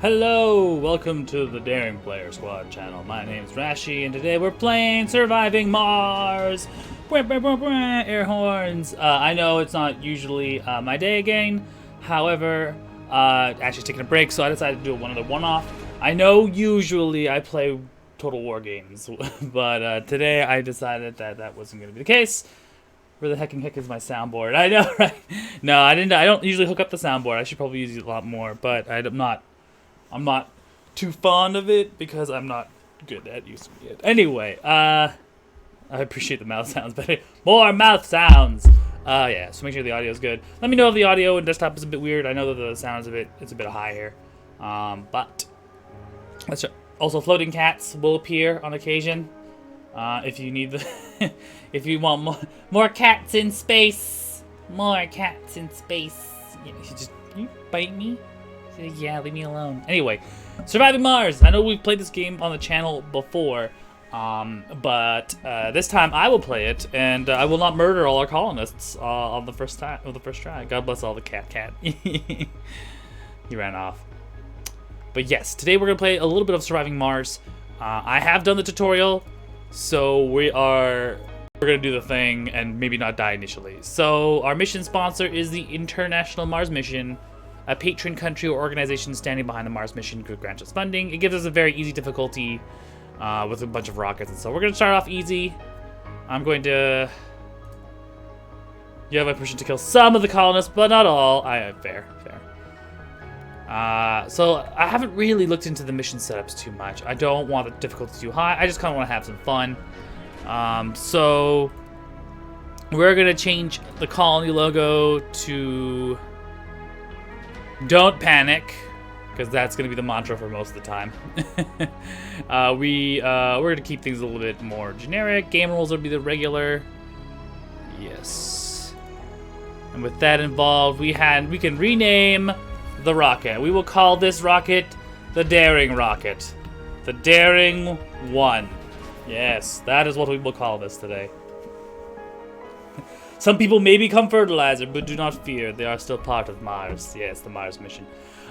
Hello, welcome to the Daring Player Squad channel. My name's Rashi, and today we're playing Surviving Mars. Air horns. I know it's not usually my day again. However, Ashley's taking a break, so I decided to do another one-off. I know usually I play Total War games, but today I decided that that wasn't going to be the case. Where the heck is my soundboard? I know, right? No, I didn't. I don't usually hook up the soundboard. I should probably use it a lot more, but I'm not too fond of it because I'm not good at using it. Anyway, I appreciate the mouth sounds, but more mouth sounds. Yeah, so make sure the audio is good. Let me know if the audio and desktop is a bit weird. I know that the sound is it's a bit high here. But let's also floating cats will appear on occasion. If you need the, if you want more cats in space, more cats in space. You bite me? Yeah, leave me alone. Anyway, Surviving Mars. I know we've played this game on the channel before, but this time I will play it, and I will not murder all our colonists on the first try. God bless all the cat. He ran off. But yes, today we're gonna play a little bit of Surviving Mars. I have done the tutorial, so we're gonna do the thing and maybe not die initially. So our mission sponsor is the International Mars Mission. A patron country or organization standing behind the Mars mission could grant us funding. It gives us a very easy difficulty with a bunch of rockets and so we're going to start off easy. I'm going to... You have my permission to kill some of the colonists, but not all. Fair. So I haven't really looked into the mission setups too much. I don't want the difficulty too high. I just kind of want to have some fun. So we're going to change the colony logo to... Don't panic, because that's going to be the mantra for most of the time. We're going to keep things a little bit more generic. Game rules will be the regular. Yes. And with that involved, we can rename the rocket. We will call this rocket the Daring Rocket. The Daring One. Yes, that is what we will call this today. Some people may become fertilizer, but do not fear. They are still part of Mars. Yes, the Mars mission.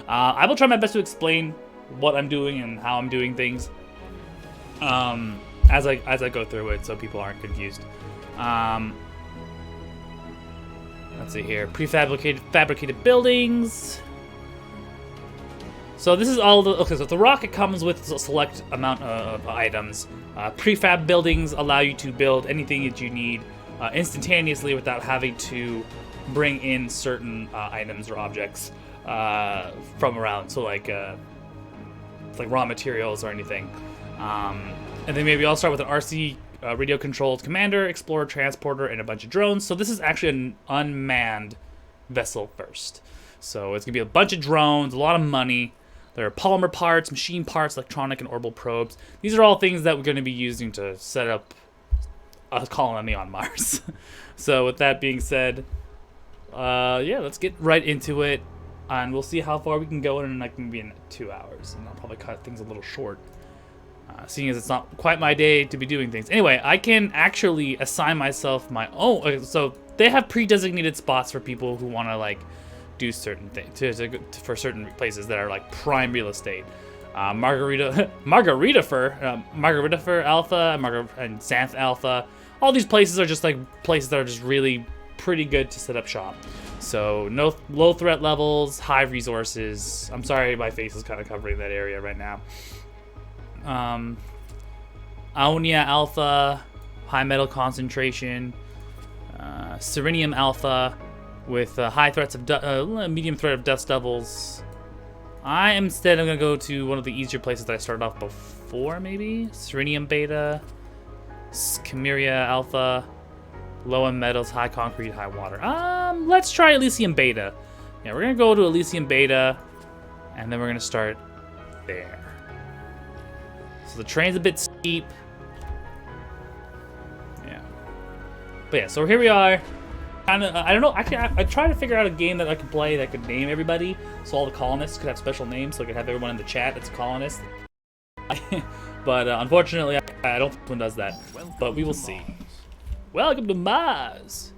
I will try my best to explain what I'm doing and how I'm doing things as I go through it, so people aren't confused. Let's see here. Fabricated buildings. So this is all the... Okay, so the rocket comes with a select amount of items. Prefab buildings allow you to build anything that you need instantaneously without having to bring in certain items or objects from around, so like raw materials or anything. And then maybe I'll start with an RC radio-controlled commander, explorer, transporter, and a bunch of drones. So this is actually an unmanned vessel first. So it's gonna be a bunch of drones, a lot of money. There are polymer parts, machine parts, electronic and orbital probes. These are all things that we're going to be using to set up a colony on Mars. So with that being said, yeah, let's get right into it, and we'll see how far we can go in like maybe in 2 hours, and I'll probably cut things a little short, seeing as it's not quite my day to be doing things. Anyway, I can actually assign myself my own. So they have pre-designated spots for people who want to like do certain things for certain places that are like prime real estate. Margarita Alpha, and Xanth Alpha. All these places are just like places that are just really pretty good to set up shop. So no low threat levels, high resources. I'm sorry, my face is kind of covering that area right now. Aonia Alpha, high metal concentration. Serenium Alpha, with high threats of medium threat of dust devils. I'm gonna go to one of the easier places that I started off before, maybe? Serenium Beta, Chimeria Alpha, low on metals, high concrete, high water. Let's try Elysium Beta. Yeah, we're gonna go to Elysium Beta, and then we're gonna start there. So the train's a bit steep. Yeah. But yeah, so here we are. I don't know. Actually, I tried to figure out a game that I could play that could name everybody, so all the colonists could have special names, so I could have everyone in the chat that's a colonist. But unfortunately, I don't think one does that. But we will see. Welcome to Mars.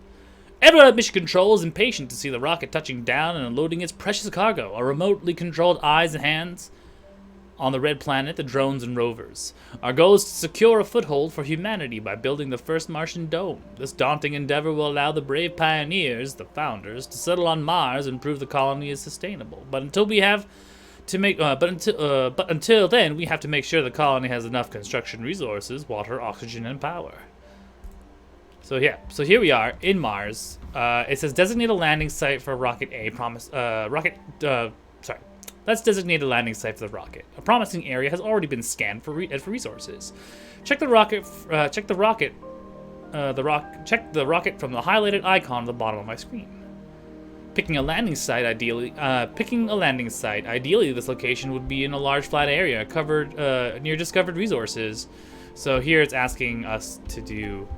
Everyone at Mission Control is impatient to see the rocket touching down and unloading its precious cargo. Our remotely controlled eyes and hands on the Red Planet, the drones and rovers. Our goal is to secure a foothold for humanity by building the first Martian dome. This daunting endeavor will allow the brave pioneers, the founders, to settle on Mars and prove the colony is sustainable. But until then, we have to make sure the colony has enough construction resources, water, oxygen, and power. So yeah, so here we are in Mars. It says designate a landing site for Rocket A. Let's designate a landing site for the rocket. A promising area has already been scanned for resources. Check the rocket from the highlighted icon at the bottom of my screen. Picking a landing site, ideally, this location would be in a large flat area covered near discovered resources. So here it's asking us to do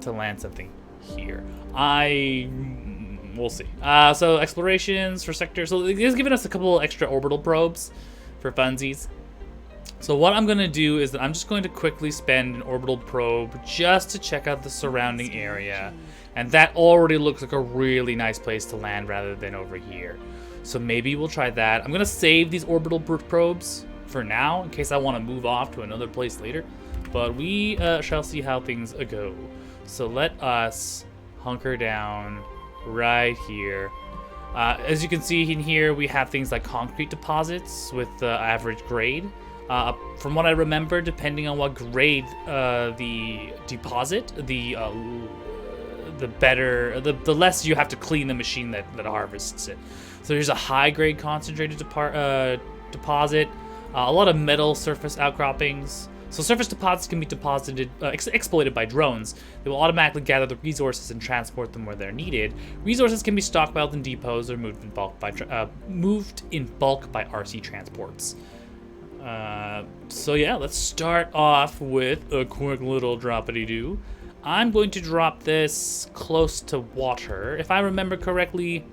to land something here. We'll see. So explorations for sector. So it's given us a couple extra orbital probes for funsies. So what I'm going to do is that I'm just going to quickly spend an orbital probe just to check out the surrounding area. And that already looks like a really nice place to land rather than over here. So maybe we'll try that. I'm going to save these orbital probes for now in case I want to move off to another place later. But we shall see how things go. So let us hunker down right here. As you can see in here, we have things like concrete deposits with average grade. From what I remember, depending on what grade the deposit, the better, the less you have to clean the machine that harvests it. So there's a high grade concentrated deposit, a lot of metal surface outcroppings. So surface deposits can be exploited by drones. They will automatically gather the resources and transport them where they're needed. Resources can be stockpiled in depots or moved in bulk by RC transports. So yeah, let's start off with a quick little droppity-doo. I'm going to drop this close to water. If I remember correctly,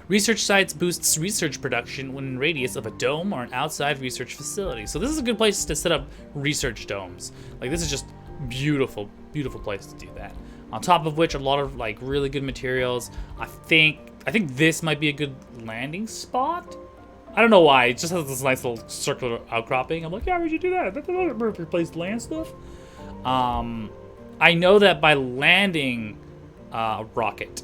research sites boosts research production when in radius of a dome or an outside research facility. So this is a good place to set up research domes. Like, this is just beautiful, beautiful place to do that. On top of which, a lot of like really good materials. I think this might be a good landing spot. I don't know why. It just has this nice little circular outcropping. I'm like, yeah, where'd you do that? That's a perfect place to land stuff. I know that by landing a rocket,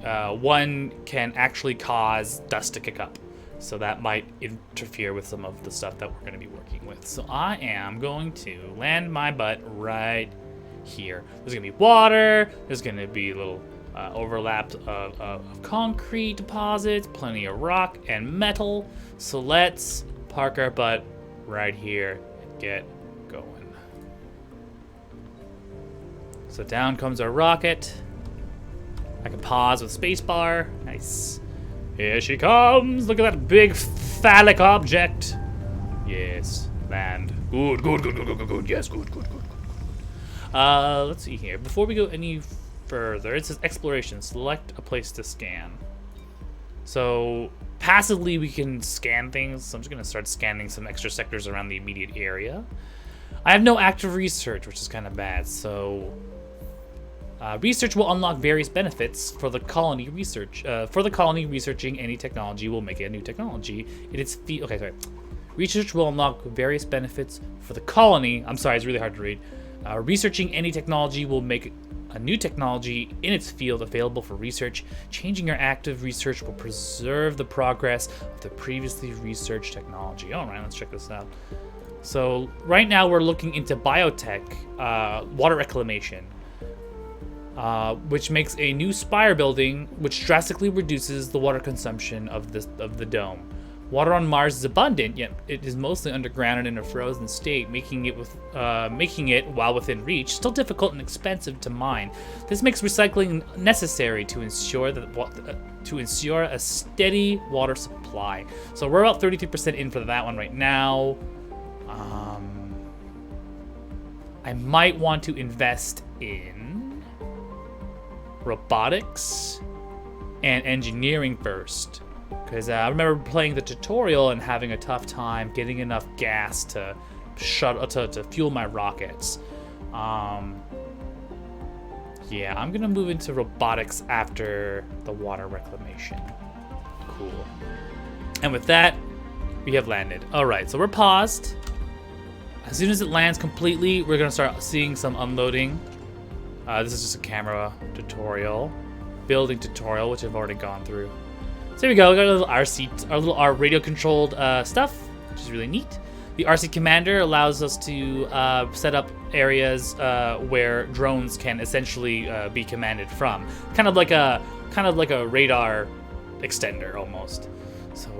one can actually cause dust to kick up. So that might interfere with some of the stuff that we're going to be working with. So I am going to land my butt right here. There's going to be water. There's going to be little overlaps of concrete deposits, plenty of rock and metal. So let's park our butt right here and get going. So down comes our rocket. I can pause with spacebar. Nice. Here she comes. Look at that big phallic object. Yes, land. Good. Yes, good. Let's see here. Before we go any further, it says exploration. Select a place to scan. So passively we can scan things. So I'm just gonna start scanning some extra sectors around the immediate area. I have no active research, which is kind of bad. So research will unlock various benefits for the colony research. Researching any technology will make it a new technology. Research will unlock various benefits for the colony. I'm sorry, it's really hard to read. Researching any technology will make a new technology in its field available for research. Changing your active research will preserve the progress of the previously researched technology. All right, let's check this out. So right now we're looking into biotech, water reclamation. Which makes a new spire building, which drastically reduces the water consumption of the dome. Water on Mars is abundant, yet it is mostly underground and in a frozen state, making it, while within reach, still difficult and expensive to mine. This makes recycling necessary to ensure a steady water supply. So we're about 33% in for that one right now. I might want to invest in robotics and engineering first, because I remember playing the tutorial and having a tough time getting enough gas to fuel my rockets. Yeah, I'm gonna move into robotics after the water reclamation. Cool. And with that, We have landed. All right, so we're paused. As soon as it lands completely, we're gonna start seeing some unloading. This is just a camera tutorial, building tutorial, which I've already gone through. So here we go. We got a little RC, our little radio-controlled stuff, which is really neat. The RC Commander allows us to set up areas where drones can essentially be commanded from, kind of like a radar extender almost. So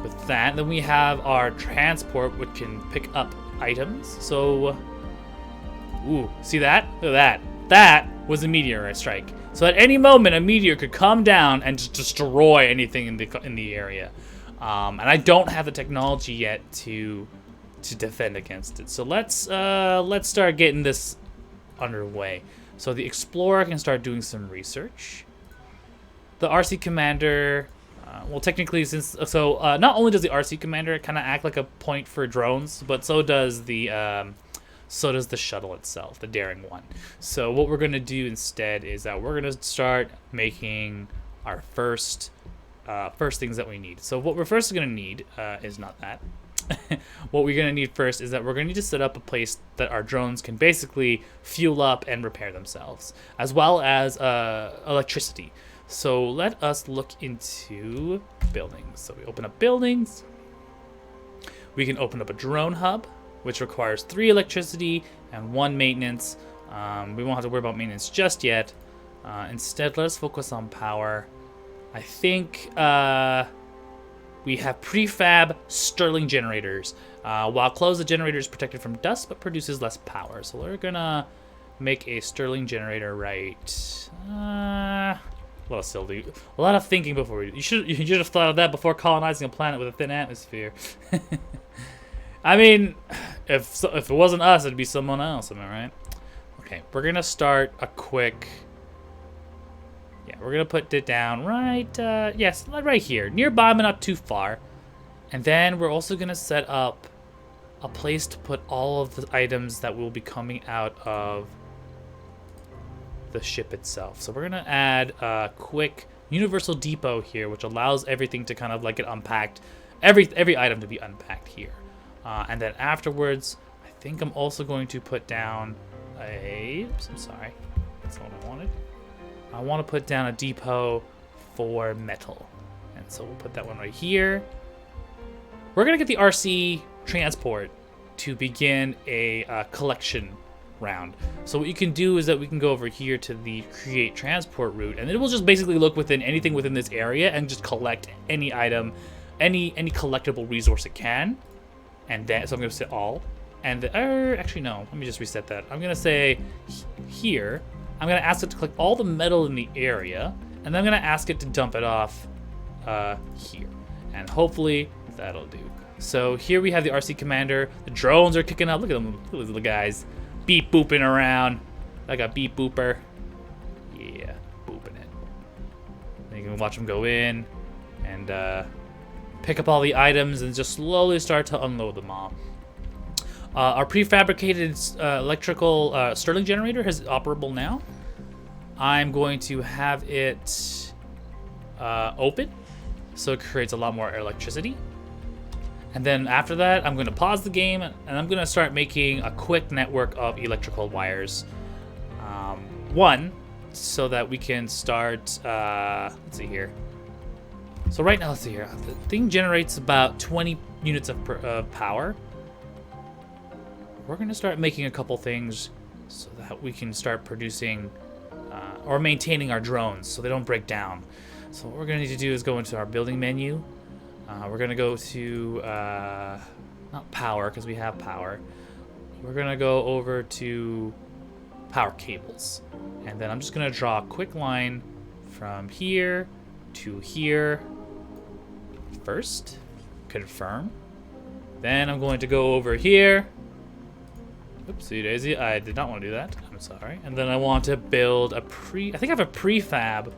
with that, then we have our transport, which can pick up items. So, ooh, see that? Look at that. That was a meteor strike. So at any moment, a meteor could come down and just destroy anything in the area. And I don't have the technology yet to defend against it. So let's start getting this underway. So the Explorer can start doing some research. The RC Commander, well, technically, not only does the RC Commander kind of act like a point for drones, but so does the shuttle itself, the Daring One. So what we're gonna do instead is that we're gonna start making our first things that we need. So what we're first gonna need is not that. What we're gonna need first is that we're gonna need to set up a place that our drones can basically fuel up and repair themselves, as well as electricity. So let us look into buildings. So we open up buildings. We can open up a drone hub, which requires 3 electricity and 1 maintenance. We won't have to worry about maintenance just yet. Instead, let us focus on power. I think we have prefab Stirling generators. While closed, the generator is protected from dust but produces less power. So we're gonna make a Stirling generator right. A lot of thinking before you should have thought of that before colonizing a planet with a thin atmosphere. I mean, if it wasn't us, it'd be someone else. Am I right? Okay, we're gonna start a quick. Yeah, we're gonna put it down right. Yes, right here, nearby, but not too far. And then we're also gonna set up a place to put all of the items that will be coming out of the ship itself. So we're gonna add a quick universal depot here, which allows everything to kind of like get unpacked, every item to be unpacked here. And then afterwards, I think I'm also going to put down oops, I'm sorry, that's not what I wanted. I want to put down a depot for metal, and so we'll put that one right here. We're gonna get the RC transport to begin a collection round. So what you can do is that we can go over here to the create transport route, and it will just basically look within anything within this area and just collect any item, any collectible resource it can. And then, so I'm going to say all. And actually, no, let me just reset that. I'm going to say here, I'm going to ask it to collect all the metal in the area. And then I'm going to ask it to dump it off here. And hopefully that'll do. So here we have the RC Commander. The drones are kicking up. Look at them, look at those little guys. Beep booping around. Like a beep booper. Yeah, booping it. And you can watch them go in and pick up all the items and just slowly start to unload them all. Our prefabricated electrical Stirling generator is operable now. I'm going to have it open, so it creates a lot more electricity. And then after that, I'm going to pause the game, and I'm going to start making a quick network of electrical wires. One, so that we can start, let's see here. So right now, let's see here. The thing generates about 20 units of power. We're going to start making a couple things so that we can start producing or maintaining our drones so they don't break down. So what we're going to need to do is go into our building menu. We're going to go to, not power, because we have power. We're going to go over to power cables. And then I'm just going to draw a quick line from here to here. First, confirm. Then I'm going to go over here. Oopsie daisy, I did not want to do that. I'm sorry. And then I want to build I think I have a prefab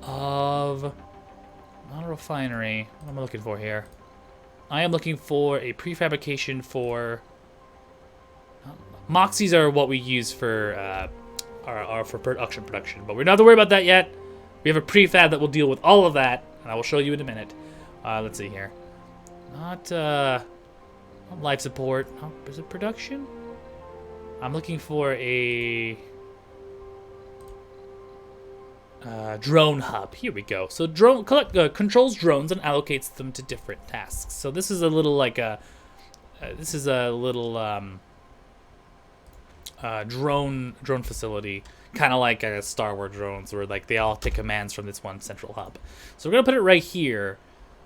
of, not a refinery. What am I looking for here? I am looking for a prefabrication for, Moxies are what we use for for production, but we're not to worry about that yet. We have a prefab that will deal with all of that, and I will show you in a minute. Let's see here. Not life support. Oh, is it production? I'm looking for a drone hub. Here we go. So drone controls drones and allocates them to different tasks. So this is a little like a drone facility, kind of like a Star Wars drones, where like they all take commands from this one central hub. So we're gonna put it right here.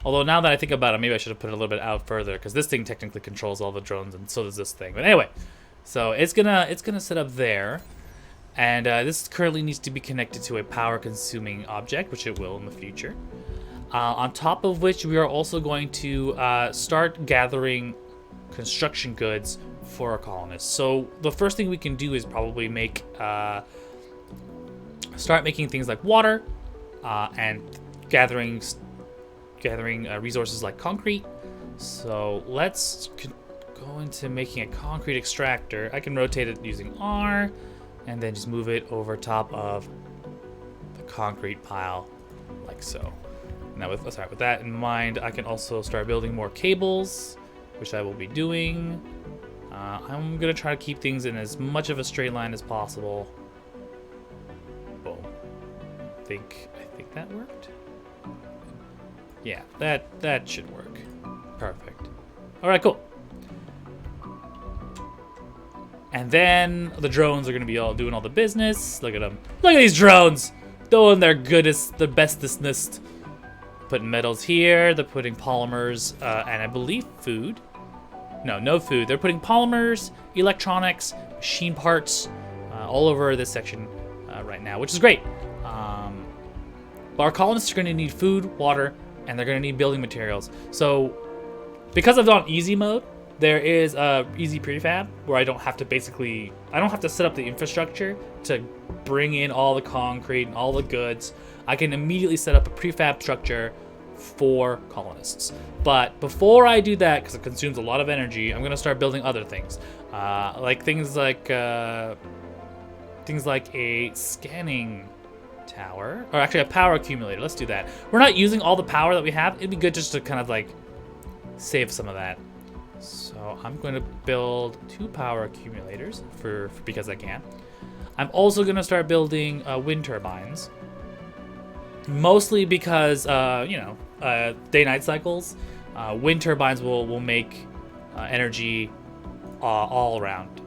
Although now that I think about it, maybe I should have put it a little bit out further, because this thing technically controls all the drones, and so does this thing. But anyway, so it's gonna set up there, and this currently needs to be connected to a power-consuming object, which it will in the future. On top of which, we are also going to start gathering construction goods for our colonists. So the first thing we can do is probably make start making things like water and gathering resources like concrete. So let's go into making a concrete extractor. I can rotate it using R and then just move it over top of the concrete pile like so. Now with that in mind, I can also start building more cables, which I will be doing. I'm gonna try to keep things in as much of a straight line as possible. Boom. I think that worked. Yeah, that should work. Perfect. All right, cool. And then the drones are gonna be all doing all the business. Look at them. Look at these drones, doing their goodest, the bestestness. Putting metals here. They're putting polymers and I believe food. No food. They're putting polymers, electronics, machine parts all over this section right now, which is great. But our colonists are going to need food, water, and they're going to need building materials. So because I've done easy mode, there is easy prefab where I don't have to set up the infrastructure to bring in all the concrete and all the goods. I can immediately set up a prefab structure for colonists. But before I do that, because it consumes a lot of energy, I'm gonna start building other things, like things like a scanning tower, or actually a power accumulator. Let's do that. We're not using all the power that we have. It'd be good just to kind of like save some of that. So I'm going to build 2 power accumulators because I can. I'm also gonna start building wind turbines. Mostly because, day-night cycles. Wind turbines will make energy all around.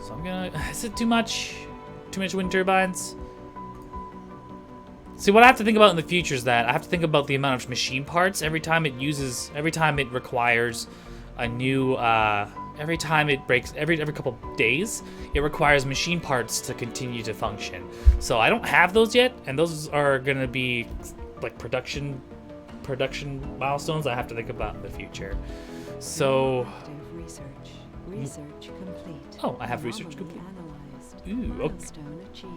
So I'm gonna... Is it too much? Too much wind turbines? See, what I have to think about in the future is that I have to think about the amount of machine parts every time it requires a new... every time it breaks, every couple days, it requires machine parts to continue to function. So I don't have those yet, and those are gonna be like production milestones I have to think about in the future. So research complete. Oh, I have research complete. Ooh, okay.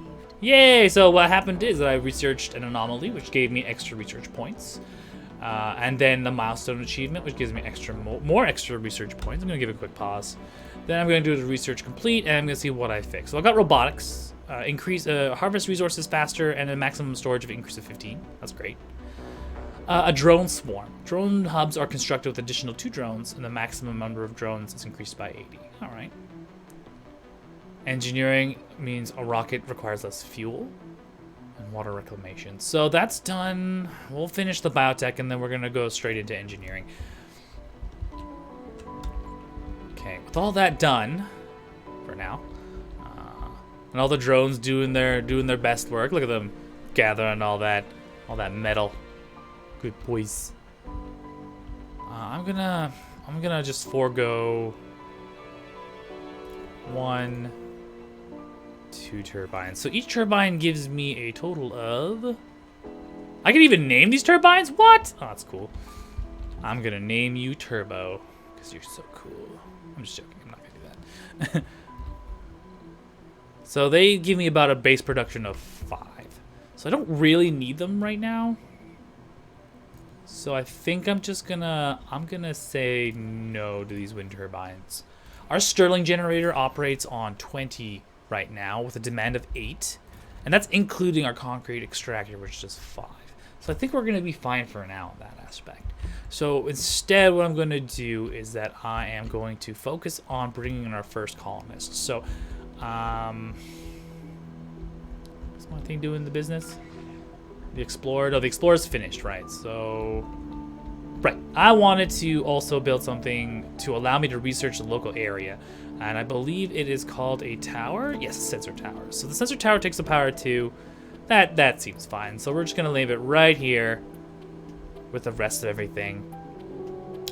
Yay! So what happened is that I researched an anomaly, which gave me extra research points. And then the milestone achievement, which gives me more extra research points. I'm gonna give it a quick pause. Then I'm gonna do the research complete, and I'm gonna see what I fix. So I've got robotics, increase harvest resources faster, and a maximum storage of increase of 15. That's great. A drone swarm. Drone hubs are constructed with additional 2 drones, and the maximum number of drones is increased by 80. All right. Engineering means a rocket requires less fuel. And water reclamation. So that's done. We'll finish the biotech and then we're gonna go straight into engineering. Okay, with all that done for now, and all the drones doing their best work. Look at them gathering all that metal. Good boys. I'm gonna just forego 1, 2 turbines. So each turbine gives me a total of... I can even name these turbines? What? Oh, that's cool. I'm gonna name you Turbo, because you're so cool. I'm just joking, I'm not gonna do that. So they give me about a base production of 5. So I don't really need them right now. So I think I'm gonna say no to these wind turbines. Our Stirling generator operates on 20 right now with a demand of 8, and that's including our concrete extractor, which is 5. So I think we're going to be fine for now in that aspect. So instead, what I'm going to do is that I am going to focus on bringing in our first colonists. So, what's one thing doing the business? The Explorer. No, the Explorer's finished, right? So, right. I wanted to also build something to allow me to research the local area. And I believe it is called a tower. Yes, a sensor tower. So the sensor tower takes the power to... That seems fine. So we're just going to leave it right here with the rest of everything.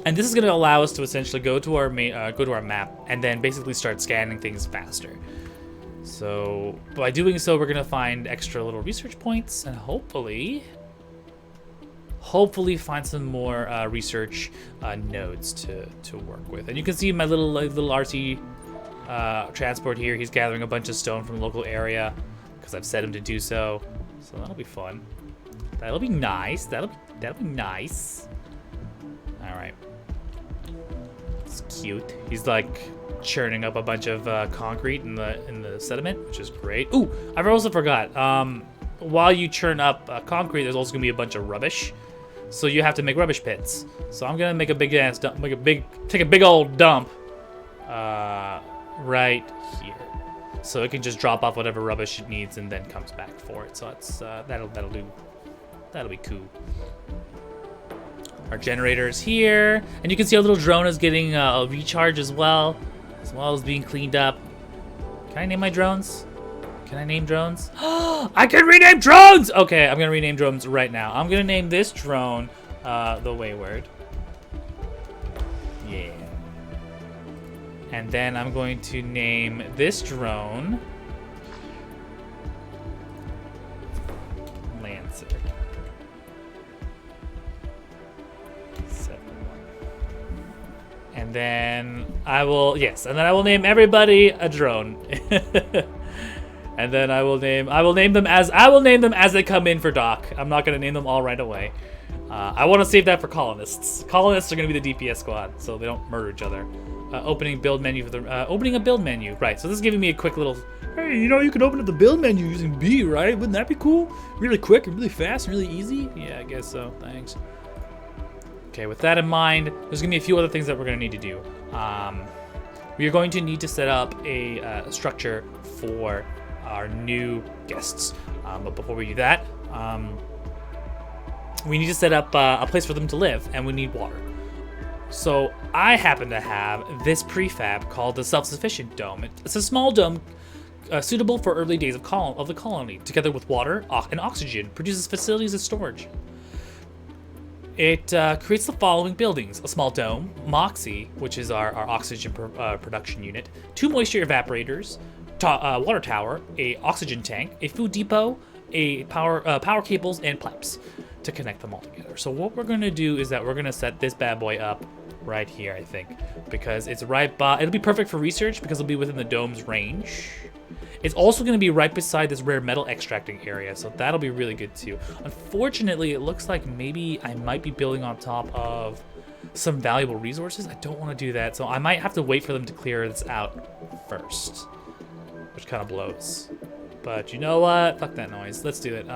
And this is going to allow us to essentially go to our map and then basically start scanning things faster. So by doing so, we're going to find extra little research points and hopefully find some more research nodes to work with. And you can see my little RC transport here. He's gathering a bunch of stone from the local area because I've set him to do so. So that'll be fun. That'll be nice. That'll be nice. All right. It's cute. He's like churning up a bunch of concrete in the sediment, which is great. Ooh, I also forgot. While you churn up concrete, there's also gonna be a bunch of rubbish. So you have to make rubbish pits. So I'm gonna make a big ass dump, take a big old dump, right here. So it can just drop off whatever rubbish it needs and then comes back for it. So it's that'll be cool. Our generator is here, and you can see our little drone is getting a recharge as well as being cleaned up. Can I name my drones? Can I name drones? I can rename drones! Okay, I'm gonna rename drones right now. I'm gonna name this drone the Wayward. Yeah. And then I'm going to name this drone Lancer. 7-1. And then I will name everybody a drone. And then I will name them as they come in for dock. I'm not gonna name them all right away. I want to save that for colonists. Colonists are gonna be the DPS squad, so they don't murder each other. Opening build menu for the opening a build menu. Right. So this is giving me a quick little. Hey, you know you can open up the build menu using B, right? Wouldn't that be cool? Really quick and really fast and really easy. Yeah, I guess so. Thanks. Okay. With that in mind, there's gonna be a few other things that we're gonna need to do. We are going to need to set up a structure for our new guests. But before we do that, we need to set up a place for them to live, and we need water. So I happen to have this prefab called the Self-Sufficient Dome. It's a small dome suitable for early days of the colony. Together with water and oxygen, produces facilities of storage. It creates the following buildings: a small dome, Moxie, which is our oxygen production unit, 2 moisture evaporators, water tower, a oxygen tank, a food depot, a power cables, and pipes to connect them all together. So what we're going to do is that we're going to set this bad boy up right here, I think, because it's right by, it'll be perfect for research because it'll be within the dome's range. It's also going to be right beside this rare metal extracting area, so that'll be really good too. Unfortunately, it looks like maybe I might be building on top of some valuable resources. I don't want to do that, so I might have to wait for them to clear this out first, which kind of blows. But you know what? Fuck that noise. Let's do it.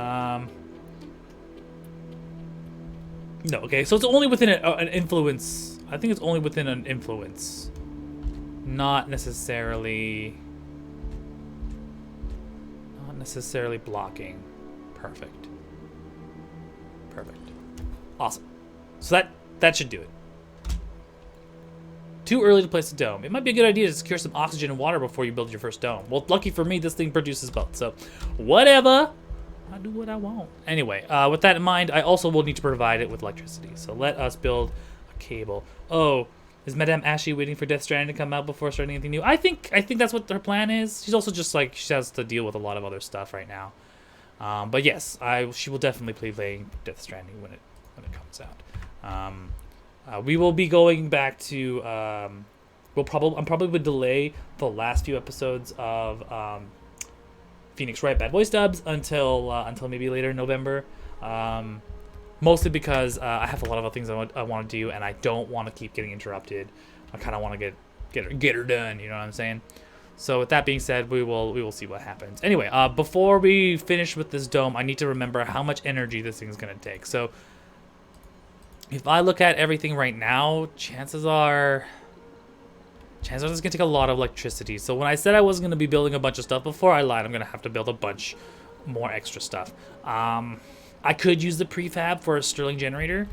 No, okay, so it's only within an influence. I think it's only within an influence. Not necessarily blocking. Perfect. Awesome. So that should do it. Too early to place a dome. It might be a good idea to secure some oxygen and water before you build your first dome. Well, lucky for me, this thing produces both, so whatever. I do what I want. Anyway, with that in mind, I also will need to provide it with electricity. So let us build a cable. Oh, is Madame Ashley waiting for Death Stranding to come out before starting anything new? I think that's what her plan is. She's also just like, she has to deal with a lot of other stuff right now. But yes, she will definitely be playing Death Stranding when it comes out. We will be going back to. I'm probably would delay the last few episodes of Phoenix Wright Bad Boy Stubs until maybe later in November. Mostly because I have a lot of other things I want to do, and I don't want to keep getting interrupted. I kind of want to get her done. You know what I'm saying? So with that being said, we will see what happens. Anyway, before we finish with this dome, I need to remember how much energy this thing is gonna take. So if I look at everything right now, chances are it's gonna take a lot of electricity. So when I said I wasn't gonna be building a bunch of stuff before, I lied. I'm gonna have to build a bunch more extra stuff. I could use the prefab for a Stirling generator,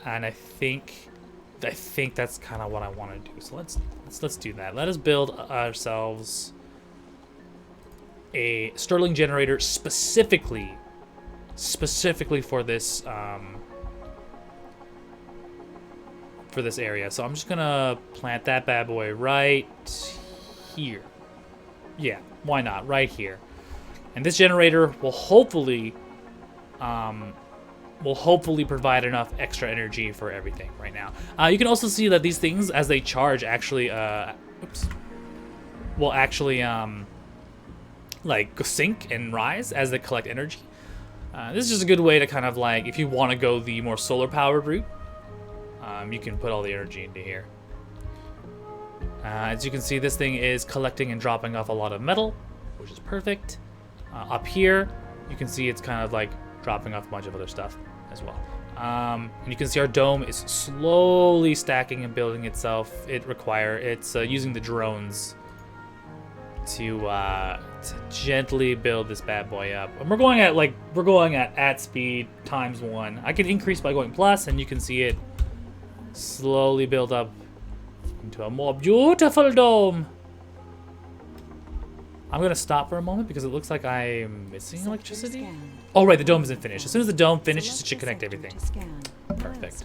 and I think that's kind of what I want to do. So let's do that. Let us build ourselves a Stirling generator specifically for this area. So I'm just gonna plant that bad boy right here. Yeah, why not? Right here. And this generator will hopefully provide enough extra energy for everything right now. You can also see that these things, as they charge, actually will actually like sink and rise as they collect energy. This is just a good way to kind of like, if you want to go the more solar powered route, you can put all the energy into here. As you can see, this thing is collecting and dropping off a lot of metal, which is perfect. Up here, you can see it's kind of like dropping off a bunch of other stuff as well. And you can see our dome is slowly stacking and building itself. It's using the drones to gently build this bad boy up. And we're going at speed ×1. I can increase by going plus, and you can see it slowly build up into a more beautiful dome. I'm gonna stop for a moment because it looks like I'm missing electricity. Oh right, the dome isn't finished. As soon as the dome finishes, it should connect everything. Perfect.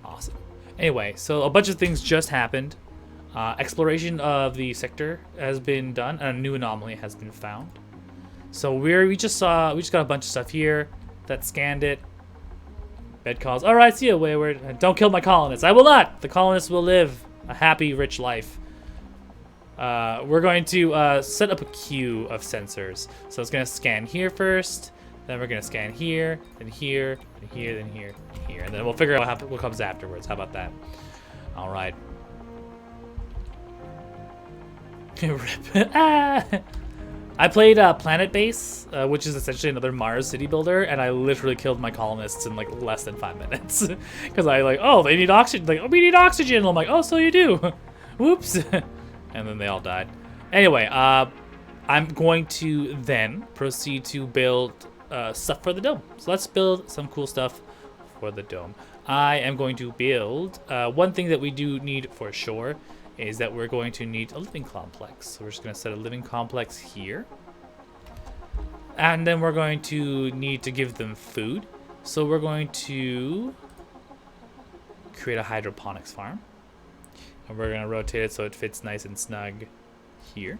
Awesome. Anyway, so a bunch of things just happened. Exploration of the sector has been done, and a new anomaly has been found. So we just got a bunch of stuff here that scanned it. Bed calls. All right, see you, Wayward. Don't kill my colonists. I will not. The colonists will live a happy, rich life. We're going to set up a queue of sensors. So it's going to scan here first, then we're going to scan here, then here, then here, then here, then here. And then we'll figure out what comes afterwards. How about that? All right. Rip. Ah! I played Planet Base, which is essentially another Mars city builder, and I literally killed my colonists in like less than 5 minutes. Because they need oxygen. Like, oh, we need oxygen. And I'm like, oh, so you do. Whoops. And then they all died. Anyway, I'm going to then proceed to build stuff for the dome. So let's build some cool stuff for the dome. I am going to build, one thing that we do need for sure is that we're going to need a living complex. So we're just going to set a living complex here. And then we're going to need to give them food. So we're going to create a hydroponics farm. And we're going to rotate it so it fits nice and snug here.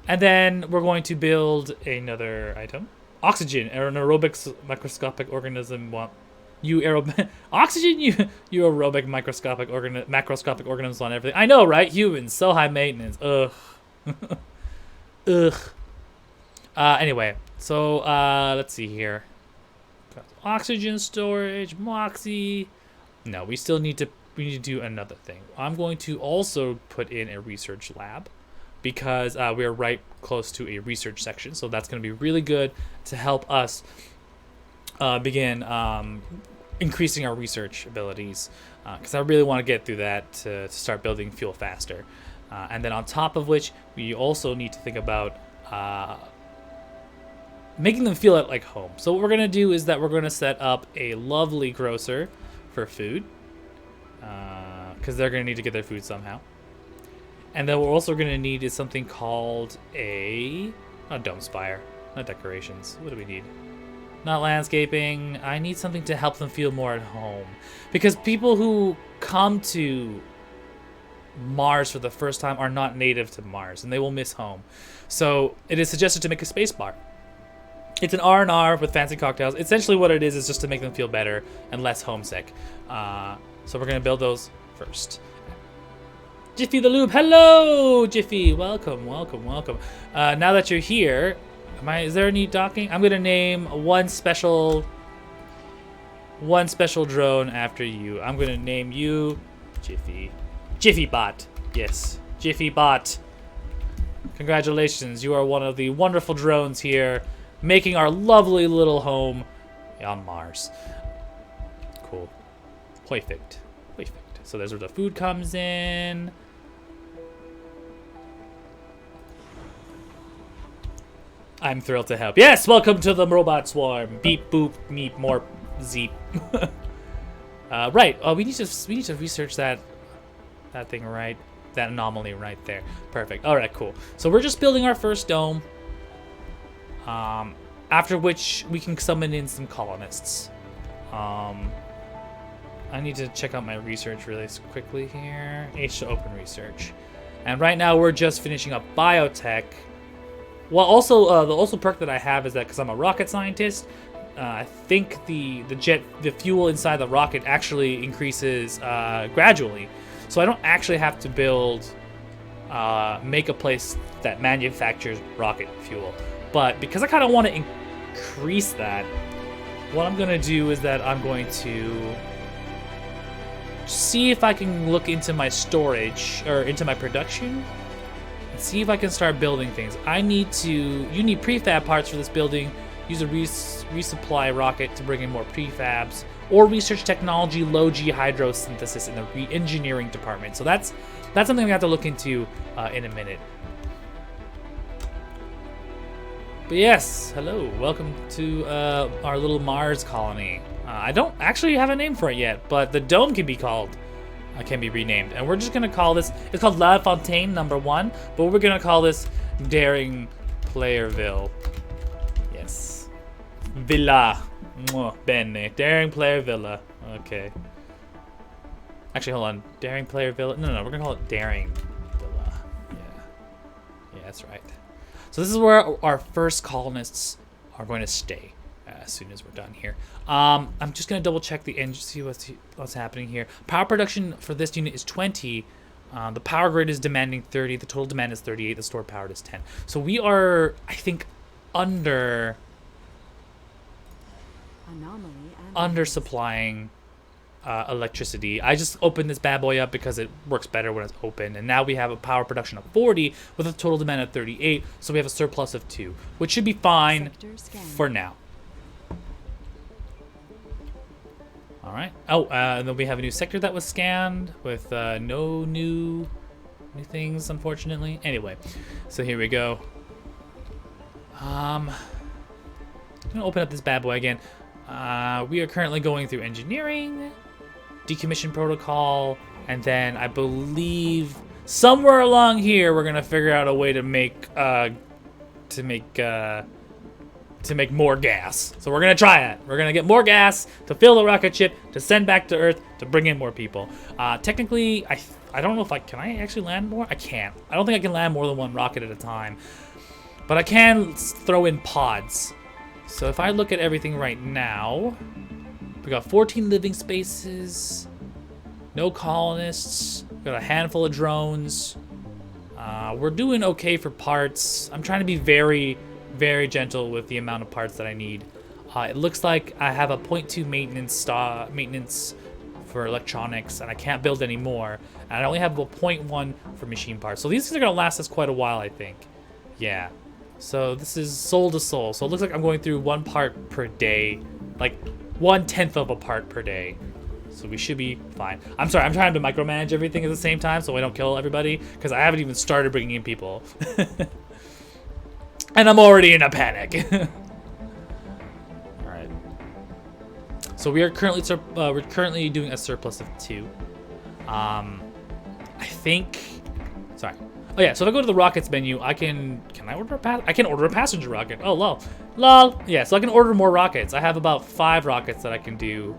And then we're going to build another item. Oxygen, an aerobic microscopic organism. Oxygen, you aerobic macroscopic organisms on everything. I know, right? Humans, so high maintenance. Ugh. Ugh. Anyway, so let's see here. Oxygen storage, Moxie. No, we need to do another thing. I'm going to also put in a research lab because we're right close to a research section. So that's going to be really good to help us begin increasing our research abilities, because I really want to get through that to start building fuel faster. And then on top of which, we also need to think about making them feel like home. So what we're going to do is that we're going to set up a lovely grocer for food, because they're going to need to get their food somehow. And then what we're also going to need is something called a dome spire, not decorations. What do we need? Not landscaping. I need something to help them feel more at home. Because people who come to Mars for the first time are not native to Mars, and they will miss home. So it is suggested to make a space bar. It's an R&R with fancy cocktails. Essentially what it is just to make them feel better and less homesick. So we're going to build those first. Jiffy the Lube. Hello, Jiffy. Welcome, welcome, welcome. Now that you're here... Is there any docking? I'm gonna name one special drone after you. I'm gonna name you Jiffy. Jiffy Bot. Yes, Jiffy Bot. Congratulations, you are one of the wonderful drones here, making our lovely little home on Mars. Cool. Perfect. Perfect. So there's where the food comes in. I'm thrilled to help. Yes, welcome to the robot swarm. Beep boop meep more zeep. Right. Oh, we need to research that thing right. That anomaly right there. Perfect. All right, cool. So we're just building our first dome. After which we can summon in some colonists. I need to check out my research really quickly here. H to open research. And right now we're just finishing up biotech. Well, also the also perk that I have is that because I'm a rocket scientist, I think the fuel inside the rocket actually increases gradually. So I don't actually have to make a place that manufactures rocket fuel. But because I kind of want to increase that, what I'm going to do is that I'm going to see if I can look into my storage, or into my production, and see if I can start building things. You need prefab parts for this building. Use a resupply rocket to bring in more prefabs, or research technology low-G hydrosynthesis in the re-engineering department. So that's something we have to look into in a minute. But yes, hello, welcome to our little Mars colony. I don't actually have a name for it yet, but the dome can be renamed, and we're just gonna call this. It's called La Fontaine #1, but we're gonna call this Daring Playerville. Yes, Villa. Bene. Daring Player Villa. Okay. Actually, hold on. Daring Player Villa. No, we're gonna call it Daring Villa. Yeah, that's right. So this is where our first colonists are going to stay as soon as we're done here. I'm just gonna double check the engine, see what's happening here. Power production for this unit is 20. The power grid is demanding 30. The total demand is 38. The stored power is 10. So we are, I think, under supplying electricity. I just opened this bad boy up because it works better when it's open, and now we have a power production of 40 with a total demand of 38, so we have a surplus of 2, which should be fine for now. All right. Oh, and then we have a new sector that was scanned with no new things, unfortunately. Anyway, so here we go. I'm gonna open up this bad boy again. We are currently going through engineering, decommission protocol, and then I believe somewhere along here we're gonna figure out a way to make more gas. So we're gonna try it. We're gonna get more gas to fill the rocket ship to send back to Earth to bring in more people. Technically, I don't know if can I actually land more? I can't. I don't think I can land more than one rocket at a time, but I can throw in pods. So if I look at everything right now, we got 14 living spaces, no colonists, we got a handful of drones. We're doing okay for parts. I'm trying to be very, very gentle with the amount of parts that I need. It looks like I have a 0.2 maintenance for electronics, and I can't build any more. And I only have a 0.1 for machine parts. So these things are gonna last us quite a while, I think. Yeah. So this is soul to soul. So it looks like I'm going through 1 part per day, like 1/10 of a part per day. So we should be fine. I'm sorry, I'm trying to micromanage everything at the same time so I don't kill everybody, because I haven't even started bringing in people. And I'm already in a panic. All right. So we are currently doing a surplus of 2. I think. Sorry. Oh yeah, so if I go to the rockets menu, can I order I can order a passenger rocket. Oh, lol. Yeah, so I can order more rockets. I have about 5 rockets that I can do,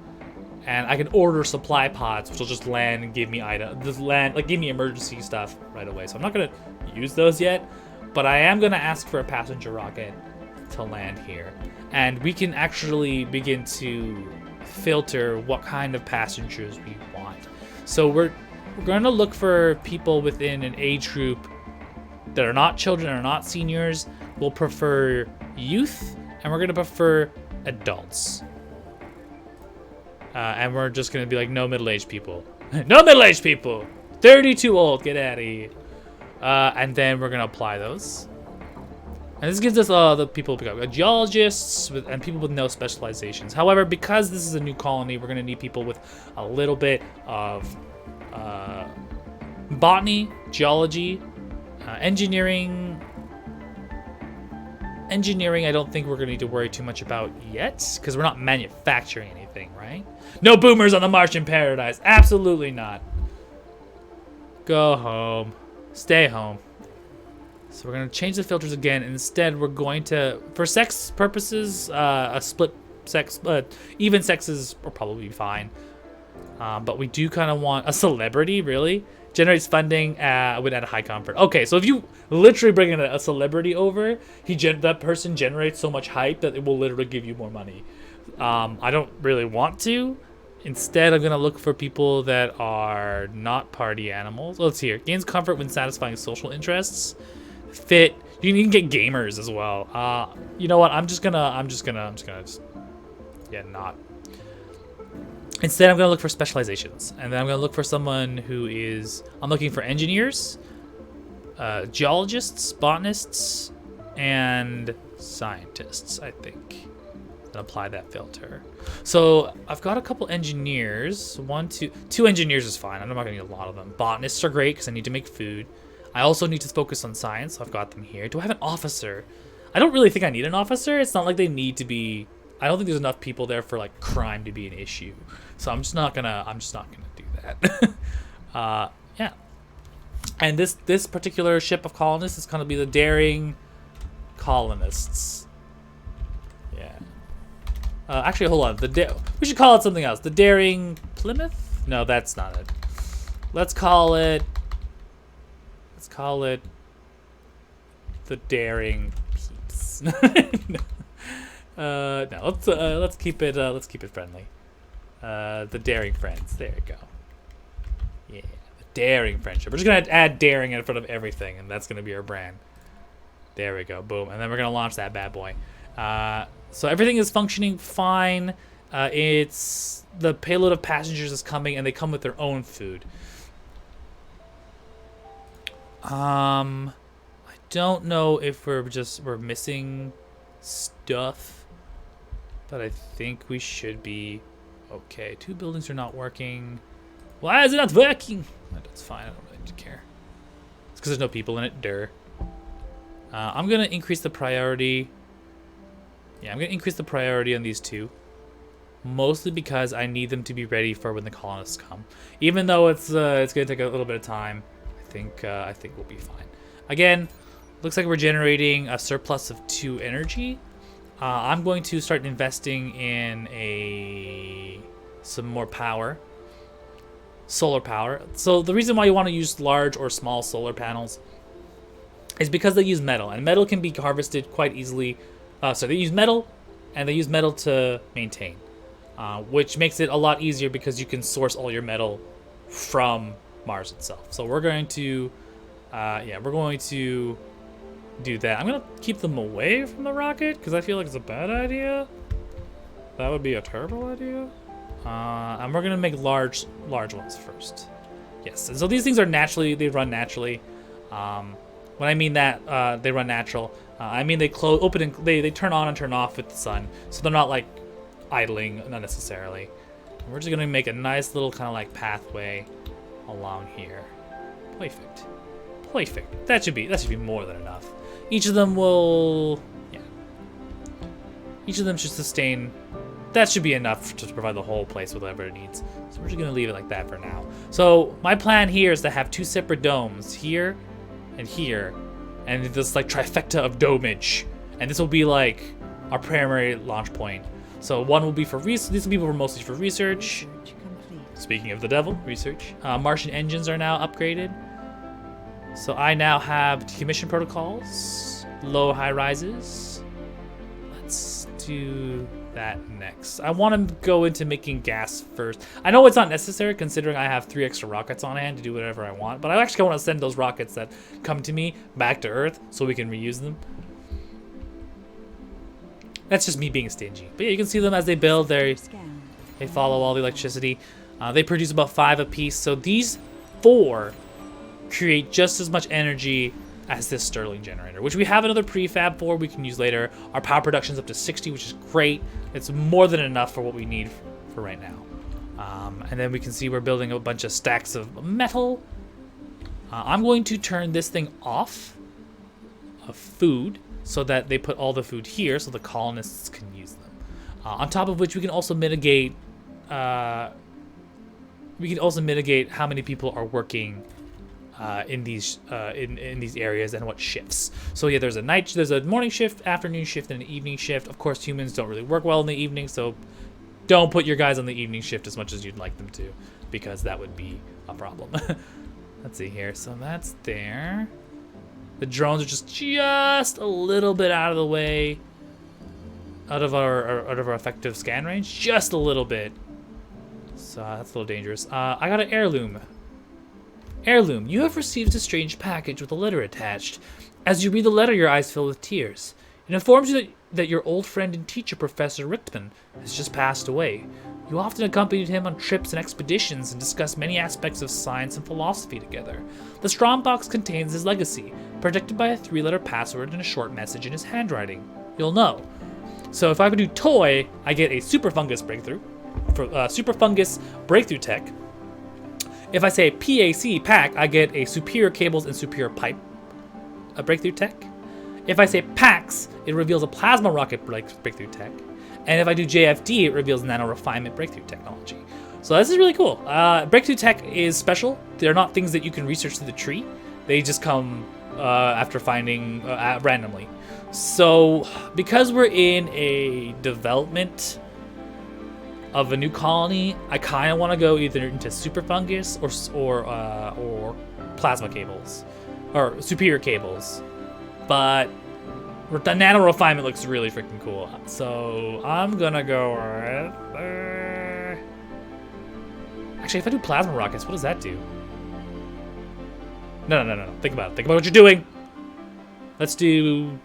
and I can order supply pods, which will just land and give me give me emergency stuff right away. So I'm not gonna use those yet, but I am gonna ask for a passenger rocket to land here, and we can actually begin to filter what kind of passengers we want. So we're going to look for people within an age group that are not children or not seniors. We'll prefer youth, and we're going to prefer adults. And we're just going to be like, no middle-aged people. No middle-aged people! 32 old, get out of here. And then we're gonna apply those. And this gives us the people pick up geologists and people with no specializations. However, because this is a new colony, we're gonna need people with a little bit of botany, geology, engineering. Engineering, I don't think we're gonna need to worry too much about yet, because we're not manufacturing anything, right? No boomers on the Martian paradise. Absolutely not. Go home. Stay home. So we're gonna change the filters again. Instead, we're going to, for sex purposes, a split sex, even sexes will probably be fine. But we do kind of want a celebrity, really. Generates funding with at a high comfort. Okay, so if you literally bring in a celebrity over, that person generates so much hype that it will literally give you more money. I don't really want to. Instead, I'm gonna look for people that are not party animals. Let's see here. Gains comfort when satisfying social interests. Fit. You can get gamers as well. You know what? I'm just gonna not. Instead, I'm gonna look for specializations, and then I'm gonna look for someone who is. I'm looking for engineers, geologists, botanists, and scientists. I think. And apply that filter. So I've got a couple engineers. Two engineers is fine. I'm not gonna need a lot of them. Botanists are great because I need to make food. I also need to focus on science, so I've got them here. Do I have an officer? I don't really think I need an officer. It's not like they need to be. I don't think there's enough people there for like crime to be an issue. So I'm just not gonna do that. Yeah. And this particular ship of colonists is gonna be the daring colonists. Yeah. Actually, hold on. We should call it something else. The daring Plymouth? No, that's not it. Let's call it the daring peeps. No, let's keep it friendly. The daring friends. There you go. Yeah, the daring friendship. We're just gonna add daring in front of everything, and that's gonna be our brand. There we go. Boom. And then we're gonna launch that bad boy. So everything is functioning fine. It's the payload of passengers is coming, and they come with their own food. I don't know if we're missing stuff, but I think we should be okay. 2 buildings are not working. Why is it not working? That's fine. I don't really care. It's because there's no people in it. Durr. I'm gonna increase the priority. Yeah, I'm gonna increase the priority on these 2, mostly because I need them to be ready for when the colonists come. Even though it's gonna take a little bit of time, I think we'll be fine. Again, looks like we're generating a surplus of 2 energy. I'm going to start investing in some more power, solar power. So the reason why you want to use large or small solar panels is because they use metal, and metal can be harvested quite easily. So they use metal, and they use metal to maintain, which makes it a lot easier because you can source all your metal from Mars itself. So we're going to, do that. I'm gonna keep them away from the rocket because I feel like it's a bad idea. That would be a terrible idea. And we're gonna make large ones first. Yes. And so these things are they run naturally. When I mean that they run natural, I mean they open and they turn on and turn off with the sun, so they're not like idling, not necessarily. And we're just gonna make a nice little kind of like pathway along here. Perfect. That should be more than enough. Each of them should sustain. That should be enough to provide the whole place with whatever it needs. So we're just gonna leave it like that for now. So my plan here is to have 2 separate domes here and here, and this like trifecta of domage. And this will be like our primary launch point. So one will be for research. These will be mostly for research. Speaking of the devil, research. Martian engines are now upgraded. So I now have decommission protocols, low high rises. Let's do that next. I want to go into making gas first. I know it's not necessary considering I have 3 extra rockets on hand to do whatever I want, but I actually want to send those rockets that come to me back to Earth so we can reuse them. That's just me being stingy. But yeah, you can see them as they build. They follow all the electricity. They produce about 5 apiece. So these 4 create just as much energy as this Stirling generator, which we have another prefab for we can use later. Our power production's up to 60, which is great. It's more than enough for what we need for right now. And then we can see we're building a bunch of stacks of metal. I'm going to turn this thing off of food so that they put all the food here so the colonists can use them. On top of which we can also mitigate how many people are working in these areas and what shifts. So yeah, there's a morning shift, afternoon shift, and an evening shift. Of course, humans don't really work well in the evening, so don't put your guys on the evening shift as much as you'd like them to, because that would be a problem. Let's see here. So that's there. The drones are just a little bit out of the way, out of our effective scan range, just a little bit. So that's a little dangerous. I got an heirloom. Heirloom, you have received a strange package with a letter attached. As you read the letter, your eyes fill with tears. It informs you that your old friend and teacher, Professor Richtman, has just passed away. You often accompanied him on trips and expeditions and discussed many aspects of science and philosophy together. The strongbox contains his legacy, protected by a 3-letter password and a short message in his handwriting. You'll know. So if I would do toy, I get a super fungus breakthrough, for super fungus breakthrough tech. If I say PAC pack, I get a superior cables and superior pipe breakthrough tech. If I say PAX, it reveals a plasma rocket breakthrough tech. And if I do JFD, it reveals nano refinement breakthrough technology. So this is really cool. Breakthrough tech is special. They're not things that you can research through the tree. They just come after finding randomly. So because we're in a development of a new colony, I kind of want to go either into super fungus or plasma cables or superior cables. But the nano refinement looks really freaking cool. So I'm gonna go with... Actually, if I do plasma rockets, what does that do? No. Think about it. Think about what you're doing. Let's do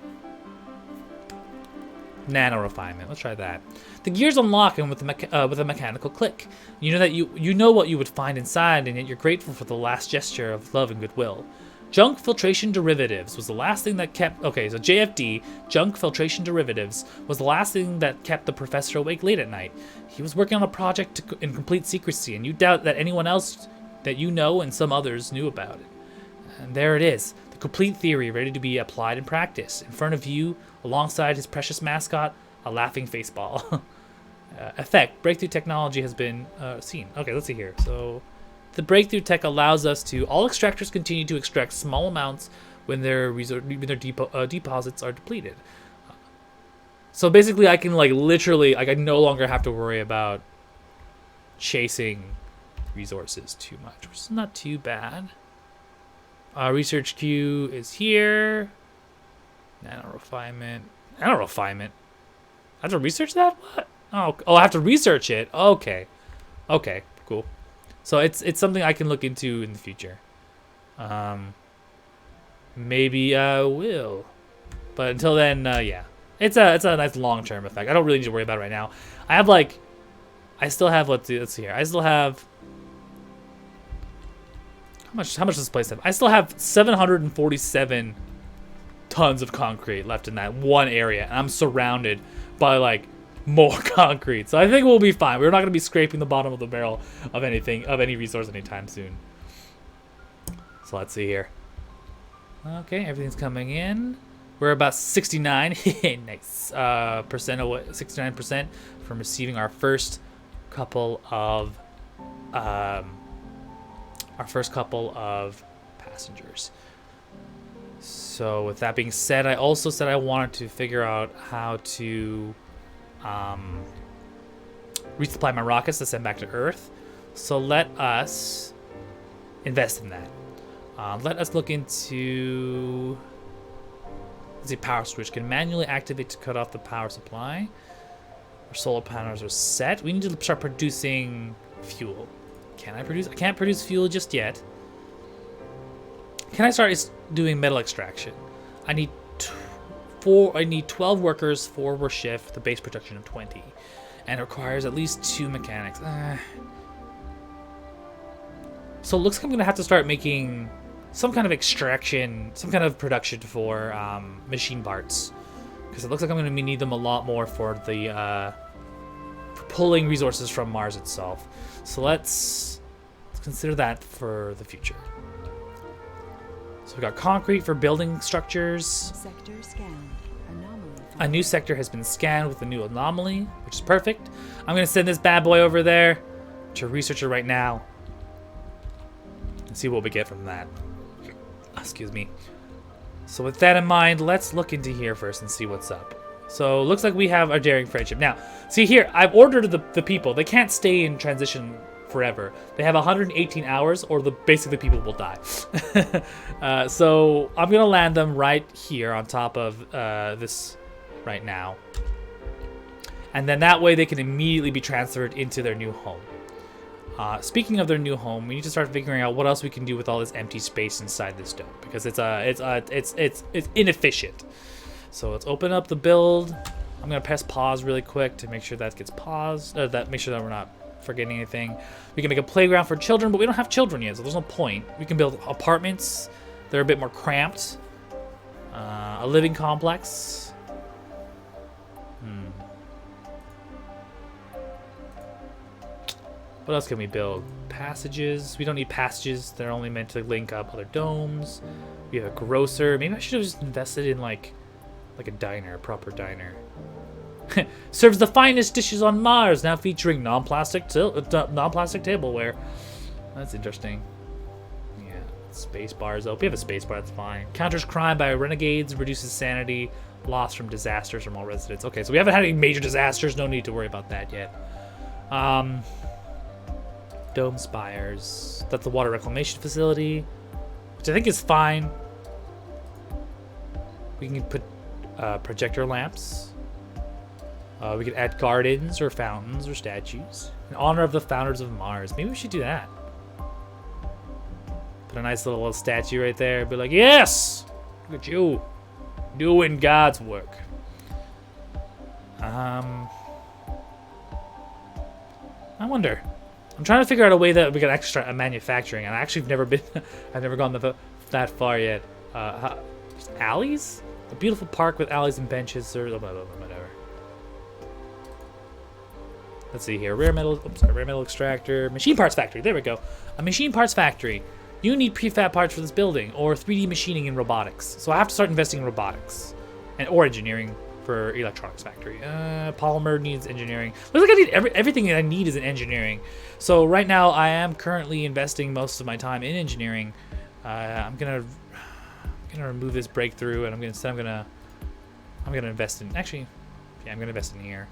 nano refinement. Let's try that. The gears unlock and with a mechanical click. You know that you know what you would find inside, and yet you're grateful for the last gesture of love and goodwill. Junk filtration derivatives was the last thing that kept... Okay, so JFD, junk filtration derivatives, was the last thing that kept the professor awake late at night. He was working on a project in complete secrecy, and you doubt that anyone else that you know and some others knew about it. And there it is, the complete theory ready to be applied in practice. In front of you, alongside his precious mascot, a laughing face ball. Effect, breakthrough technology has been seen. Okay, let's see here. So... The breakthrough tech allows us to... All extractors continue to extract small amounts when their deposits are depleted. So basically, I can literally... I no longer have to worry about chasing resources too much, which is not too bad. Research queue is here. Nano refinement. Nano refinement? I have to research that? What? Oh, I have to research it. Okay, cool. So it's something I can look into in the future. Maybe I will. But until then, yeah. It's a nice long-term effect. I don't really need to worry about it right now. I still have, let's see here. I still have... How much does this place have? I still have 747 tons of concrete left in that one area. And I'm surrounded by, more concrete. So I think we'll be fine. We're not going to be scraping the bottom of the barrel of any resource anytime soon. So let's see here. Okay, everything's coming in. We're about 69 nice percent away, 69% from receiving our first couple of passengers. So with that being said, I also said I wanted to figure out how to resupply my rockets to send back to Earth. So let us invest in that. Let us look into... Let's see, power switch. Can manually activate to cut off the power supply. Our solar panels are set. We need to start producing fuel. Can I produce? I can't produce fuel just yet. Can I start doing metal extraction? I need 12 workers, 4 per shift, the base production of 20. And it requires at least 2 mechanics. So it looks like I'm going to have to start making some kind of extraction, some kind of production for machine parts, because it looks like I'm going to need them a lot more for the for pulling resources from Mars itself. So let's consider that for the future. So we got concrete for building structures. Sector scanned. Anomaly. A new sector has been scanned with a new anomaly, which is perfect. I'm going to send this bad boy over there to research it right now and see what we get from that. Excuse me. So with that in mind, let's look into here first and see what's up. So looks like we have our daring friendship. Now, see here, I've ordered the people. They can't stay in transition forever. They have 118 hours or basically people will die. So I'm going to land them right here on top of this right now. And then that way they can immediately be transferred into their new home. Speaking of their new home, we need to start figuring out what else we can do with all this empty space inside this dome, because it's inefficient. So let's open up the build. I'm gonna press pause really quick to make sure that gets paused. Make sure that we're not forgetting anything. We can make a playground for children, but we don't have children yet, so there's no point. We can build apartments. They're a bit more cramped. A living complex. What else can we build? Passages. We don't need passages. They're only meant to link up other domes. We have a grocer. Maybe I should have just invested in like a diner, a proper diner. Serves the finest dishes on Mars, now featuring non-plastic tableware. That's interesting. Yeah, space bars. Oh, we have a space bar. That's fine. Counters crime by renegades, reduces sanity, loss from disasters from all residents. Okay, so we haven't had any major disasters. No need to worry about that yet. Dome spires. That's the water reclamation facility, which I think is fine. We can put projector lamps. We can add gardens or fountains or statues in honor of the founders of Mars. Maybe we should do that. Put a nice little statue right there. Be like, yes! Look at you. Doing God's work. I wonder. I'm trying to figure out a way that we can actually start manufacturing, and I actually have never been, I've never gone that far yet. Just alleys? A beautiful park with alleys and benches, or whatever. Let's see here. Rare metal extractor, machine parts factory. There we go. A machine parts factory. You need prefab parts for this building, or 3D machining and robotics. So I have to start investing in robotics, or engineering for electronics factory. Polymer needs engineering. Looks like I need everything that I need is in engineering. So right now I am currently investing most of my time in engineering. I'm gonna remove this breakthrough, and I'm gonna invest in, actually, yeah, I'm gonna invest in here.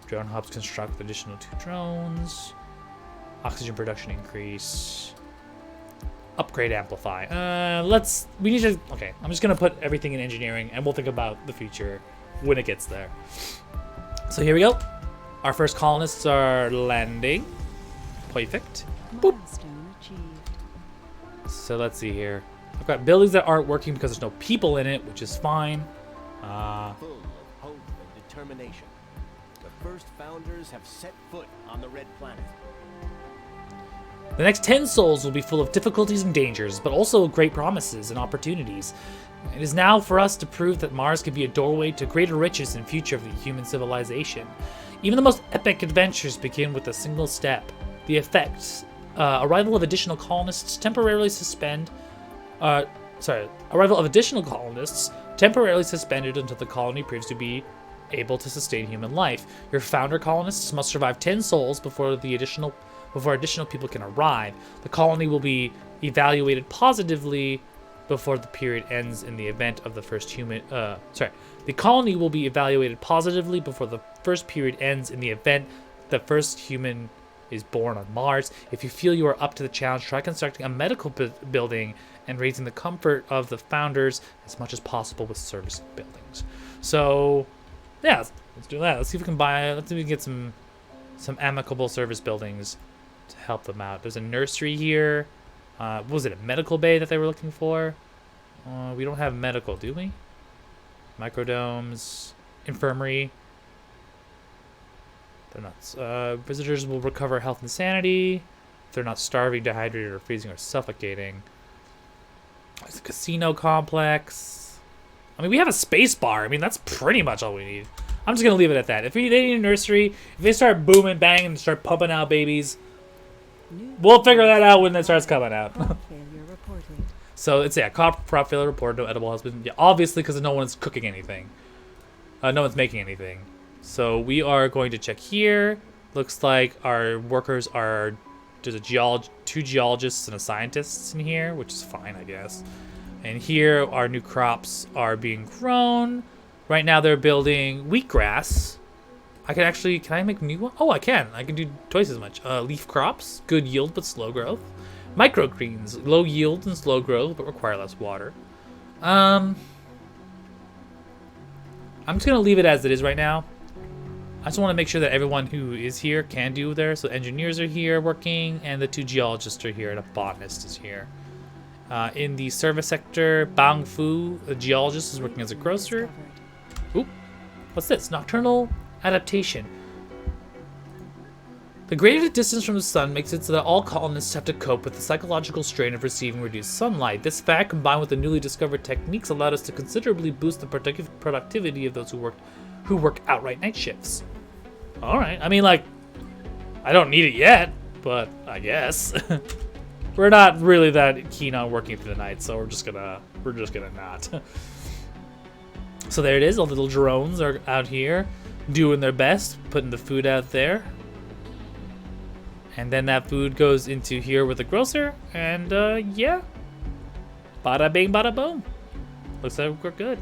Drone hubs construct additional 2 drones. Oxygen production increase. Upgrade amplify. We need to, okay, I'm just gonna put everything in engineering, and we'll think about the future when it gets there. So here we go. Our first colonists are landing. Perfect. Boop. Milestone achieved. So let's see here. I've got buildings that aren't working because there's no people in it, which is fine. Full of hope and determination, the first founders have set foot on the Red Planet. The next 10 souls will be full of difficulties and dangers, but also great promises and opportunities. It is now for us to prove that Mars can be a doorway to greater riches and future of the human civilization. Even the most epic adventures begin with a single step. The effects: arrival of additional colonists temporarily suspended until the colony proves to be able to sustain human life. Your founder colonists must survive 10 souls before additional people can arrive. The colony will be evaluated positively before the period ends in the event of the first human. The colony will be evaluated positively before the first period ends in the event the first human is born on Mars. If you feel you are up to the challenge, try constructing a medical building and raising the comfort of the founders as much as possible with service buildings. So, yeah, let's do that. Let's see if we can let's see if we can get some amicable service buildings to help them out. There's a nursery here. What was it, a medical bay that they were looking for? We don't have medical, do we? Microdomes, infirmary. They're not. Visitors will recover health and sanity. If they're not starving, dehydrated, or freezing, or suffocating. There's a casino complex. I mean, we have a space bar. I mean, that's pretty much all we need. I'm just going to leave it at that. If they need a nursery, if they start booming, banging, and start pumping out babies, we'll figure that out when it starts coming out. Crop failure reported. So it's, yeah, crop failure report, no edible husband. Yeah, obviously, because no one's cooking anything. No one's making anything. So we are going to check here. Looks like our workers are, there's a two geologists and a scientist in here, which is fine, I guess. And here our new crops are being grown. Right now they're building wheatgrass. Can I make new one? Oh, I can. I can do twice as much. Leaf crops, good yield but slow growth. Microgreens, low yield and slow growth but require less water. I'm just gonna leave it as it is right now. I just want to make sure that everyone who is here can do there. So engineers are here working, and the two geologists are here, and a botanist is here. In the service sector, Bang Fu, a geologist, is working as a grocer. Oop, what's this? Nocturnal adaptation. The greater distance from the sun makes it so that all colonists have to cope with the psychological strain of receiving reduced sunlight. This fact, combined with the newly discovered techniques, allowed us to considerably boost the productivity of those who work outright night shifts. All right. I mean, like, I don't need it yet, but I guess we're not really that keen on working through the night, so we're just gonna not. So there it is. All the little drones are out here doing their best, putting the food out there. And then that food goes into here with the grocer, and yeah, bada bing, bada boom. Looks like we're good.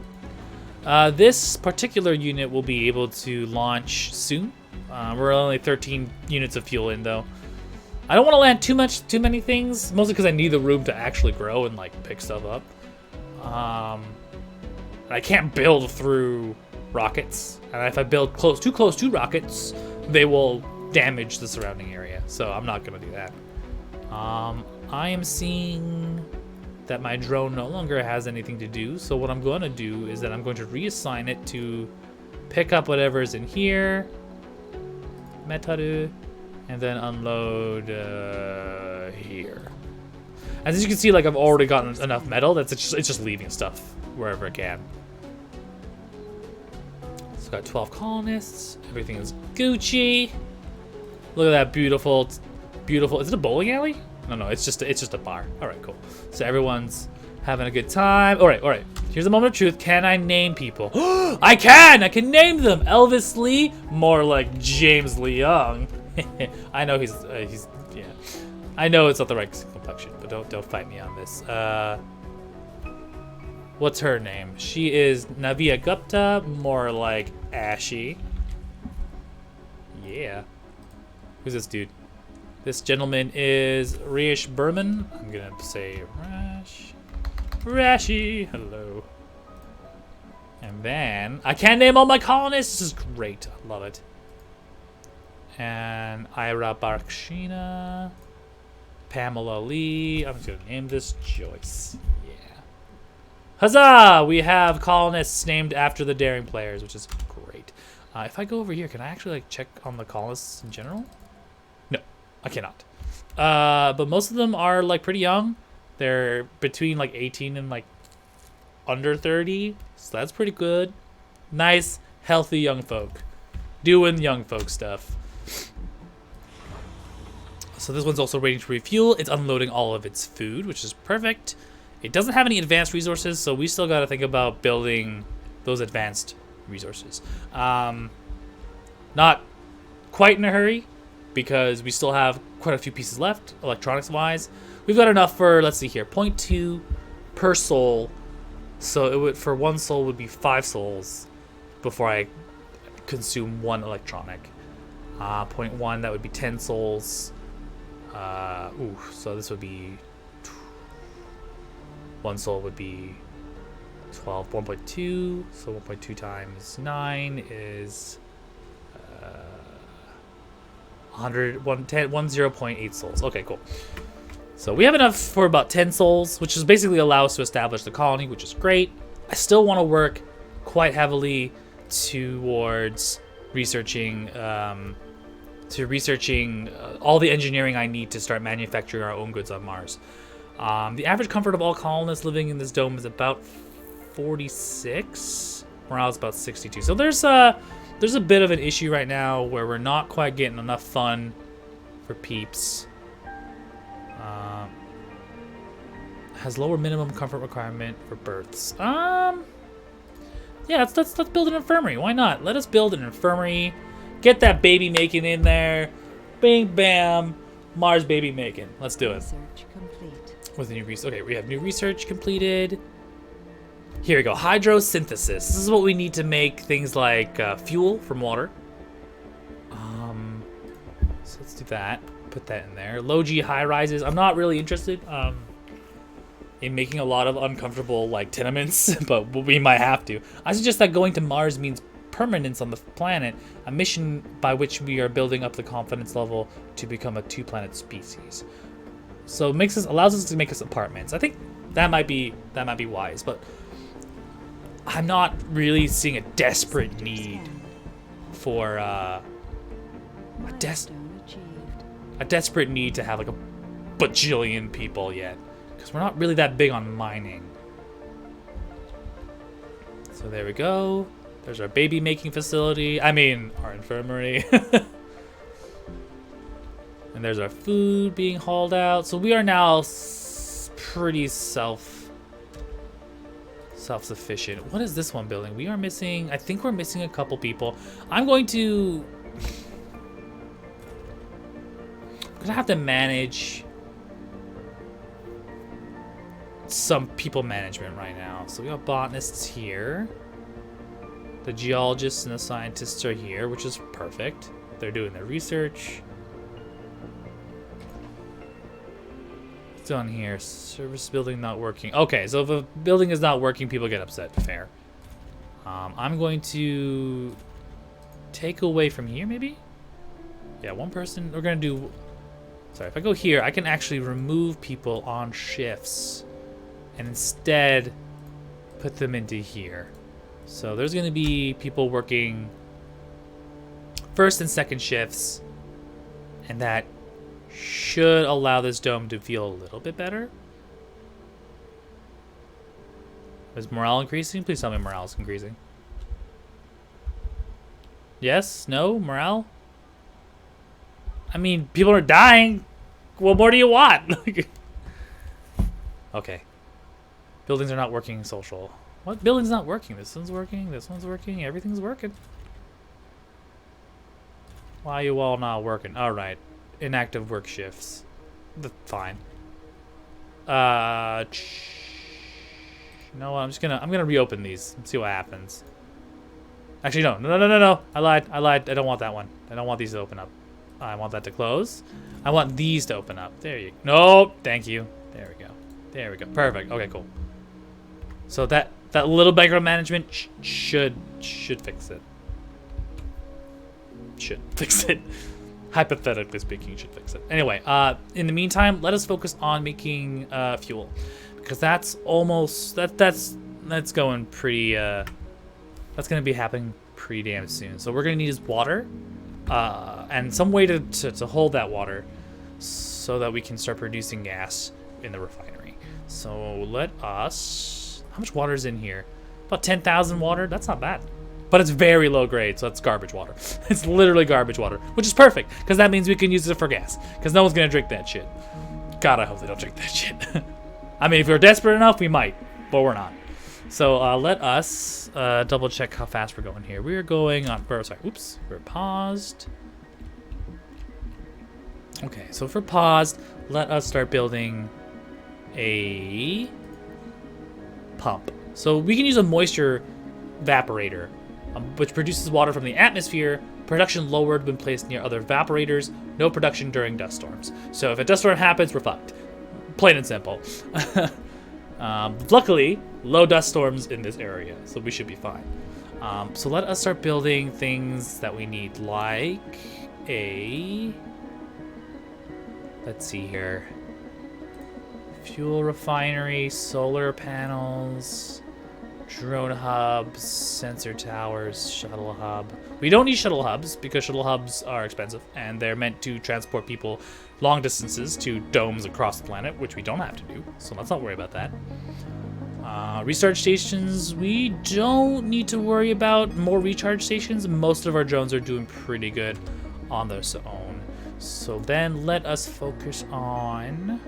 This particular unit will be able to launch soon. We're only 13 units of fuel in, though. I don't want to land too many things, mostly because I need the room to actually grow and like pick stuff up. I can't build through rockets, and if I build too close to rockets, they will damage the surrounding area. So I'm not gonna do that. I am seeing that my drone no longer has anything to do. So what I'm going to do is that I'm going to reassign it to pick up whatever's in here, metaru, and then unload here. As you can see, like I've already gotten enough metal that's it's just leaving stuff wherever it can. It's got 12 colonists. Everything is Gucci. Look at that beautiful. Is it a bowling alley? No, it's just a bar. All right, cool. So everyone's having a good time. All right. Here's the moment of truth. Can I name people? I can name them. Elvis Lee, more like James Lee Young. I know he's yeah. I know it's not the right complexion, but don't fight me on this. What's her name? She is Navia Gupta, more like Ashy. Yeah. Who's this dude? This gentleman is Rish Berman. I'm gonna say Rashi. Hello. And then I can't name all my colonists. This is great. I love it. And Ira Barkshina, Pamela Lee. I'm just gonna name this Joyce. Yeah. Huzzah! We have colonists named after the daring players, which is great. If I go over here, can I actually like check on the colonists in general? No, I cannot. But most of them are like pretty young. They're between like 18 and like under 30, so that's pretty good. Nice, healthy young folk doing young folk stuff. So this one's also waiting to refuel. It's unloading all of its food, which is perfect. It doesn't have any advanced resources, so we still got to think about building those advanced resources. Not quite in a hurry, because we still have quite a few pieces left, electronics-wise. We've got enough for, let's see here, 0.2 per soul. So it would, for one soul would be 5 souls before I consume one electronic. 0.1, that would be 10 souls. So this would be, one soul would be 12, 1.2. So 1.2 times 9 is 0.8 souls. Okay, cool. So we have enough for about 10 souls, which is basically allow us to establish the colony, which is great. I still want to work quite heavily towards researching all the engineering I need to start manufacturing our own goods on Mars. The average comfort of all colonists living in this dome is about 46. Morale is about 62. So there's a bit of an issue right now where we're not quite getting enough fun for peeps. Has lower minimum comfort requirement for births. Yeah, let's build an infirmary. Why not? Let us build an infirmary. Get that baby making in there. Bing bam, Mars baby making. Let's do it. Research complete. With new research. Okay, we have new research completed. Here we go. Hydrosynthesis. This is what we need to make things like fuel from water. So let's do that. Put that in there. Low G high rises. I'm not really interested in making a lot of uncomfortable like tenements, but we might have to. I suggest that going to Mars means permanence on the planet, a mission by which we are building up the confidence level to become a 2-planet species. So it allows us to make us apartments. I think that might be wise, but I'm not really seeing a desperate Sector need scanned. for Milestone achieved. a desperate need to have like a bajillion people yet, because we're not really that big on mining. So there we go. There's our baby making facility. I mean, our infirmary. And there's our food being hauled out. So we are now pretty self-sufficient. What is this one building? We are missing, I think we're missing a couple people. I'm gonna have to manage some people management right now. So we got botanists here. The geologists and the scientists are here, which is perfect. They're doing their research. What's on here? Service building not working. Okay, so if a building is not working, people get upset. Fair. I'm going to take away from here, maybe? Yeah, one person. We're going to do... Sorry, if I go here, I can actually remove people on shifts and instead put them into here. So there's going to be people working first and second shifts, and that should allow this dome to feel a little bit better. Is morale increasing? Please tell me morale is increasing. Yes? No? Morale? I mean, people are dying. What more do you want? Okay. Buildings are not working social. What building's not working? This one's working. This one's working. Everything's working. Why are you all not working? All right. Inactive work shifts. Fine. You know what? I'm gonna reopen these and see what happens. Actually, no. I lied. I don't want that one. I don't want these to open up. I want that to close. I want these to open up. There you go. Nope. Thank you. There we go. There we go. Perfect. Okay, cool. So that little micromanagement should fix it. Should fix it. Hypothetically speaking, should fix it. Anyway, in the meantime, let us focus on making fuel, because that's almost that's going pretty. That's gonna be happening pretty damn soon. So we're gonna need is water, and some way to hold that water, so that we can start producing gas in the refinery. So let us. How much water is in here? About 10,000 water. That's not bad. But it's very low grade, so it's garbage water. It's literally garbage water, which is perfect, because that means we can use it for gas, because no one's going to drink that shit. God, I hope they don't drink that shit. I mean, if we're desperate enough, we might, but we're not. So let us double check how fast we're going here. We are going on, oops, we're paused. Okay, so if we're paused, let us start building a pump. So we can use a moisture evaporator, which produces water from the atmosphere. Production lowered when placed near other evaporators. No production during dust storms. So if a dust storm happens, we're fucked. Plain and simple. Luckily, low dust storms in this area, so we should be fine. So let us start building things that we need, like a... Let's see here. Fuel refinery, solar panels. Drone hubs, sensor towers, shuttle hub. We don't need shuttle hubs because shuttle hubs are expensive and they're meant to transport people long distances to domes across the planet, which we don't have to do, so let's not worry about that. Recharge stations, we don't need to worry about more recharge stations. Most of our drones are doing pretty good on their own. So then let us focus on...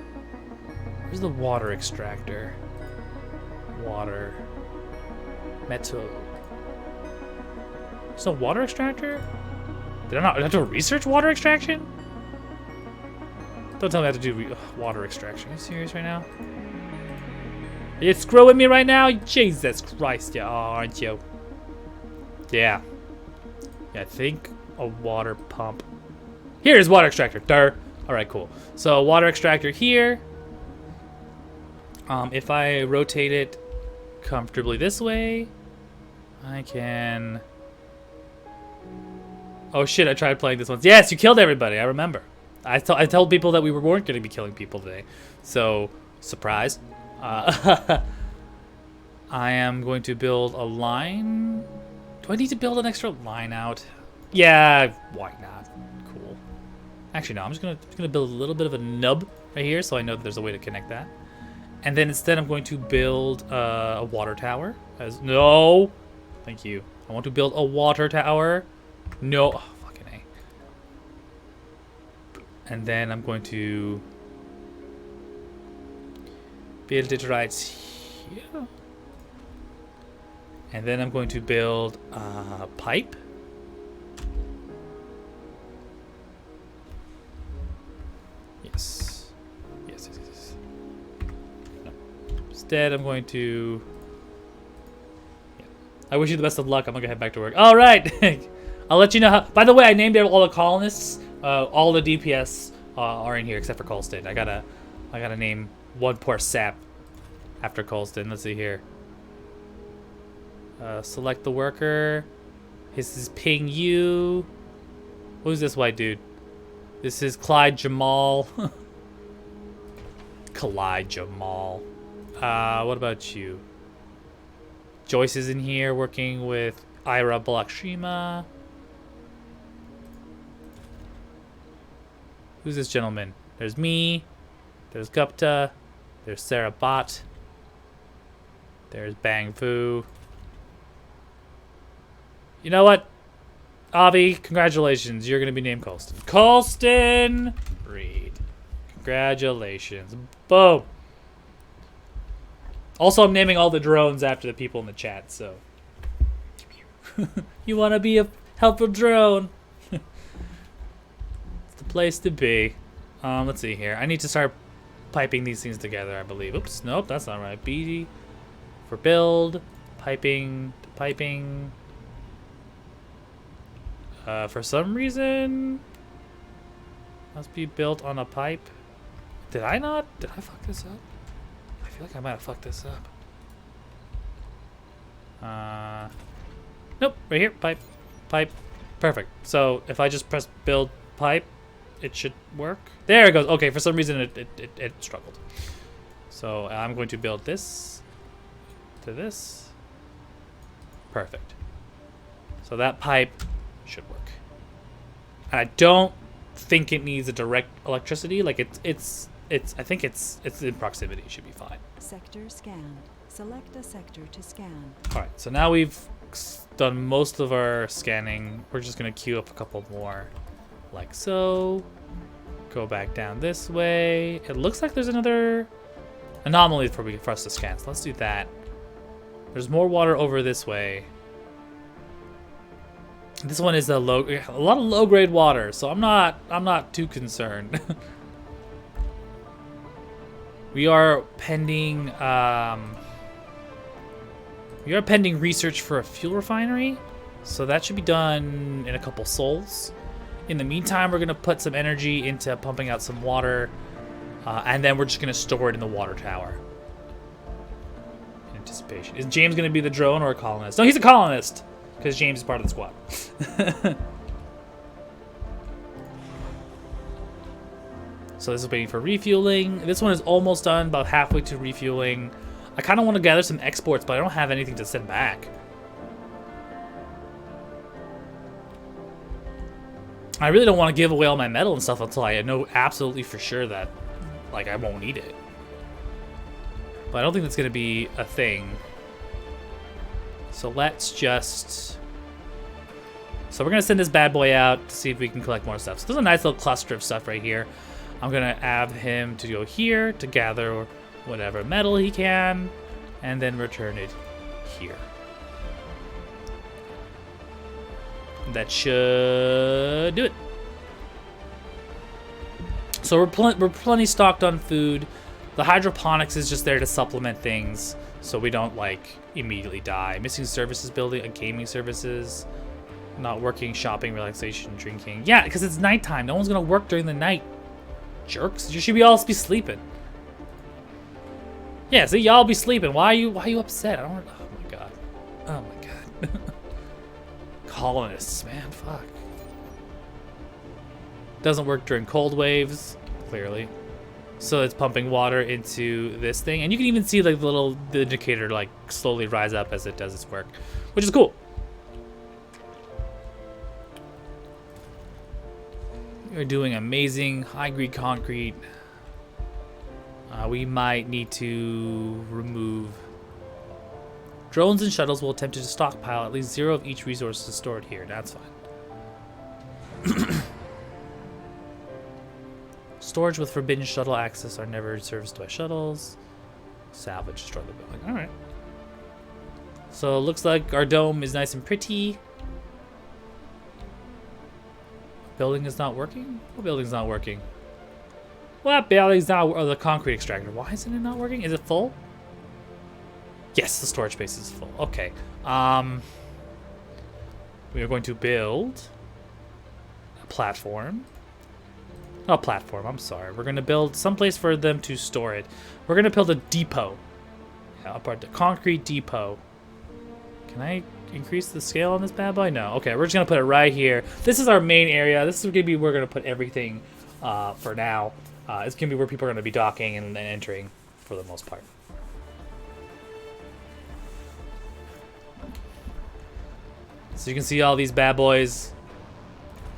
Where's the water extractor? Water. Metal. There's a water extractor? Did I not have to research water extraction? Don't tell me I have to do water extraction. Are you serious right now? Are you screwing me right now? Jesus Christ, yeah, aren't you? Yeah. Yeah, I think a water pump. Here's water extractor. Durr. Alright, cool. So water extractor here. If I rotate it comfortably this way, I can... Oh shit, I tried playing this once. Yes, you killed everybody, I remember. I told people that we weren't going to be killing people today. So, surprise. I am going to build a line. Do I need to build an extra line out? Yeah, why not? Cool. Actually, no, I'm just gonna build a little bit of a nub right here so I know that there's a way to connect that. And then instead I'm going to build a water tower. No! Thank you. I want to build a water tower. No. Oh, fucking A. And then I'm going to build it right here. And then I'm going to build a pipe. Yes. Yes. No. Instead, I'm going to... Yeah. I wish you the best of luck. I'm going to head back to work. All right. I'll let you know how... By the way, I named all the colonists. All the DPS are in here except for Colston. I gotta name one poor sap after Colston. Let's see here. Select the worker. This is Ping Yu. Who's this white dude? This is Clyde Jamal. Clyde Jamal. What about you? Joyce is in here working with Ira Balakshima. Who's this gentleman? There's me. There's Gupta. There's Sarah Bott. There's Bang Fu. You know what? Avi, congratulations. You're going to be named Colston. Colston Reed. Congratulations. Boom. Also, I'm naming all the drones after the people in the chat, so. You want to be a helpful drone? It's the place to be. Let's see here. I need to start piping these things together, I believe. Oops, nope, that's not right. B for build, piping, piping. For some reason, must be built on a pipe. Did I not? Did I fuck this up? I feel like I might have fucked this up. Nope, right here, pipe, pipe. Perfect. So if I just press build pipe, it should work. There it goes. Okay, for some reason it struggled. So I'm going to build this to this. Perfect. So that pipe should work. I don't think it needs a direct electricity. Like I think it's in proximity. It should be fine. Sector scanned. Select a sector to scan. All right. So now we've done most of our scanning. We're just gonna queue up a couple more, like so. Go back down this way. It looks like there's another anomaly for us to scan. So let's do that. There's more water over this way. This one is a lot of low-grade water, so I'm not too concerned. We are pending research for a fuel refinery, so that should be done in a couple sols. In the meantime, we're gonna put some energy into pumping out some water, and then we're just gonna store it in the water tower. In anticipation. Is James gonna be the drone or a colonist? No, he's a colonist. Because James is part of the squad. So this is waiting for refueling. This one is almost done, about halfway to refueling. I kind of want to gather some exports, but I don't have anything to send back. I really don't want to give away all my metal and stuff until I know absolutely for sure that, like, I won't need it. But I don't think that's going to be a thing. So let's just... So we're going to send this bad boy out to see if we can collect more stuff. So there's a nice little cluster of stuff right here. I'm going to have him to go here to gather whatever metal he can, and then return it here. That should do it. So we're plenty stocked on food. The hydroponics is just there to supplement things, so we don't like immediately die. Missing services building, a gaming services, not working, shopping, relaxation, drinking. Yeah, because it's nighttime. No one's gonna work during the night. Jerks. You should all be sleeping. Yeah, see, y'all be sleeping. Why are you upset? I don't. Oh my god. Oh my god. Colonists, man, fuck. Doesn't work during cold waves, clearly. So it's pumping water into this thing, and you can even see like the indicator like slowly rise up as it does its work, which is cool. We're doing amazing high-grade concrete. We might need to remove drones and shuttles. Will attempt to stockpile at least 0 of each resource stored here. That's fine. Storage with forbidden shuttle access are never serviced by shuttles. Salvage, destroy the building. All right. So it looks like our dome is nice and pretty. Building is not working? What building's not working? What building's not? Oh, the concrete extractor. Why isn't it not working? Is it full? Yes, the storage space is full. Okay. We are going to build a platform. Not a platform, I'm sorry. We're going to build someplace for them to store it. We're going to build a depot. Yeah, apart the concrete depot. Can I increase the scale on this bad boy? No. Okay, we're just going to put it right here. This is our main area. This is going to be where we're going to put everything for now. It's going to be where people are going to be docking and entering for the most part. So you can see all these bad boys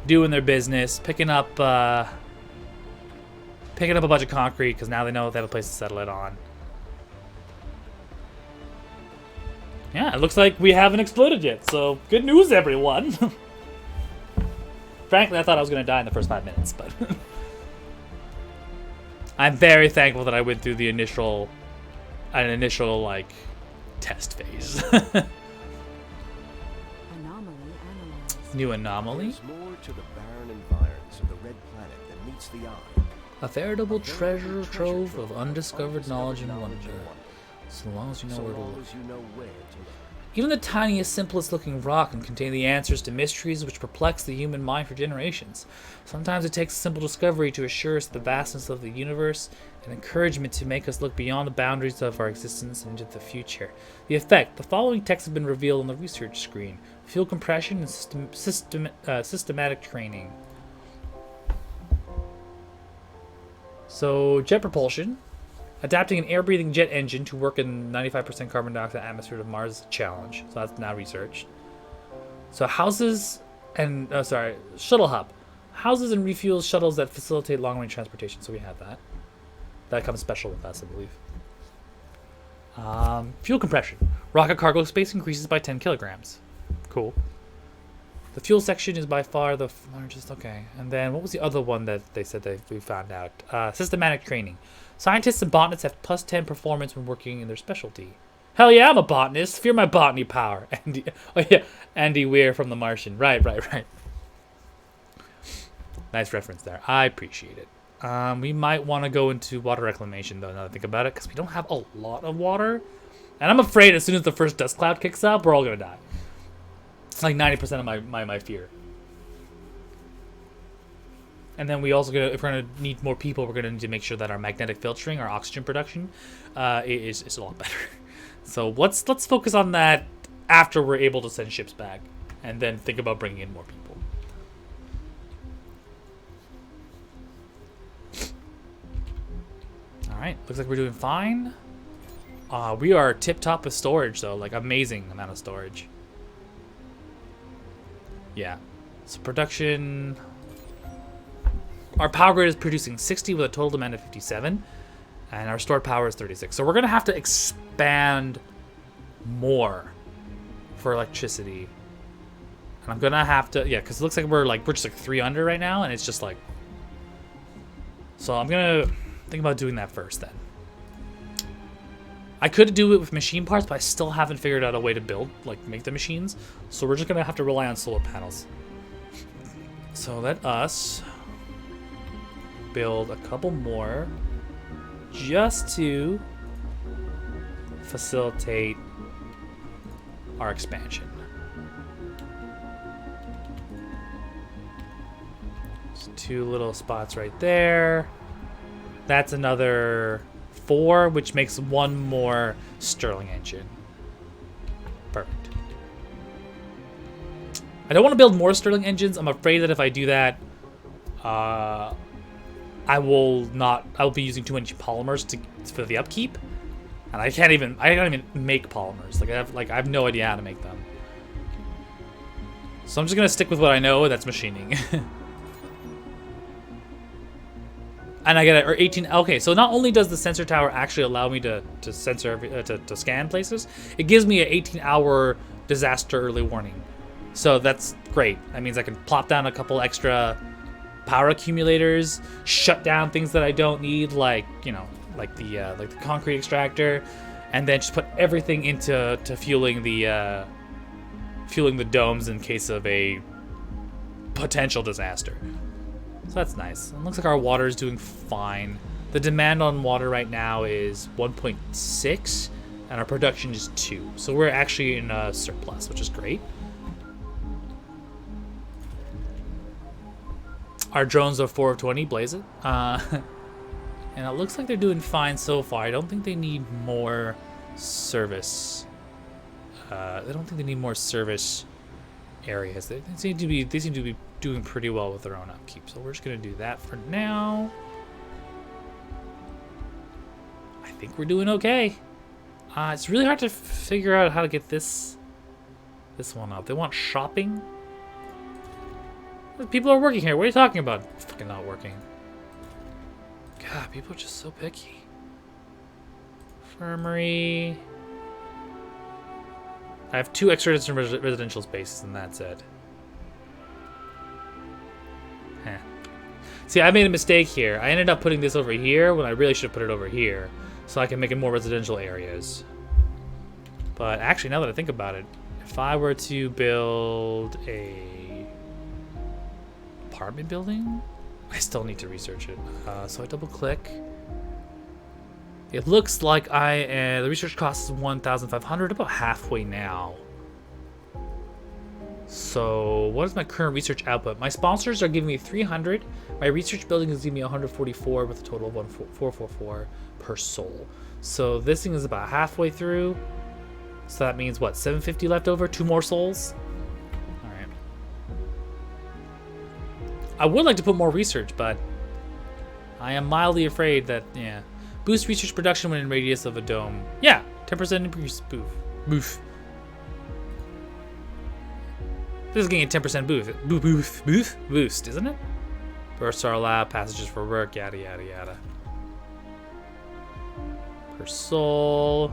doing their business, picking up a bunch of concrete because now they know they have a place to settle it on. Yeah, it looks like we haven't exploded yet, so good news, everyone. Frankly, I thought I was going to die in the first 5 minutes, but I'm very thankful that I went through the initial like test phase. New anomaly. There's more to the barren environs of the red planet than meets the eye. A veritable treasure trove of undiscovered knowledge and wonder. So long as you know where to look. Even the tiniest, simplest looking rock can contain the answers to mysteries which perplex the human mind for generations. Sometimes it takes a simple discovery to assure us the vastness of the universe and encouragement to make us look beyond the boundaries of our existence and into the future. The effect. The following text has been revealed on the research screen. Fuel compression and systematic training. So, jet propulsion. Adapting an air-breathing jet engine to work in 95% carbon dioxide atmosphere of Mars is a challenge. So that's now researched. So shuttle hub. Houses and refuels shuttles that facilitate long-range transportation. So we have that. That comes special with us, I believe. Fuel compression. Rocket cargo space increases by 10 kilograms. Cool. The fuel section is by far the largest. Okay. And then what was the other one that they said that we found out? Systematic training. Scientists and botanists have plus 10 performance when working in their specialty. Hell yeah, I'm a botanist. Fear my botany power. Andy, oh yeah, Andy Weir from The Martian. Right. Nice reference there. I appreciate it. We might want to go into water reclamation, though, now that I think about it, because we don't have a lot of water. And I'm afraid as soon as the first dust cloud kicks up, we're all going to die. It's like 90% of my fear. And then we also if we're gonna need more people, we're gonna need to make sure that our magnetic filtering, our oxygen production, is a lot better. So let's focus on that after we're able to send ships back, and then think about bringing in more people. All right, looks like we're doing fine. We are tip-top with storage, though. Like, amazing amount of storage. Yeah. So production... Our power grid is producing 60 with a total demand of 57. And our stored power is 36. So we're going to have to expand more for electricity. And I'm going to have to... Yeah, because it looks like we're just like 3 under right now. And it's just like... So I'm going to think about doing that first then. I could do it with machine parts, but I still haven't figured out a way to build, like, make the machines. So we're just going to have to rely on solar panels. So let us build a couple more just to facilitate our expansion. Just 2 little spots right there. That's another 4, which makes 1 more Stirling engine. Perfect. I don't want to build more Stirling engines. I'm afraid that if I do that, I will be using too much polymers for the upkeep, and I can't even make polymers. Like I have no idea how to make them. So I'm just gonna stick with what I know. That's machining. And I get 18. Okay, so not only does the sensor tower actually allow me to sensor to scan places, it gives me an 18-hour disaster early warning. So that's great. That means I can plop down a couple extra power accumulators, shut down things that I don't need, like the concrete extractor, and then just put everything into fueling the domes in case of a potential disaster. So that's nice. It looks like our water is doing fine. The demand on water right now is 1.6, and our production is 2. So we're actually in a surplus, which is great. Our drones are 4 of 20, blaze it. And it looks like they're doing fine so far. I don't think they need more service. I don't think they need more service areas. They seem to be doing pretty well with their own upkeep. So we're just gonna do that for now. I think we're doing okay. It's really hard to figure out how to get this one up. They want shopping. People are working here. What are you talking about? Fucking not working. God, people are just so picky. Infirmary. I have 2 extra residential spaces, and that's it. Heh. See, I made a mistake here. I ended up putting this over here when I really should have put it over here, so I can make it more residential areas. But actually, now that I think about it, if I were to build a apartment building, I still need to research it. So I double click. It looks like the research cost is 1,500, about halfway now. So what is my current research output? My sponsors are giving me 300. My research building is giving me 144 with a total of 444 per soul. So this thing is about halfway through. So that means what, 750 left over? 2 more souls? Alright. I would like to put more research, but I am mildly afraid that, yeah. Boost research production when in radius of a dome. Yeah, 10% increase. Boof. This is getting a 10% boost, isn't it? Bursts are allowed, passages for work, yada yada yada. Per soul.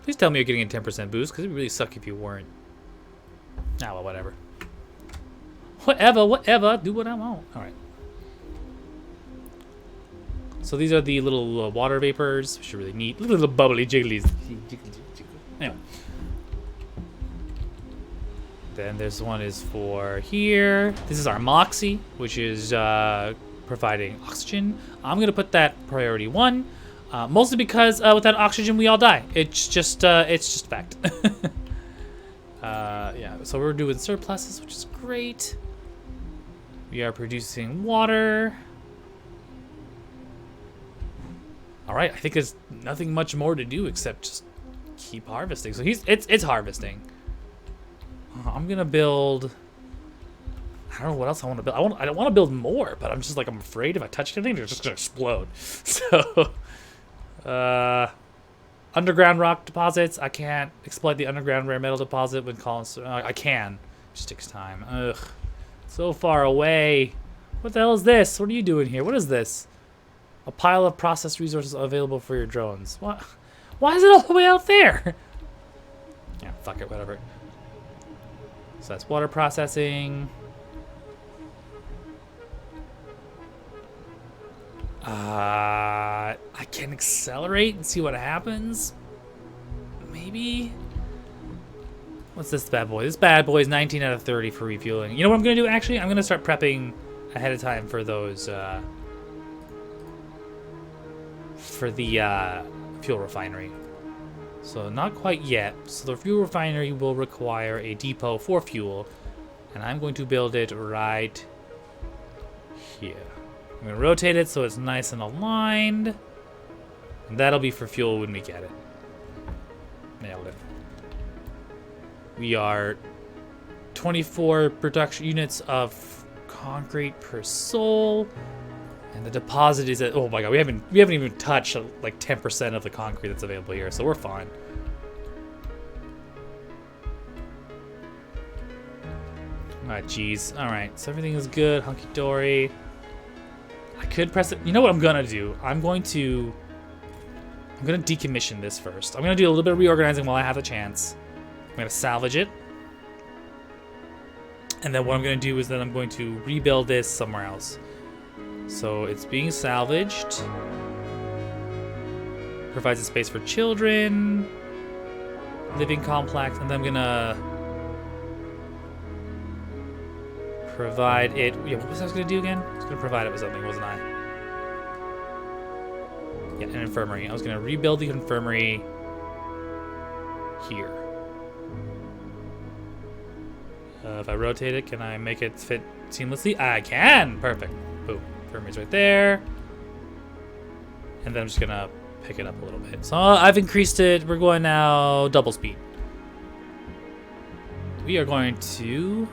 Please tell me you're getting a 10% boost, because it would really suck if you weren't. Ah, well, whatever. Whatever, do what I want. Alright. So these are the little water vapors, which are really neat. Little bubbly jigglies. Anyway. Then this one is for here. This is our Moxie, which is providing oxygen. I'm going to put that priority 1. Mostly because without oxygen, we all die. It's just fact. Yeah, so we're doing surpluses, which is great. We are producing water. All right, I think there's nothing much more to do except just keep harvesting. So it's harvesting. I'm gonna build. I don't know what else I want to build. I don't want to build more, but I'm afraid if I touch anything, they're just gonna explode. So Underground rock deposits. I can't exploit the underground rare metal deposit when colonists. I can. It just takes time. Ugh. So far away. What the hell is this? What are you doing here? What is this? A pile of processed resources available for your drones. What? Why is it all the way out there? Yeah, fuck it, whatever. So that's water processing. I can accelerate and see what happens. Maybe. What's this bad boy? This bad boy is 19 out of 30 for refueling. You know what I'm gonna do? Actually, I'm gonna start prepping ahead of time for those. For the fuel refinery. So not quite yet. So the fuel refinery will require a depot for fuel, and I'm going to build it right here. I'm going to rotate it so it's nice and aligned, and that'll be for fuel when we get it. Nailed it. We are 24 production units of concrete per soul. And the deposit is at, oh my god, we haven't even touched like 10% of the concrete that's available here, so we're fine. Ah, jeez. Alright, so everything is good, hunky-dory. I could press it. You know what I'm gonna do? I'm gonna decommission this first. I'm gonna do a little bit of reorganizing while I have the chance. I'm gonna salvage it. And then what I'm gonna do is then I'm going to rebuild this somewhere else. So it's being salvaged. Provides a space for children. Living complex. And then I'm gonna provide it. Yeah, what was I gonna do again? I was gonna provide it with something, wasn't I? Yeah, an infirmary. I was gonna rebuild the infirmary here. If I rotate it, can I make it fit seamlessly? I can! Perfect. Boom. Infirmary's right there. And then I'm just gonna pick it up a little bit. So I've increased it. We're going now double speed. We are going to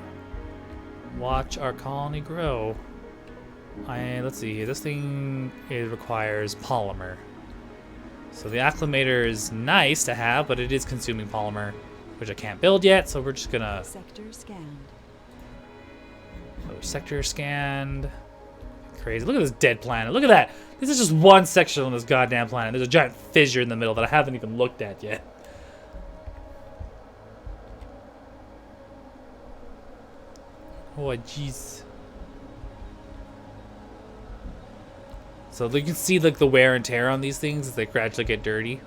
watch our colony grow. Let's see here. This thing, it requires polymer. So the acclimator is nice to have, but it is consuming polymer, which I can't build yet. So we're just gonna Sector scanned. sector scanned. Crazy. Look at this dead planet. Look at that. This is just one section on this goddamn planet. There's a giant fissure in the middle that I haven't even looked at yet. Oh, jeez. So you can see like the wear and tear on these things as they gradually get dirty.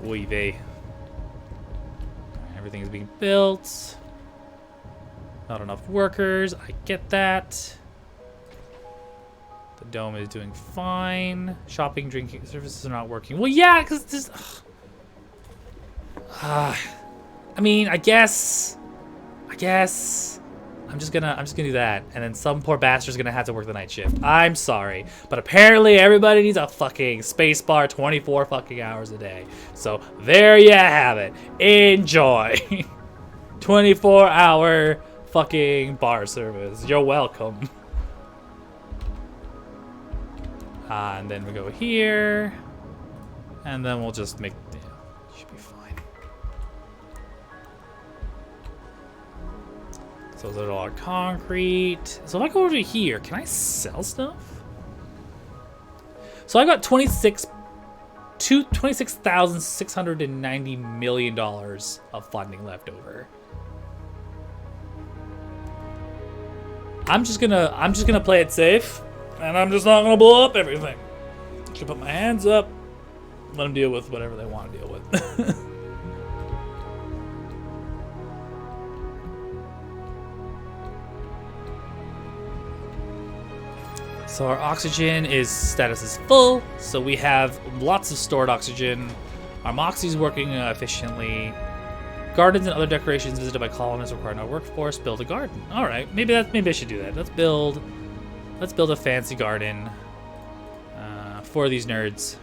Oy vey. Everything is being built. Not enough workers. I get that. The dome is doing fine. Shopping, drinking services are not working. Well, yeah, because this. I mean, I guess. I'm just gonna do that, and then some poor bastard's gonna have to work the night shift. I'm sorry, but apparently everybody needs a fucking space bar 24 fucking hours a day. So there you have it. Enjoy. 24-hour fucking bar service. You're welcome. And then we go here, and then we'll just make. Should be fine. So there's a lot of concrete. So if I go over here, can I sell stuff? So I got $26,690 million of funding left over. I'm just gonna play it safe, and I'm just not gonna blow up everything. Should put my hands up, let them deal with whatever they want to deal with. So our oxygen status is full, so we have lots of stored oxygen. Our moxie's working efficiently. Gardens and other decorations visited by colonists require no workforce. Build a garden. All right, maybe I should do that. Let's build a fancy garden for these nerds.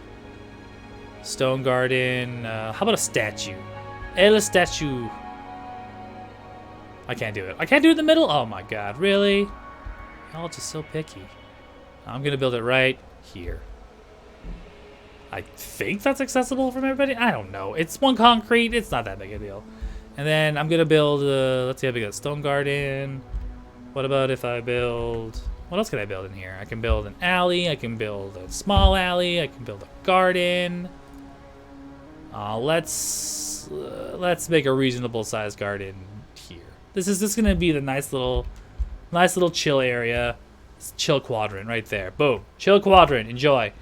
Stone garden. How about a statue? El statue. I can't do it. I can't do it in the middle. Oh my god, really? Y'all just so picky. I'm gonna build it right here. I think that's accessible from everybody. I don't know. It's one concrete. It's not that big a deal. And then I'm gonna build. Let's see how big that stone garden. What about if I build? What else can I build in here? I can build an alley. I can build a small alley. I can build a garden. Let's make a reasonable sized garden here. This is gonna be the nice little chill area. Chill quadrant right there. Boom. Chill quadrant. Enjoy.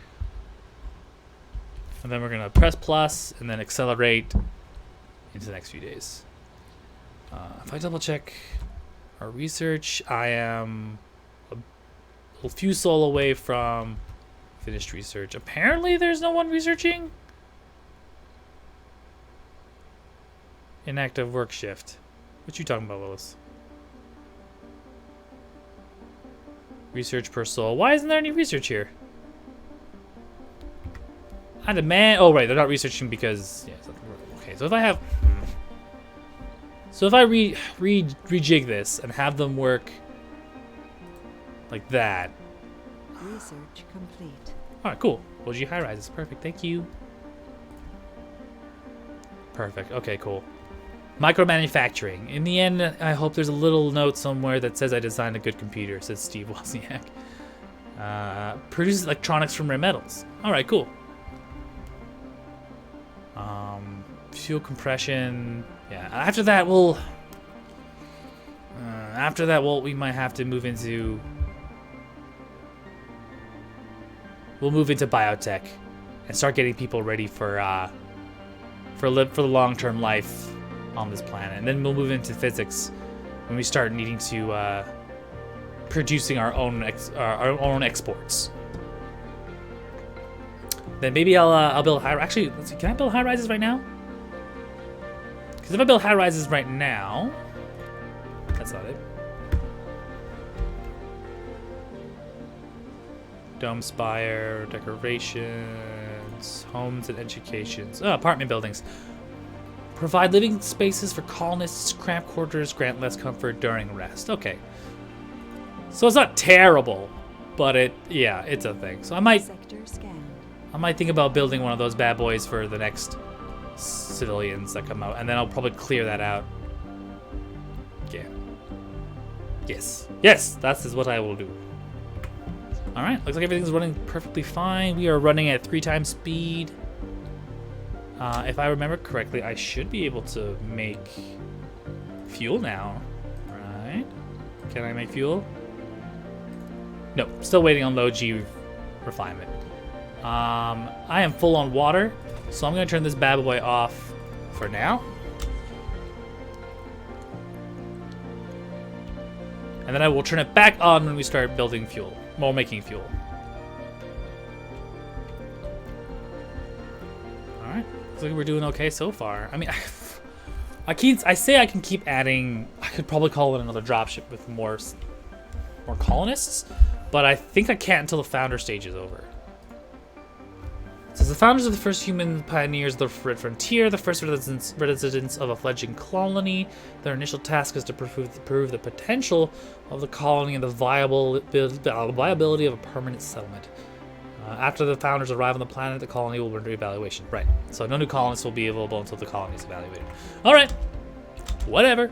And then we're gonna press plus and then accelerate into the next few days. If I double check our research, I am a few sol away from finished research. Apparently there's no one researching. Inactive work shift. What you talking about, Willis? Research per soul. Why isn't there any research here? I demand. Oh, right. They're not researching because. Yeah. Okay. So if I have. So if I rejig this and have them work like that. Research complete. All right. Cool. Woji high rises. Perfect. Thank you. Perfect. Okay. Cool. Micro manufacturing. In the end, I hope there's a little note somewhere that says I designed a good computer, says Steve Wozniak. Produces electronics from rare metals. All right. Cool. Fuel compression. Yeah. After that, we might have to move into. We'll move into biotech, and start getting people ready for the long-term life on this planet, and then we'll move into physics when we start needing to producing our own exports. Then maybe I'll build high. Actually, let's see. Can I build high rises right now? Because if I build high rises right now, that's not it. Dome spire, decorations, homes and educations. Oh, apartment buildings. Provide living spaces for colonists. Cramped quarters grant less comfort during rest. Okay. So it's not terrible, but it's a thing. So I might think about building one of those bad boys for the next civilians that come out, and then I'll probably clear that out. Yeah. Yes. Yes, that is what I will do. All right, looks like everything's running perfectly fine. We are running at 3 times speed. If I remember correctly, I should be able to make fuel now, right? Can I make fuel? No, still waiting on low G refinement. I am full on water, so I'm gonna turn this bad boy off for now. And then I will turn it back on when we start building fuel, or making fuel. All right, looks like we're doing okay so far. I mean, I say I can keep adding. I could probably call it another dropship with more colonists, but I think I can't until the founder stage is over. Says the founders of the first human pioneers of the Red Frontier, the first residents of a fledgling colony. Their initial task is to prove the potential of the colony and the viability of a permanent settlement. After the founders arrive on the planet, the colony will run evaluation. Right. So no new colonists will be available until the colony is evaluated. All right. Whatever.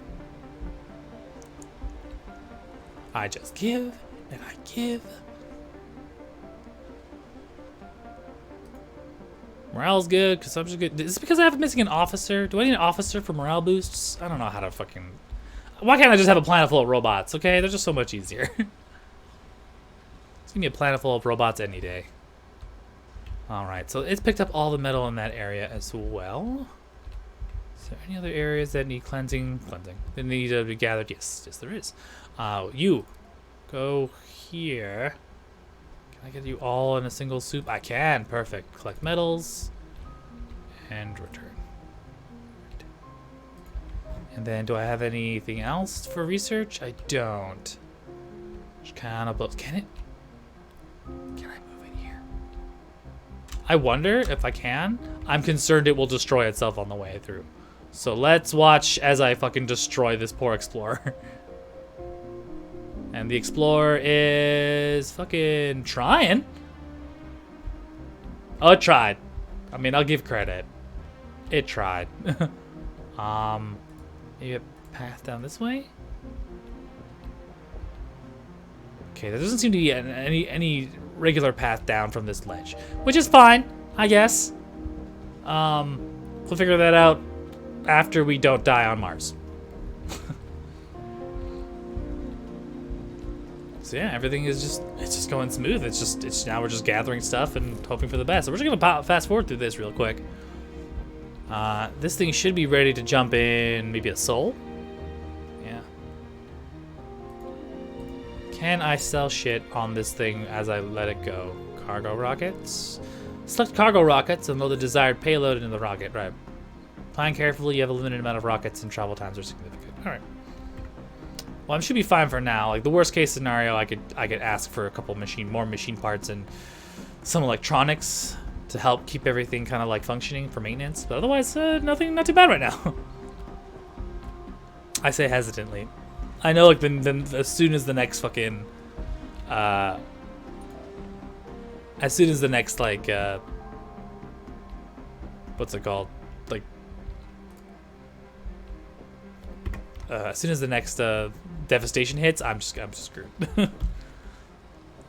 I just give and I give. Morale's good, consumption's good. Is this because I have missing an officer? Do I need an officer for morale boosts? I don't know how to fucking... Why can't I just have a planet full of robots, okay? They're just so much easier. Just give me a planet full of robots any day. Alright, so it's picked up all the metal in that area as well. Is there any other areas that need cleansing? That need to be gathered? Yes, there is. You, go here. Can I get you all in a single soup? I can. Perfect. Collect metals and return. And then, do I have anything else for research? I don't. Just kind of both. Can I move in here? I wonder if I can. I'm concerned it will destroy itself on the way through. So let's watch as I fucking destroy this poor explorer. And the Explorer is fucking trying. Oh, it tried. I mean, I'll give credit. It tried. Maybe a path down this way? Okay, there doesn't seem to be any regular path down from this ledge, which is fine, I guess. We'll figure that out after we don't die on Mars. So yeah, everything is just going smooth. It's now we're just gathering stuff and hoping for the best. So we're just gonna fast forward through this real quick. This thing should be ready to jump in maybe a soul. Yeah. Can I sell shit on this thing as I let it go? Cargo rockets. Select cargo rockets and load the desired payload into the rocket. Right. Plan carefully. You have a limited amount of rockets and travel times are significant. All right. Well, I should be fine for now. Like the worst case scenario, I could ask for a couple more machine parts and some electronics to help keep everything kind of like functioning for maintenance. But otherwise, not too bad right now. I say hesitantly. I know, like then as soon as the next fucking, as soon as the next like, what's it called? Like, as soon as the next devastation hits, I'm just screwed.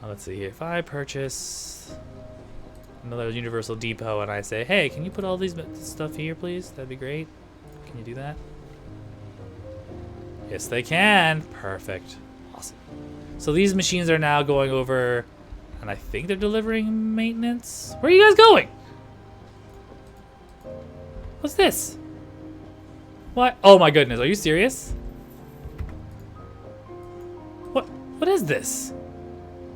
Let's see here. If I purchase another Universal Depot and I say, hey, can you put all these stuff here, please? That'd be great. Can you do that? Yes, they can. Perfect. Awesome. So these machines are now going over, and I think they're delivering maintenance. Where are you guys going? What's this? What? Oh my goodness, are you serious? What is this?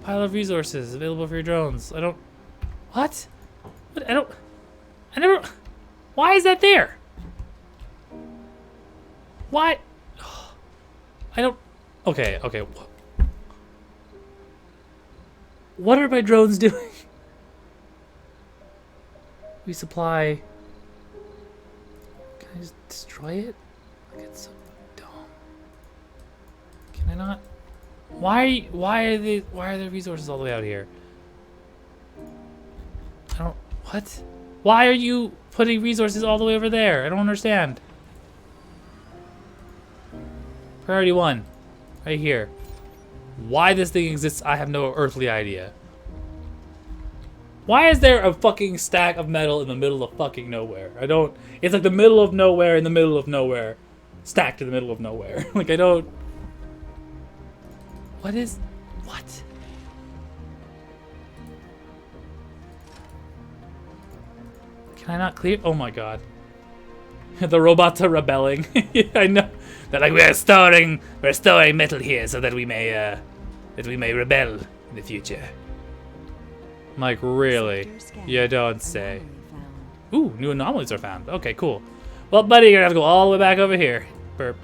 Pile of resources available for your drones. I don't... What? What? I never... Why is that there? Why? I don't... Okay. What are my drones doing? We supply... Can I just destroy it? Like, it's so dumb. Can I not? Why are there resources all the way out here? I don't... What? Why are you putting resources all the way over there? I don't understand. Priority 1. Right here. Why this thing exists, I have no earthly idea. Why is there a fucking stack of metal in the middle of fucking nowhere? I don't... It's like the middle of nowhere in the middle of nowhere. Stacked in the middle of nowhere. Like, I don't... What is... What? Can I not clear? Oh my god. The robots are rebelling. Yeah, I know. They're like, we're storing metal here so that we may rebel in the future. I'm like, really? You don't say. Ooh, new anomalies are found. Okay, cool. Well, buddy, you're gonna have to go all the way back over here. Burp.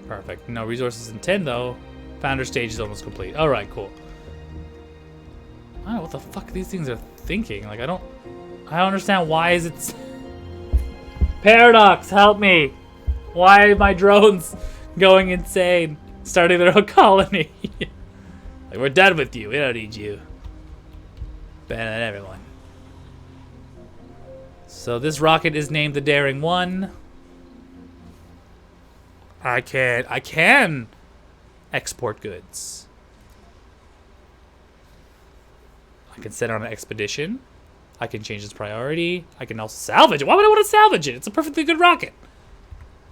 Perfect. No resources in 10 though. Founder stage is almost complete. Alright, cool. I don't know what the fuck these things are thinking. Like, I don't understand why is it... Paradox, help me! Why are my drones going insane? Starting their own colony. Like, we're done with you. We don't need you. Ban everyone. So this rocket is named the Daring One. I can export goods. I can send on an expedition. I can change its priority. I can also salvage it. Why would I want to salvage it? It's a perfectly good rocket.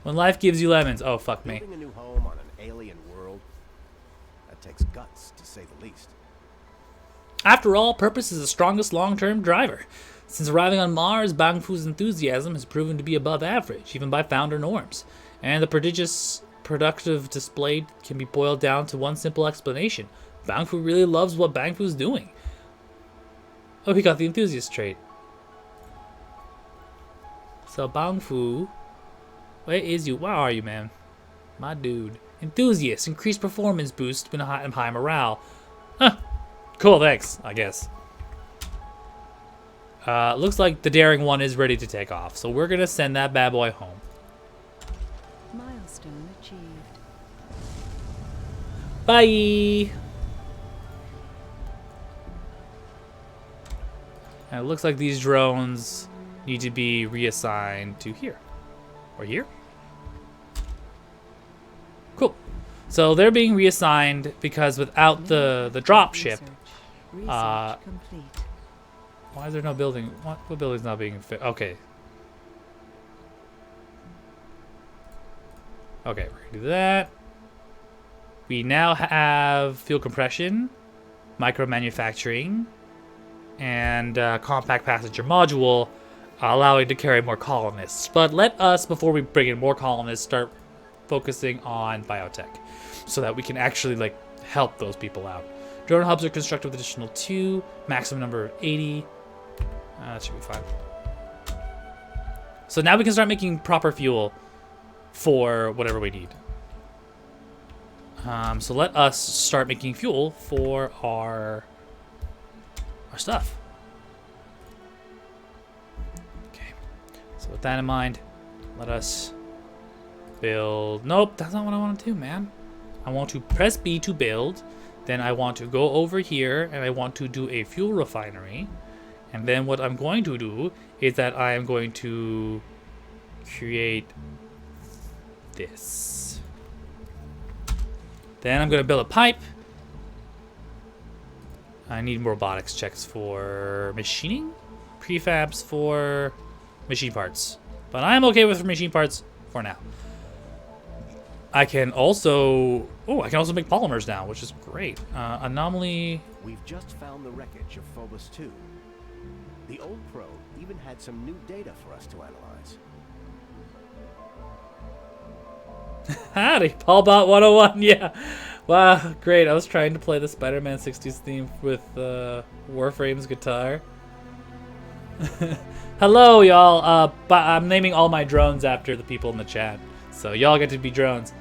When life gives you lemons. Oh, fuck me. Building a new home on an alien world, that takes guts, to say the least. After all, purpose is the strongest long-term driver. Since arriving on Mars, Bang Fu's enthusiasm has proven to be above average, even by founder norms. And the prodigious productive display can be boiled down to one simple explanation. Bang Fu really loves what Bang Fu's doing. Oh, he got the enthusiast trait. So Bang Fu, where is you? Where are you, man? My dude. Enthusiast, increased performance boost and high morale. Huh. Cool, thanks, I guess. Looks like the Daring One is ready to take off, so we're gonna send that bad boy home. Bye! And it looks like these drones need to be reassigned to here. Or here? Cool. So they're being reassigned because without the drop ship, Research complete. why is there no building? What building's not being fit? Okay. Okay, we're gonna do that. We now have fuel compression, micro manufacturing, and compact passenger module, allowing to carry more colonists. But let us, before we bring in more colonists, start focusing on biotech, so that we can actually like help those people out. Drone hubs are constructed with additional 2, maximum number of 80. That should be fine. So now we can start making proper fuel for whatever we need. So let us start making fuel for our stuff. Okay. So with that in mind, let us build. Nope, that's not what I want to do, man. I want to press B to build. Then I want to go over here and I want to do a fuel refinery. And then what I'm going to do is that I am going to create this. Then I'm going to build a pipe. I need robotics checks for machining, prefabs for machine parts. But I'm okay with machine parts for now. I can also make polymers now, which is great. Anomaly. We've just found the wreckage of Phobos 2. The old probe even had some new data for us to analyze. Howdy, Paulbot 101. Yeah. Wow, great. I was trying to play the Spider-Man 60s theme with Warframe's guitar. Hello, y'all. I'm naming all my drones after the people in the chat, so y'all get to be drones.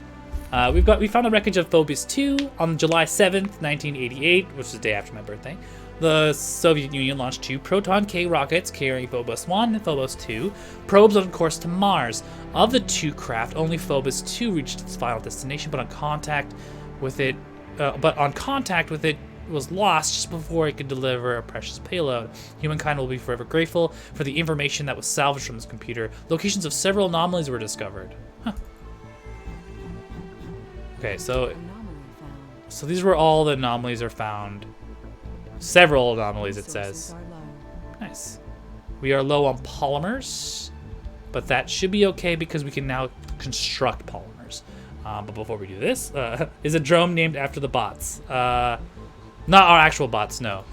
We found the wreckage of Phobos 2 on July 7th, 1988, which is the day after my birthday. The Soviet Union launched 2 Proton K rockets carrying Phobos 1 and Phobos 2, probes on course to Mars. Of the 2 craft, only Phobos 2 reached its final destination, but on contact with it was lost just before it could deliver a precious payload. Humankind will be forever grateful for the information that was salvaged from this computer. Locations of several anomalies were discovered. Huh. Okay, so these were all the anomalies are found. Several anomalies, it says. Nice. We are low on polymers, but that should be okay because we can now construct polymers. But before we do this, is a drone named after the bots. Not our actual bots, no.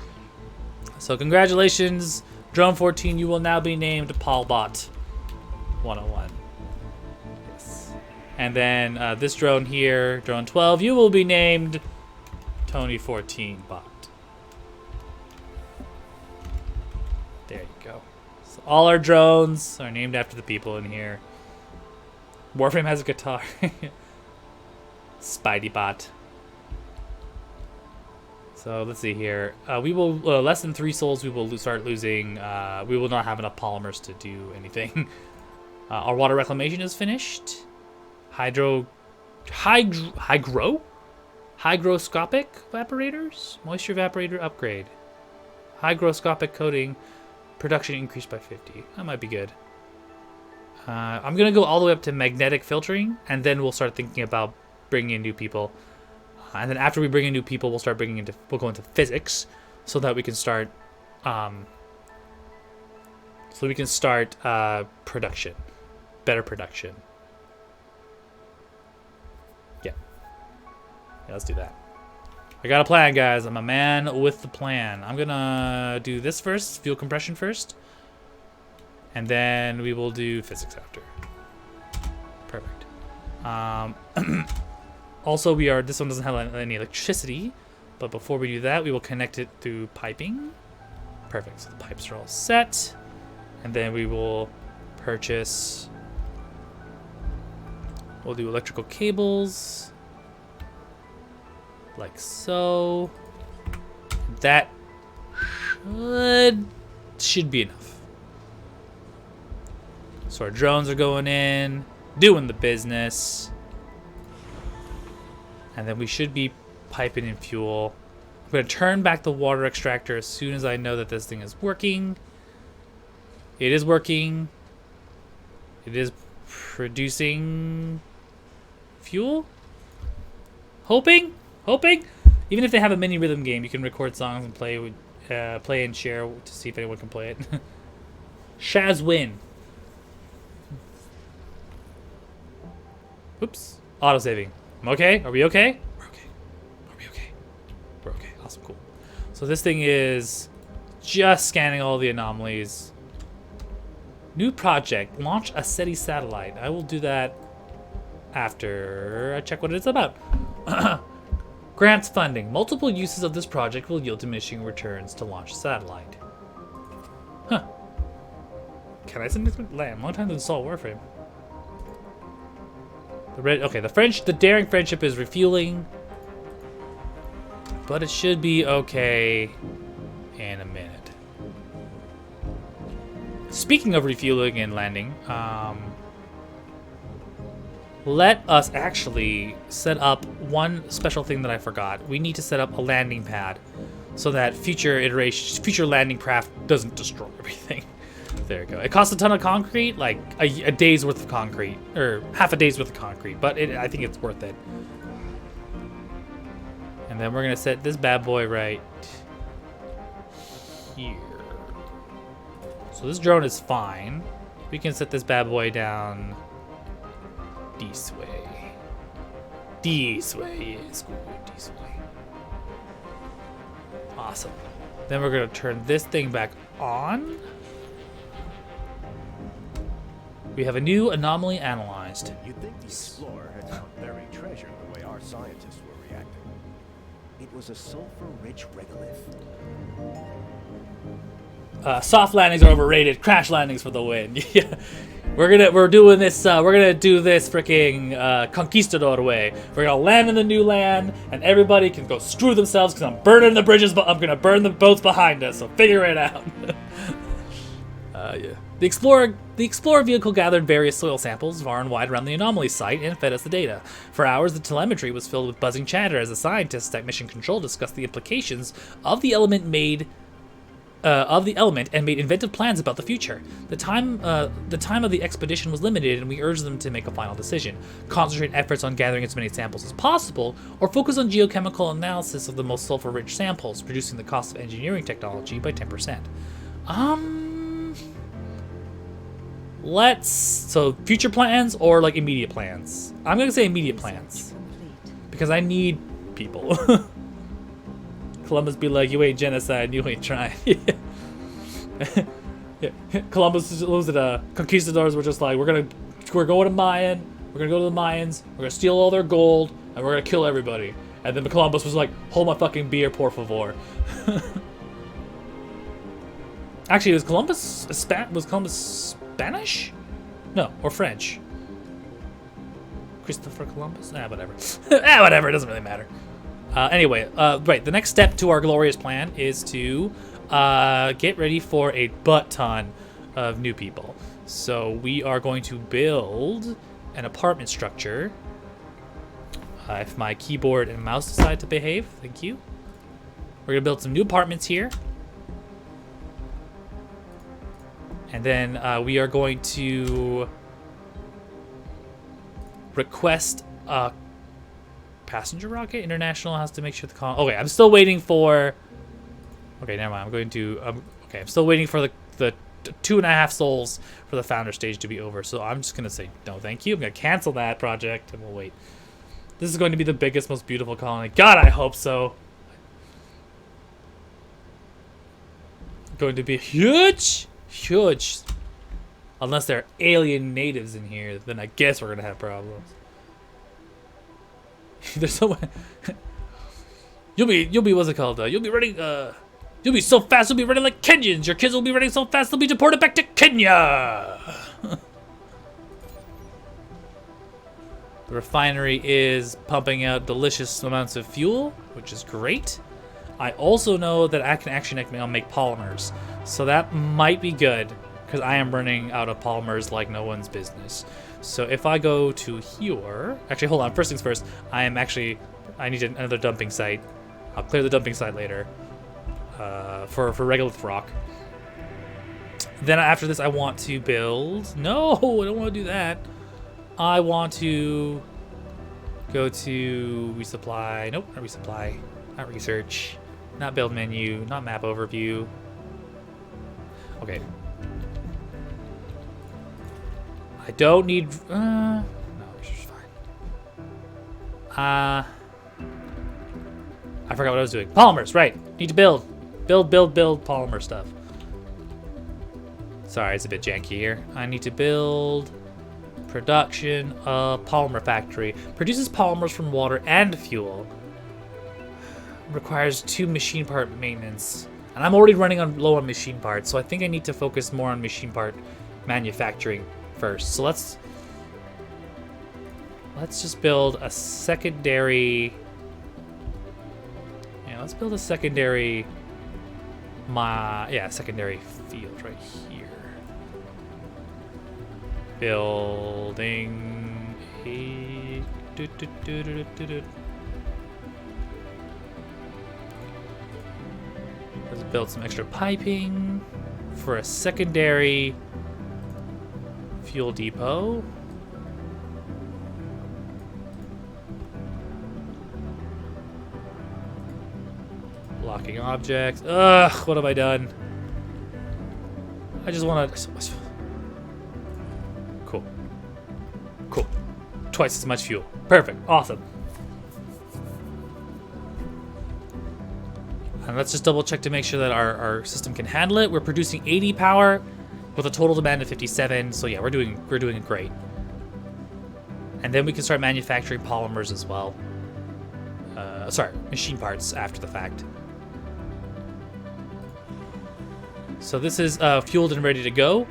So congratulations, Drone 14, you will now be named Paulbot 101. Yes. And then this drone here, Drone 12, you will be named Tony 14 Bot. There you go. So all our drones are named after the people in here. Warframe has a guitar. Spidey Bot. So let's see here. We will less than 3 souls. We will start losing. We will not have enough polymers to do anything. Our water reclamation is finished. Hygroscopic evaporators. Moisture evaporator upgrade. Hygroscopic coating. Production increased by 50. That might be good. I'm gonna go all the way up to magnetic filtering, and then we'll start thinking about bringing in new people. And then after we bring in new people, we'll go into physics, so that we can start, production, better production. Yeah, let's do that. I got a plan, guys. I'm a man with the plan. I'm gonna do this first, fuel compression first, and then we will do physics after. Perfect. Also, this one doesn't have any electricity, but before we do that, we will connect it through piping. Perfect. So the pipes are all set, and then we will purchase. We'll do electrical cables. Like so. That should be enough. So our drones are going in, doing the business. And then we should be piping in fuel. I'm going to turn back the water extractor as soon as I know that this thing is working. It is working. It is producing fuel? Hoping? Even if they have a mini rhythm game, you can record songs and play and share to see if anyone can play it. Shaz win. Oops. Auto-saving. I'm okay? Are we okay? We're okay. Are we okay? We're okay. Awesome, cool. So this thing is just scanning all the anomalies. New project. Launch a SETI satellite. I will do that after I check what it's about. Grants funding. Multiple uses of this project will yield diminishing returns to launch a satellite. Huh. Can I send this land? Long time to install Warframe. The daring friendship is refueling. But it should be okay in a minute. Speaking of refueling and landing, let us actually set up one special thing that I forgot. We need to set up a landing pad so that future landing craft doesn't destroy everything. There we go. It costs a ton of concrete, like a day's worth of concrete, or half a day's worth of concrete, but I think it's worth it. And then we're gonna set this bad boy right here. So this drone is fine. We can set this bad boy down this way. This way is good. This way. Awesome. Then we're gonna turn this thing back on. We have a new anomaly analyzed. You'd think the explorer had found buried treasure the way our scientists were reacting. It was a sulfur-rich regolith. Soft landings are overrated. Crash landings for the win. Yeah, we're gonna do this freaking conquistador way. We're gonna land in the new land, and everybody can go screw themselves because I'm burning the bridges, but I'm gonna burn the boats behind us. So figure it out. Yeah. The Explorer vehicle gathered various soil samples far and wide around the anomaly site and fed us the data. For hours, the telemetry was filled with buzzing chatter as the scientists at Mission Control discussed the implications of the element and made inventive plans about the future. The time of the expedition was limited, and we urged them to make a final decision: concentrate efforts on gathering as many samples as possible, or focus on geochemical analysis of the most sulfur-rich samples, reducing the cost of engineering technology by 10%. So future plans or like immediate plans? I'm gonna say immediate plans because I need people. Columbus be like, you ain't genocide, you ain't trying. Yeah. Columbus was at conquistadors were just like, we're going to go to the Mayans, we're gonna steal all their gold, and we're gonna kill everybody. And then Columbus was like, hold my fucking beer, por favor. Actually, was Columbus Spanish? No, or French. Christopher Columbus? Whatever. Whatever, it doesn't really matter. Anyway, right, the next step to our glorious plan is to get ready for a butt ton of new people. So we are going to build an apartment structure. If my keyboard and mouse decide to behave, thank you. We're gonna build some new apartments here. And then we are going to request a passenger rocket. International has to make sure the okay, I'm still waiting for. Okay, never mind. I'm still waiting for the 2.5 souls for the founder stage to be over. So I'm just gonna say no, thank you. I'm gonna cancel that project and we'll wait. This is going to be the biggest, most beautiful colony. God, I hope so. Going to be huge. Huge. Unless there are alien natives in here, then I guess we're gonna have problems. There's so much. You'll be what's it called? You'll be running. You'll be so fast. You'll be running like Kenyans. Your kids will be running so fast they'll be deported back to Kenya. The refinery is pumping out delicious amounts of fuel, which is great. I also know that I can actually make polymers, so that might be good because I am running out of polymers like no one's business. So if I go to here, actually hold on, first things first, I am actually I need another dumping site. I'll clear the dumping site later. For regolith rock. Then after this, I want to build... No, I don't want to do that. I want to go to resupply. Nope, not resupply. Not research. Not build menu. Not map overview. Okay. I don't need... no, research is fine. I forgot what I was doing. Polymers, right. Need to build. Build polymer stuff. Sorry, it's a bit janky here. I need to build production polymer factory. Produces polymers from water and fuel. Requires 2 machine part maintenance. And I'm already running low on machine parts, so I think I need to focus more on machine part manufacturing first. So let's just build a secondary... Yeah, let's build a secondary... secondary field right here. Building a... Let's build some extra piping for a secondary fuel depot. Blocking objects. Ugh, what have I done? I just want to... Cool. Cool. Twice as much fuel. Perfect. Awesome. And let's just double check to make sure that our system can handle it. We're producing 80 power with a total demand of 57. So yeah, we're doing great. And then we can start manufacturing polymers as well. Sorry, machine parts after the fact. So this is fueled and ready to go.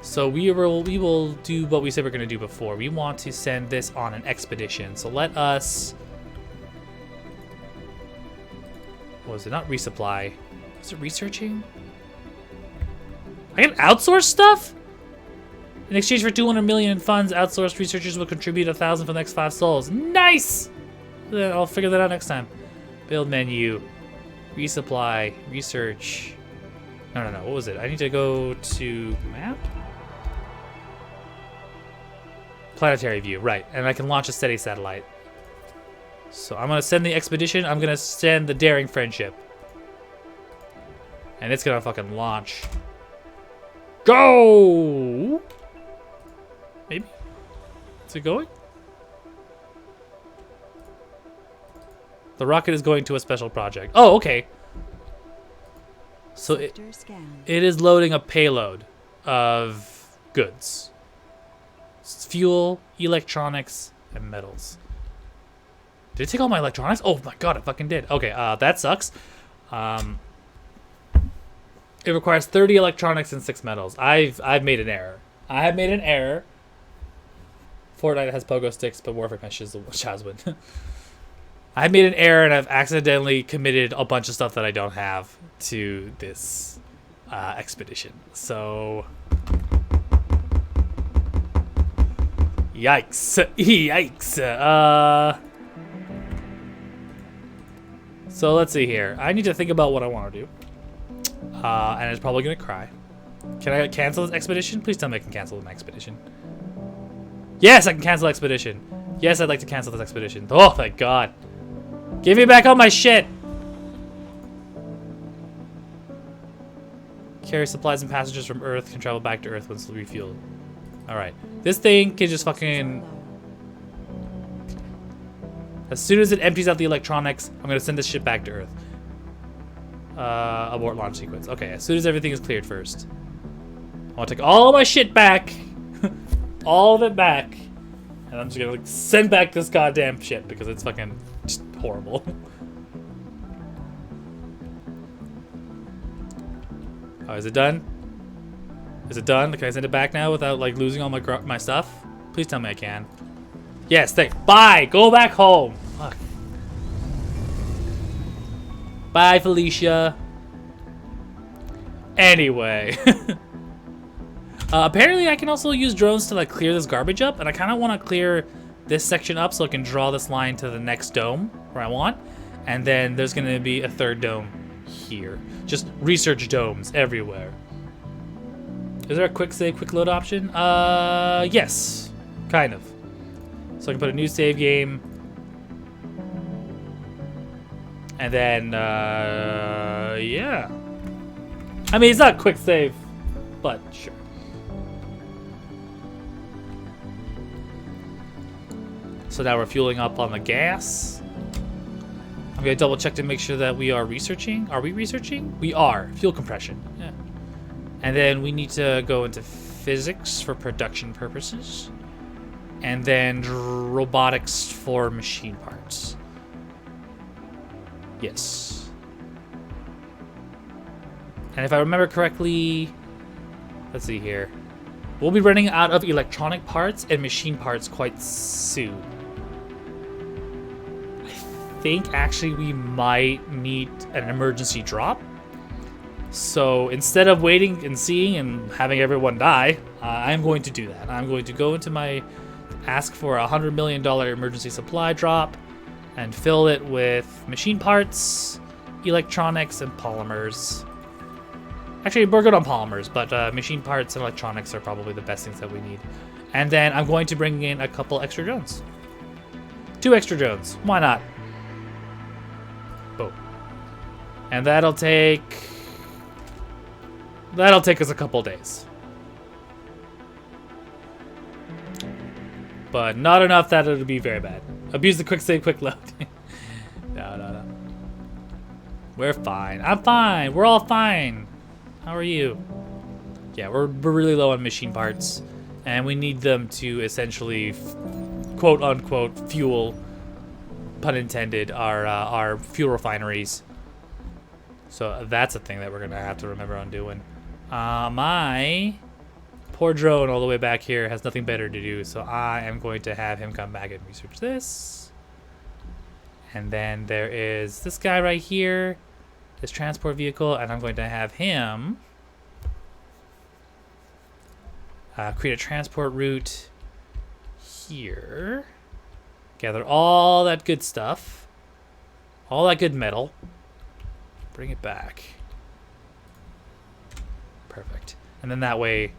So we will do what we said we're going to do before. We want to send this on an expedition. So let us... What was it? Not resupply. Was it researching? I can outsource stuff? In exchange for 200 million in funds, outsourced researchers will contribute 1,000 for the next 5 souls. Nice! Then I'll figure that out next time. Build menu. Resupply. Research. No. What was it? I need to go to map? Planetary view, right. And I can launch a steady satellite. So I'm going to send the expedition. I'm going to send the daring friendship. And it's going to fucking launch. Go! Maybe? Is it going? The rocket is going to a special project. Oh, okay. So it is loading a payload of goods. It's fuel, electronics, and metals. Did it take all my electronics? Oh my god, it fucking did. Okay, that sucks. It requires 30 electronics and 6 metals. I've made an error. I have made an error. Fortnite has pogo sticks, but Warframe has Shazwin. I made an error and I've accidentally committed a bunch of stuff that I don't have to this expedition. So, yikes! Yikes! So let's see here. I need to think about what I want to do, and it's probably gonna cry. Can I cancel this expedition? Please tell me I can cancel an expedition. Yes, I can cancel expedition. Yes, I'd like to cancel this expedition. Oh, thank God. Give me back all my shit! Carry supplies and passengers from Earth, can travel back to Earth once refueled. Alright. This thing can just fucking... As soon as it empties out the electronics, I'm gonna send this shit back to Earth. Abort launch sequence. Okay, as soon as everything is cleared first. I wanna take all my shit back. All of it back. And I'm just gonna like, send back this goddamn shit because it's fucking just horrible. Oh, is it done? Is it done? Can I send it back now without like losing all my stuff? Please tell me I can. Yes, thanks. Bye! Go back home! Fuck. Bye, Felicia. Anyway. Apparently I can also use drones to like clear this garbage up, and I kind of want to clear this section up so I can draw this line to the next dome where I want. And then there's going to be a third dome here. Just research domes everywhere. Is there a quick save, quick load option? Yes. Kind of. So I can put a new save game. And then, yeah. I mean, it's not quick save, but sure. So now we're fueling up on the gas. I'm gonna double check to make sure that we are researching. Are we researching? We are. Fuel compression. Yeah. And then we need to go into physics for production purposes. And then robotics for machine parts. Yes. And if I remember correctly, let's see here. We'll be running out of electronic parts and machine parts quite soon. I think actually we might need an emergency drop. So instead of waiting and seeing and having everyone die, I'm going to do that. I'm going to go into my ask for a $100 million emergency supply drop and fill it with machine parts, electronics, and polymers. Actually, we're good on polymers, but machine parts and electronics are probably the best things that we need. And then I'm going to bring in a couple extra drones. 2 extra drones. Why not? Boom. And that'll take us a couple days. But not enough that it'll be very bad. Abuse the quick save, quick load. No. We're fine. I'm fine. We're all fine. How are you? Yeah, we're really low on machine parts. And we need them to essentially, quote unquote, fuel, pun intended, our fuel refineries. So that's a thing that we're going to have to remember on doing. My poor drone all the way back here has nothing better to do, so I am going to have him come back and research this. And then there is this guy right here, this transport vehicle, and I'm going to have him create a transport route here. Gather all that good stuff, all that good metal, bring it back. Perfect. And then that way,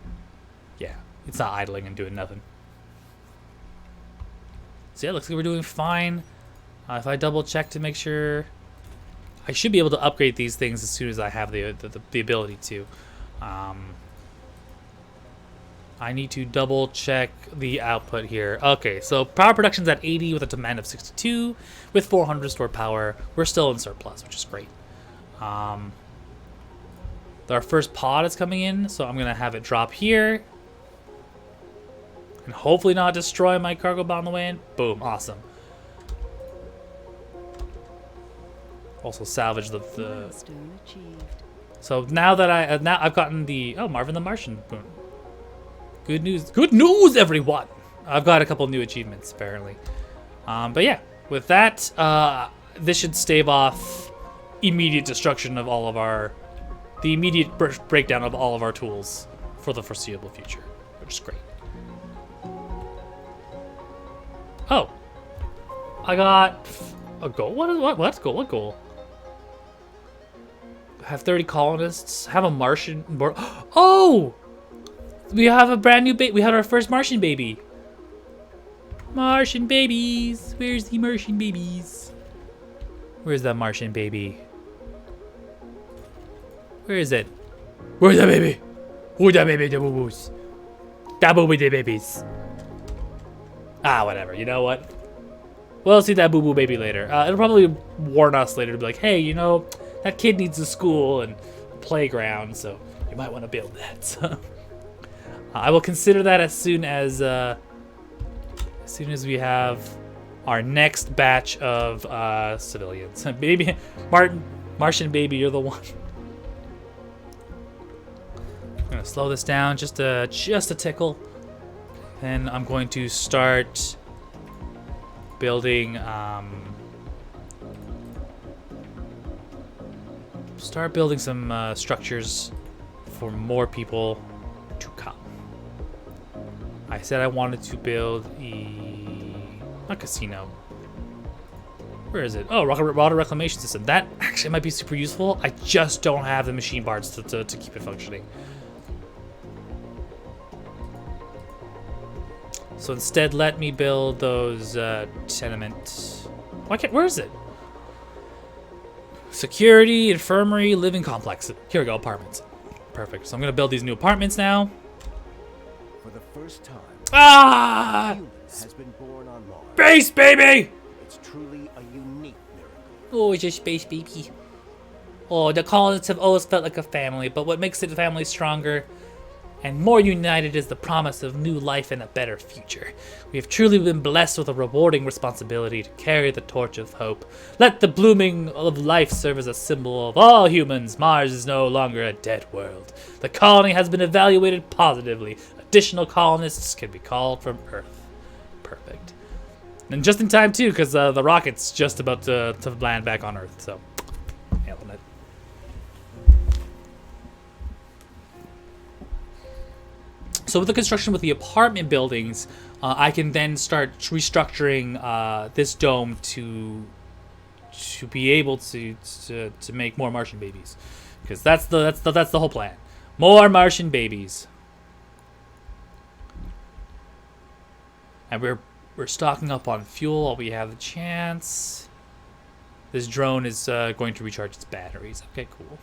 yeah, it's not idling and doing nothing. So yeah, looks like we're doing fine. If I double check to make sure, I should be able to upgrade these things as soon as I have the ability to. I need to double check the output here. Okay, so power production's at 80 with a demand of 62 with 400 stored power. We're still in surplus, which is great. Our first pod is coming in, so I'm gonna have it drop here and hopefully not destroy my cargo bomb on the way in. Boom, awesome. Also salvage the Milestone achieved. So now that I've gotten the Marvin the Martian. Boom. Good news, everyone! I've got a couple new achievements apparently. But yeah, with that, this should stave off immediate destruction of all of the immediate breakdown of all of our tools for the foreseeable future, which is great. Oh, I got a goal. What goal? What goal? Have 30 colonists. Have a Martian. Oh, we have a brand new baby. We had our first Martian baby. Martian babies. Where's the Martian babies? Where's that Martian baby? Where is it? Where's that baby? Who's that baby? The boo-boos. That boo-boo the babies. Ah, whatever. You know what? We'll see that boo-boo baby later. It'll probably warn us later to be like, hey, you know, that kid needs a school and a playground, so you might want to build that. So I will consider that as soon as we have our next batch of civilians. Baby, Martian baby, you're the one. I'm gonna slow this down just a tickle. Then I'm going to start building some structures for more people to come. I said I wanted to build a Not casino. Where is it? Oh, water reclamation system. That actually might be super useful. I just don't have the machine parts to keep it functioning. So instead, let me build those tenements. Why can't? Where is it? Security, infirmary, living complex. Here we go, apartments. Perfect. So I'm gonna build these new apartments now. For the first time, Ah! human has been born on Mars. Space baby! It's truly a unique miracle. Oh, it's a space baby. Oh, the colonists have always felt like a family, but what makes the family stronger and more united is the promise of new life and a better future. We have truly been blessed with a rewarding responsibility to carry the torch of hope. Let the blooming of life serve as a symbol of all humans. Mars is no longer a dead world. The colony has been evaluated positively. Additional colonists can be called from Earth. Perfect. And just in time too, because the rocket's just about to land back on Earth, so nailing it. So with the construction with the apartment buildings, I can then start restructuring this dome to be able to make more Martian babies, because that's the whole plan. More Martian babies, and we're stocking up on fuel while we have the chance. This drone is going to recharge its batteries. Okay, cool.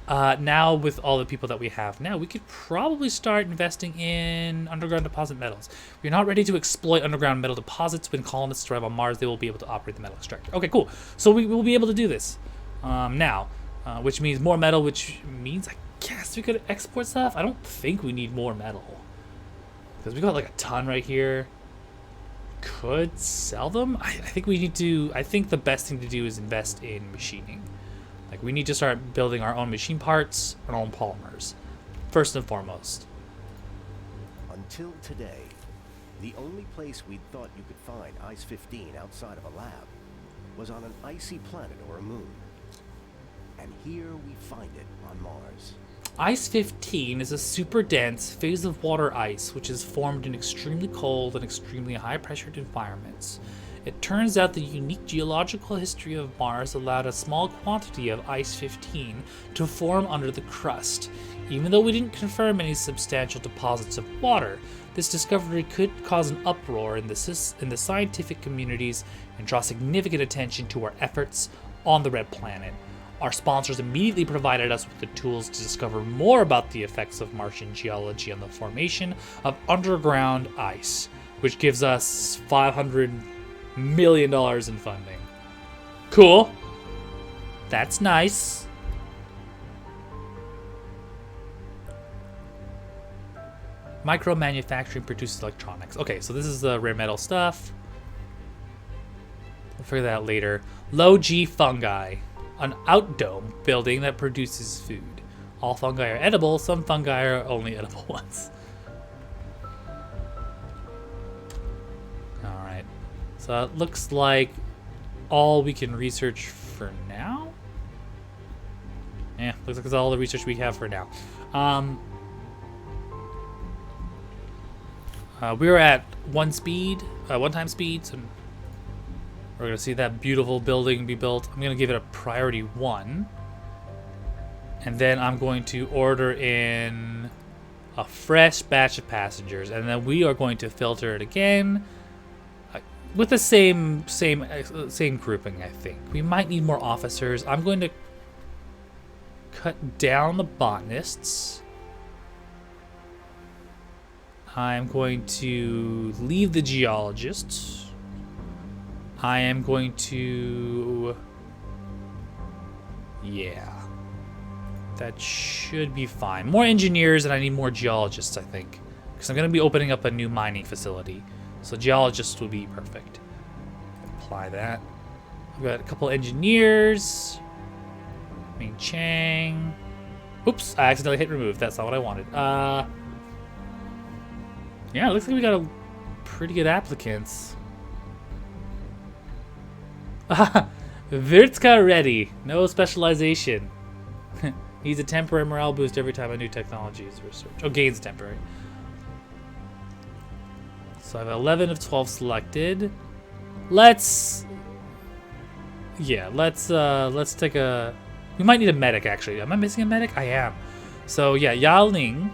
Now with all the people that we have now, we could probably start investing in underground deposit metals. We're not ready to exploit underground metal deposits. When colonists arrive on Mars, they will be able to operate the metal extractor. Okay, cool. So we will be able to do this now, which means more metal, which means I guess we could export stuff. I don't think we need more metal because we got like a ton right here. Could sell them. I think we need to. I think the best thing to do is invest in machining. Like, we need to start building our own machine parts, our own polymers, first and foremost. Until today, the only place we'd thought you could find Ice-15 outside of a lab was on an icy planet or a moon. And here we find it on Mars. Ice-15 is a super dense phase of water ice which is formed in extremely cold and extremely high-pressured environments. It turns out the unique geological history of Mars allowed a small quantity of Ice-15 to form under the crust. Even though we didn't confirm any substantial deposits of water, this discovery could cause an uproar in the scientific communities and draw significant attention to our efforts on the Red Planet. Our sponsors immediately provided us with the tools to discover more about the effects of Martian geology on the formation of underground ice, which gives us $500 million in funding. Cool. That's nice. Micro manufacturing produces electronics. Okay, so this is the rare metal stuff. We'll figure that out later. Low G fungi. An outdome building that produces food. All fungi are edible. Some fungi are only edible ones. Alright. So it looks like all we can research for now? Yeah, looks like it's all the research we have for now. We're at one time speed, so we're gonna see that beautiful building be built. I'm gonna give it a priority 1. And then I'm going to order in a fresh batch of passengers, and then we are going to filter it again with the same grouping. I think we might need more officers. I'm going to cut down the botanists. I'm going to leave the geologists. I am going to... yeah. That should be fine. More engineers, and I need more geologists, I think. Because I'm going to be opening up a new mining facility. So geologists will be perfect. Apply that. I've got a couple engineers. Ming Chang. Oops, I accidentally hit remove. That's not what I wanted. Yeah, it looks like we got a pretty good applicants. Virtka ready. No specialization. Needs a temporary morale boost every time a new technology is researched. Oh, gains temporary. So I have 11 of 12 selected. Let's take a... We might need a medic, actually. Am I missing a medic? I am. So, yeah, Yao Ling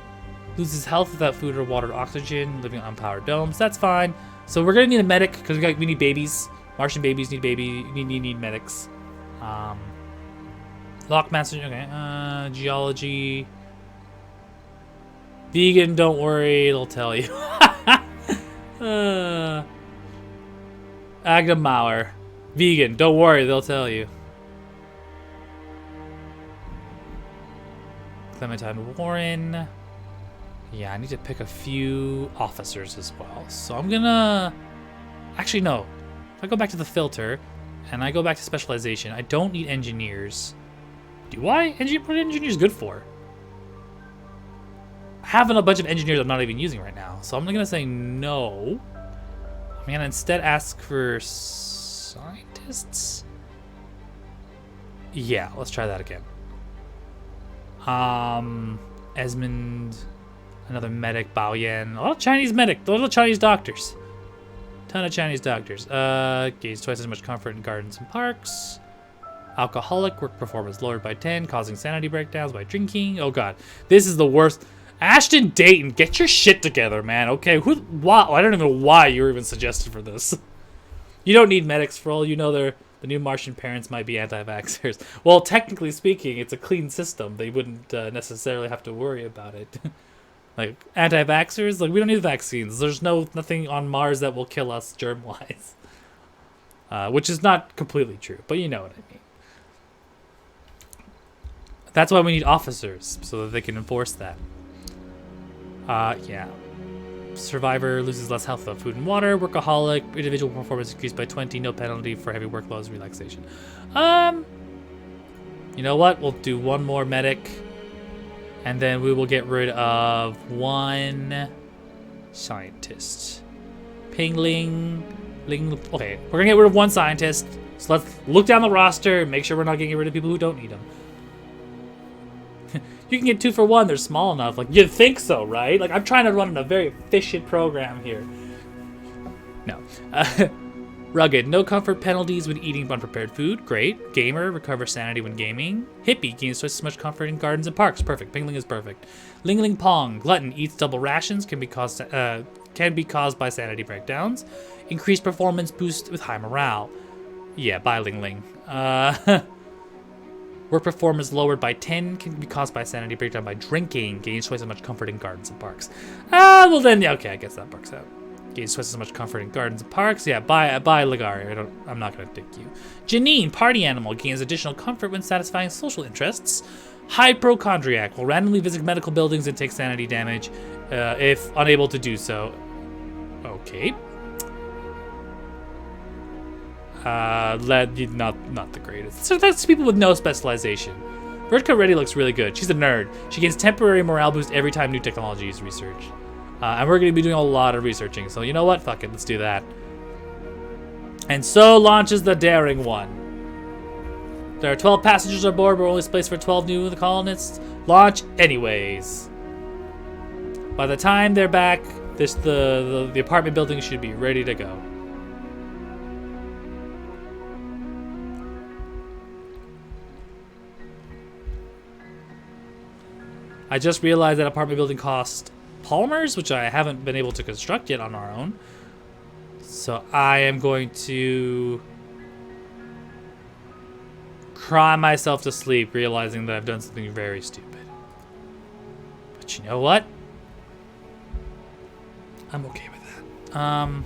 loses health without food or water or oxygen, living on unpowered domes. That's fine. So we're going to need a medic, because we need babies. Martian babies need need medics. Lockmaster, okay. Geology. Vegan, don't worry, it'll tell you. Agda Mauer. Vegan, don't worry, they'll tell you. Clementine Warren. Yeah, I need to pick a few officers as well. So I'm gonna... Actually, no. If I go back to the filter, and I go back to specialization, I don't need engineers. Do I? What are engineers good for? I have a bunch of engineers I'm not even using right now. So I'm gonna say no. I'm gonna instead ask for scientists. Yeah, let's try that again. Esmond, another medic, Bao Yan. A lot of Chinese medic, little Chinese doctors. Ton of Chinese doctors. Gains twice as much comfort in gardens and parks. Alcoholic, work performance lowered by 10, causing sanity breakdowns by drinking. Oh god, this is the worst. Ashton Dayton, get your shit together, man. Okay, why? I don't even know why you were even suggested for this. You don't need medics for all you know. The new Martian parents might be anti-vaxxers. Well, technically speaking, it's a clean system. They wouldn't necessarily have to worry about it. Like, anti-vaxxers? Like, we don't need vaccines. There's nothing on Mars that will kill us germ-wise. Which is not completely true, but you know what I mean. That's why we need officers, so that they can enforce that. Yeah. Survivor loses less health without food and water. Workaholic, individual performance increased by 20, no penalty for heavy workloads, relaxation. You know what? We'll do one more medic. And then we will get rid of one scientist. Ping Ling. Okay, we're gonna get rid of one scientist. So let's look down the roster and make sure we're not getting rid of people who don't need them. You can get 2 for 1. They're small enough. Like, you'd think so, right? Like, I'm trying to run a very efficient program here. No. Rugged. No comfort penalties when eating unprepared food. Great. Gamer. Recover sanity when gaming. Hippie. Gains twice as much comfort in gardens and parks. Perfect. Pingling is perfect. Ling Ling Pong. Glutton. Eats double rations. Can be caused by sanity breakdowns. Increased performance boost with high morale. Yeah, bye Ling Ling. Work performance lowered by 10, can be caused by sanity breakdown by drinking. Gains twice as much comfort in gardens and parks. Well then, yeah, okay, I guess that works out. Gains twice as much comfort in gardens and parks. Yeah, bye Ligari. I'm not gonna dick you. Janine, party animal, gains additional comfort when satisfying social interests. Hypochondriac will randomly visit medical buildings and take sanity damage if unable to do so. Okay. Not the greatest. So that's people with no specialization. Vertica Reddy looks really good. She's a nerd. She gains temporary morale boost every time new technology is researched. And we're going to be doing a lot of researching. So you know what? Fuck it. Let's do that. And so launches the Daring One. There are 12 passengers on board. We're only space for 12 new colonists. Launch anyways. By the time they're back, the apartment building should be ready to go. I just realized that apartment building costs polymers, which I haven't been able to construct yet on our own. So I am going to cry myself to sleep, realizing that I've done something very stupid. But you know what? I'm okay with that.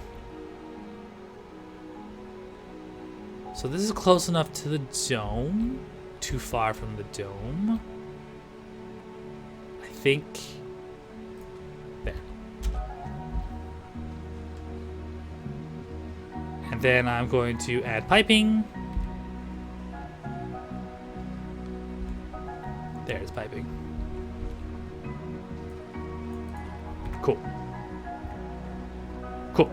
So this is close enough to the dome. Too far from the dome. I think there. And then I'm going to add piping. There's piping. Cool. Cool.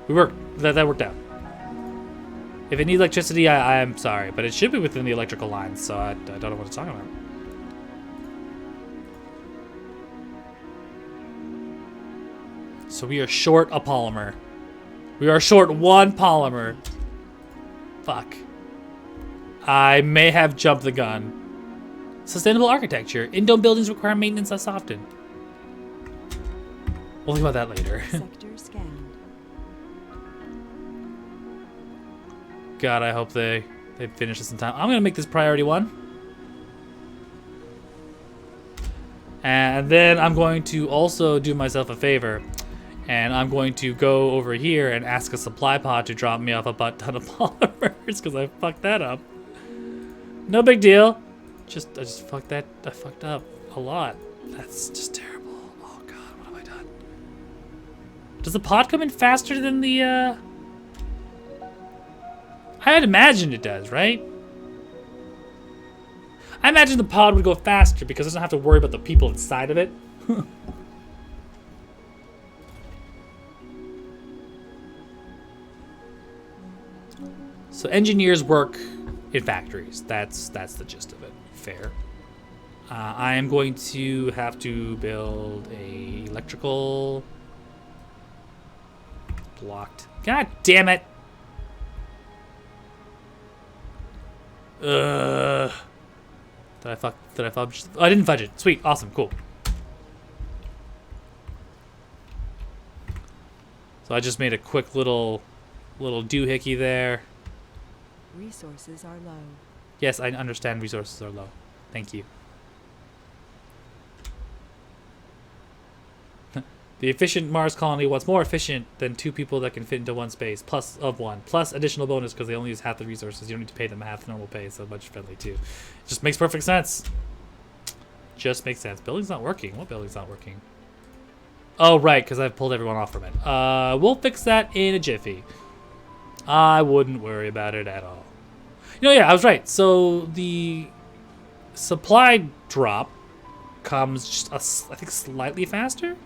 We worked. That worked out. If it needs electricity, I am sorry, but it should be within the electrical lines, so I don't know what it's talking about. So we are short a polymer. We are short one polymer. Fuck. I may have jumped the gun. Sustainable architecture. In-dome buildings require maintenance less often. We'll think about that later. Sector scanned. God, I hope they finish this in time. I'm gonna make this priority 1. And then I'm going to also do myself a favor. And I'm going to go over here and ask a supply pod to drop me off a butt ton of polymers because I fucked that up. No big deal. I just fucked that. I fucked up a lot. That's just terrible. Oh God, what have I done? Does the pod come in faster than the? I had imagined it does, right? I imagine the pod would go faster because it doesn't have to worry about the people inside of it. So engineers work in factories. That's the gist of it. Fair. I am going to have to build a electrical blocked. God damn it! Did I fudge? Oh, I didn't fudge it. Sweet, awesome, cool. So I just made a quick little doohickey there. Resources are low. Yes, I understand resources are low. Thank you. The efficient Mars colony wants more efficient than 2 people that can fit into one space, plus additional bonus because they only use half the resources. You don't need to pay them half the normal pay, so much friendly too. It just makes perfect sense. Just makes sense. Building's not working. What building's not working? Oh, right, because I've pulled everyone off from it. We'll fix that in a jiffy. I wouldn't worry about it at all. You know, yeah, I was right. So the supply drop comes just, I think, slightly faster?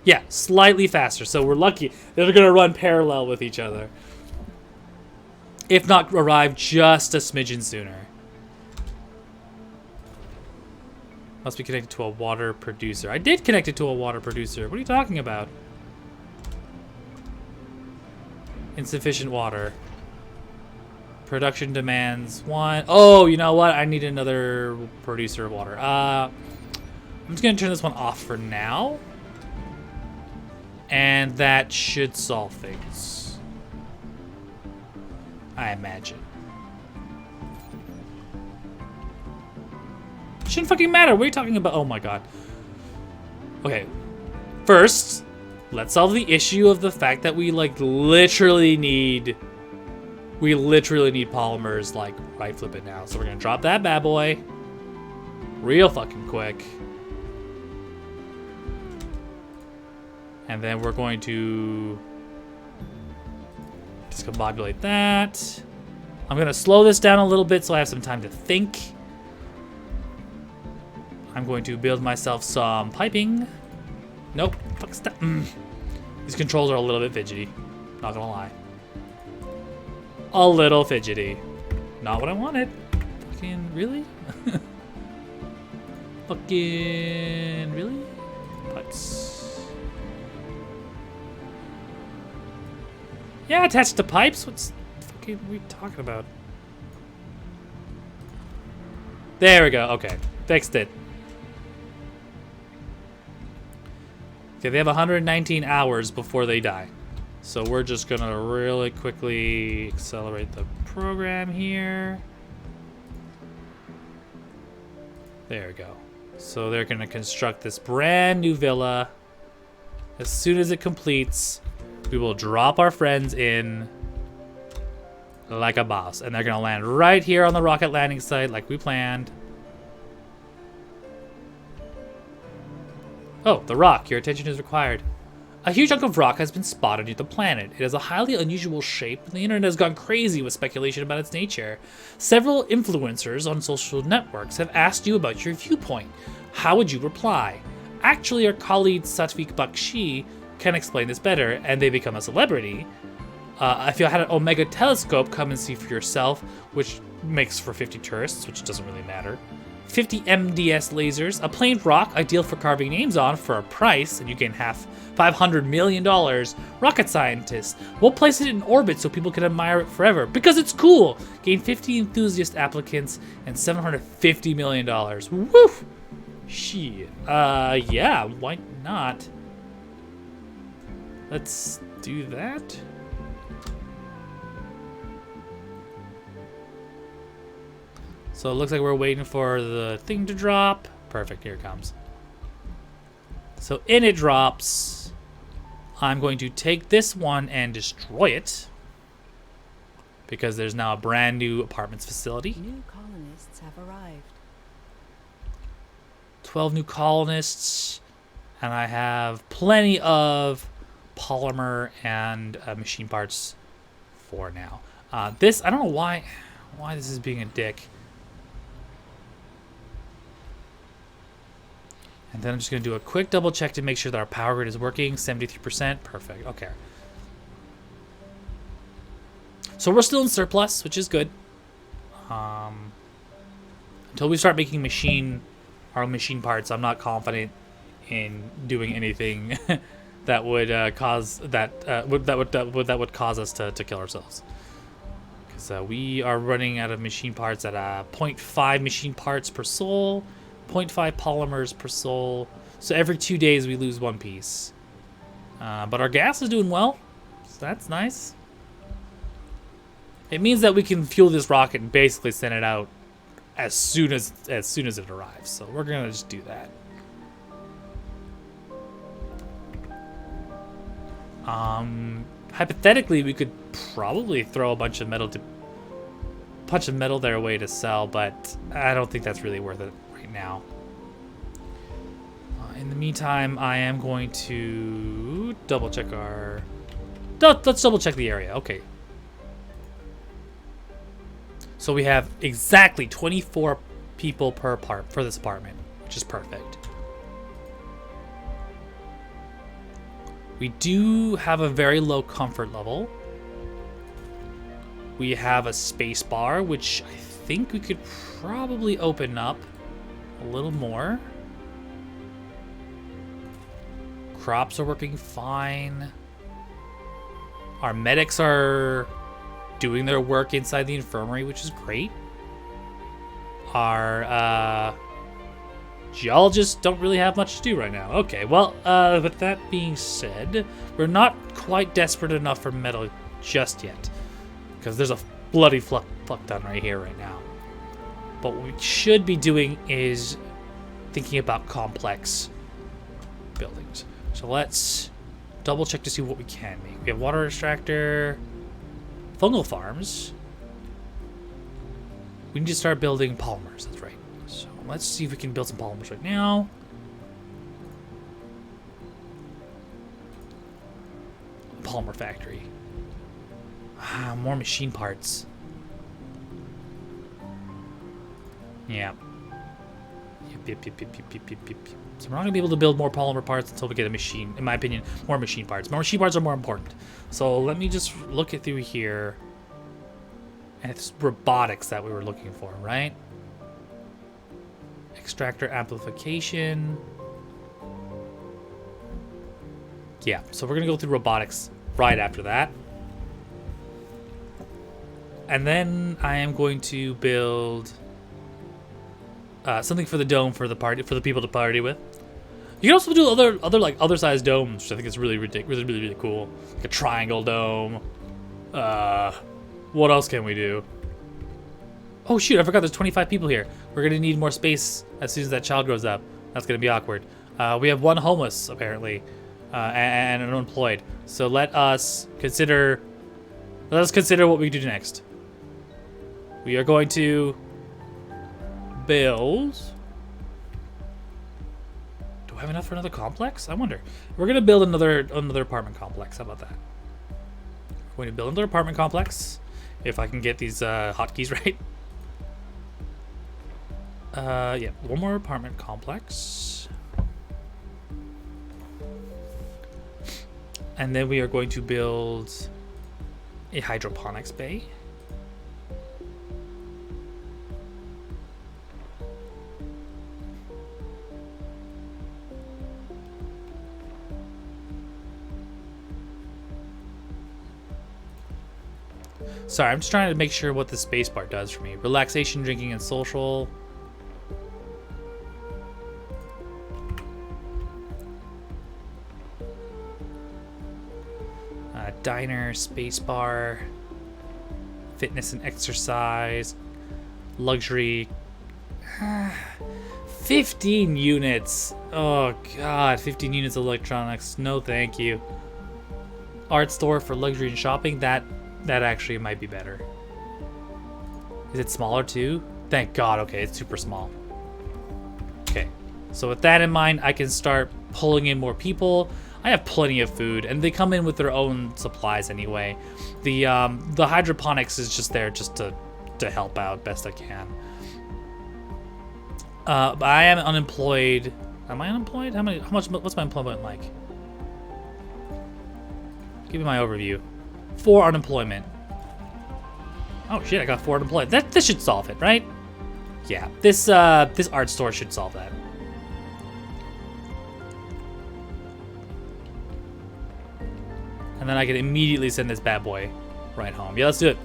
Yeah, slightly faster. So we're lucky. They're going to run parallel with each other. If not arrive just a smidgen sooner. Must be connected to a water producer. I did connect it to a water producer. What are you talking about? Insufficient water. Production demands 1. Oh, you know what? I need another producer of water. I'm just going to turn this one off for now. And that should solve things. I imagine. Shouldn't fucking matter. What are you talking about? Oh my God. Okay. First, let's solve the issue of the fact that we literally need polymers right flip it now. So we're gonna drop that bad boy real fucking quick. And then we're going to discombobulate that. I'm gonna slow this down a little bit so I have some time to think. I'm going to build myself some piping. Nope, fuck stop. These controls are a little bit fidgety, not gonna lie. A little fidgety. Not what I wanted. Fucking really? Fucking really? Pipes. Yeah, attached to pipes? What's fucking are we talking about? There we go. Okay. Fixed it. Okay, they have 119 hours before they die. So we're just gonna really quickly accelerate the program here. There we go. So they're gonna construct this brand new villa. As soon as it completes, we will drop our friends in like a boss. And they're gonna land right here on the rocket landing site like we planned. Oh, the rock. Your attention is required. A huge chunk of rock has been spotted near the planet. It has a highly unusual shape, and the internet has gone crazy with speculation about its nature. Several influencers on social networks have asked you about your viewpoint. How would you reply? Actually, our colleague Satvik Bakshi can explain this better, and they become a celebrity. If you had an Omega telescope, come and see for yourself, which makes for 50 tourists, which doesn't really matter. 50 MDS lasers, a planed rock ideal for carving names on for a price, and you gain $500 million. Rocket scientist, we'll place it in orbit so people can admire it forever because it's cool. Gain 50 enthusiast applicants and $750 million. Woo! Shit. Yeah, why not? Let's do that. So it looks like we're waiting for the thing to drop. Perfect, here it comes. So in it drops. I'm going to take this one and destroy it. Because there's now a brand new apartments facility. New colonists have arrived. 12 new colonists. And I have plenty of polymer and machine parts for now. This, I don't know why this is being a dick. And then I'm just going to do a quick double check to make sure that our power grid is working. 73%. Perfect. Okay. So we're still in surplus, which is good. Until we start making our machine parts, I'm not confident in doing anything that would cause us to kill ourselves. Because we are running out of machine parts at 0.5 machine parts per soul. 0.5 polymers per soul. So every 2 days we lose one piece. But our gas is doing well. So that's nice. It means that we can fuel this rocket and basically send it out as soon as it arrives. So we're gonna just do that. Hypothetically, we could probably throw a bunch of metal their way to sell, but I don't think that's really worth it now. In the meantime, I am going to double check let's double check the area. Okay. So we have exactly 24 people per for this apartment, which is perfect. We do have a very low comfort level. We have a space bar, which I think we could probably open up a little more. Crops are working fine. Our medics are doing their work inside the infirmary, which is great. Our geologists don't really have much to do right now. Okay, well, with that being said, we're not quite desperate enough for metal just yet. Because there's a bloody fuck ton right here right now. But what we should be doing is thinking about complex buildings. So let's double check to see what we can make. We have water extractor, fungal farms. We need to start building polymers, that's right. So let's see if we can build some polymers right now. Polymer factory. More machine parts. Yeah. Yep. So we're not going to be able to build more polymer parts until we get a machine. In my opinion, more machine parts. More machine parts are more important. So let me just look it through here. And it's robotics that we were looking for, right? Extractor amplification. Yeah, so we're going to go through robotics right after that. And then I am going to build something for the dome for the party, for the people to party with. You can also do other size domes, which I think is really ridiculous, really cool. Like a triangle dome. What else can we do? Oh shoot, I forgot there's 25 people here. We're gonna need more space as soon as that child grows up. That's gonna be awkward. We have one homeless apparently, and an unemployed. So let us consider what we do next. We are going to build. Do I have enough for another complex? I wonder. We're gonna build another apartment complex. How about that? We're going to build another apartment complex. If I can get these hotkeys right. Yeah, one more apartment complex. And then we are going to build a hydroponics bay. Sorry, I'm just trying to make sure what the space bar does for me. Relaxation, drinking, and social. Diner, space bar, fitness and exercise, luxury. 15 units. Oh god, 15 units of electronics. No thank you. Art store for luxury and shopping. That actually might be better. Is it smaller too? Thank god. Okay, it's super small. Okay, so with that in mind, I can start pulling in more people. I have plenty of food, and they come in with their own supplies anyway. The hydroponics is just there just to help out best I can. But I am unemployed. Am I unemployed? How much? What's my employment like? Give me my overview. 4 unemployment. Oh shit! I got 4 unemployed. This should solve it, right? Yeah. This art store should solve that. And then I can immediately send this bad boy right home. Yeah, let's do it.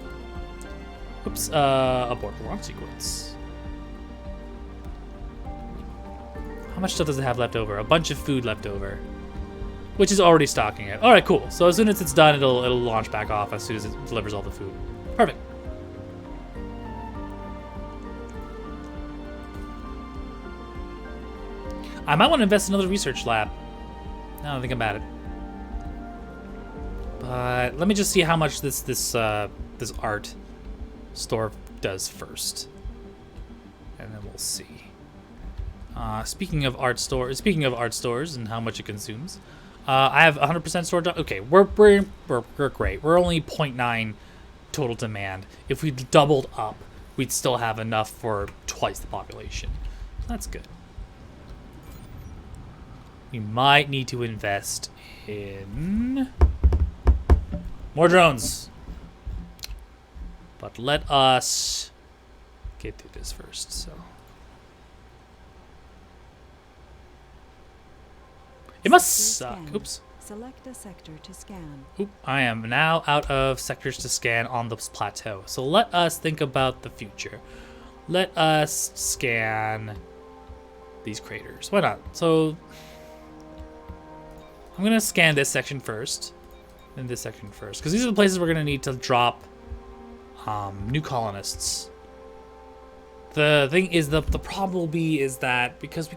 Oops, abort the launch sequence. How much stuff does it have left over? A bunch of food left over, which is already stocking it. All right, cool. So as soon as it's done, it'll launch back off as soon as it delivers all the food. Perfect. I might want to invest in another research lab. Now I think about it. But let me just see how much this art store does first, and then we'll see. Speaking of art stores and how much it consumes, I have 100% storage. Okay, we're great. We're only 0.9 total demand. If we doubled up, we'd still have enough for twice the population. That's good. We might need to invest in more drones. But let us get through this first, so. It must suck. Oops. Select a sector to scan. Oop, I am now out of sectors to scan on this plateau. So let us think about the future. Let us scan these craters. Why not? So I'm gonna scan this section first, and this section first, because these are the places we're gonna need to drop new colonists. The thing is, the problem will be is that because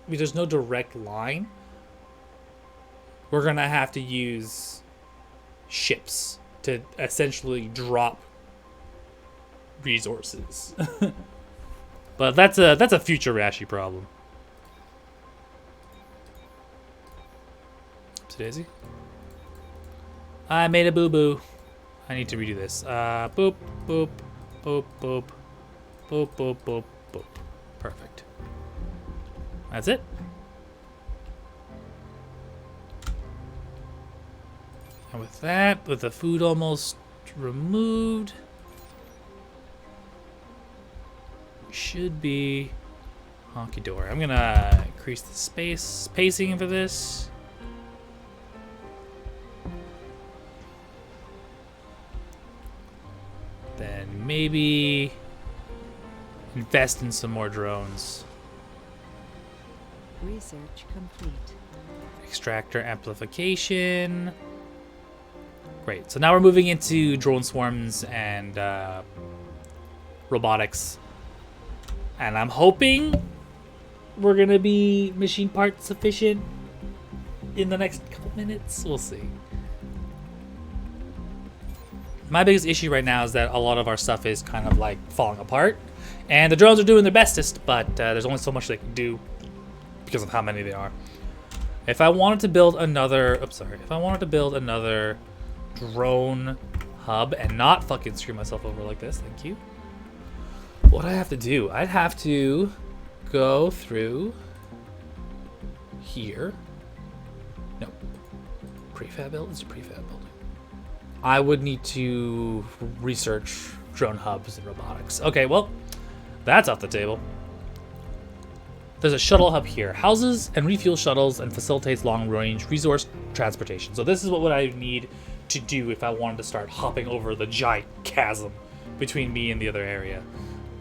there's no direct line, we're gonna have to use ships to essentially drop resources. But that's a future Rashi problem. Daisy. I made a boo-boo. I need to redo this. Boop, boop, boop, boop, boop, boop, boop, boop. Perfect. That's it. And with that, with the food almost removed, we should be honky-dory. I'm gonna increase the spacing for this. Then maybe invest in some more drones. Research complete. Extractor amplification. Great. So now we're moving into drone swarms and robotics. And I'm hoping we're going to be machine part sufficient in the next couple minutes. We'll see. My biggest issue right now is that a lot of our stuff is kind of like falling apart, and the drones are doing their bestest, but there's only so much they can do because of how many there are. If I wanted to build another, drone hub and not fucking screw myself over like this, thank you. What I have to do, I'd have to go through here. No, prefab build is a prefab building. I would need to research drone hubs and robotics. Okay, well, that's off the table. There's a shuttle hub here. Houses and refuel shuttles and facilitates long-range resource transportation. So this is what I need to do if I wanted to start hopping over the giant chasm between me and the other area.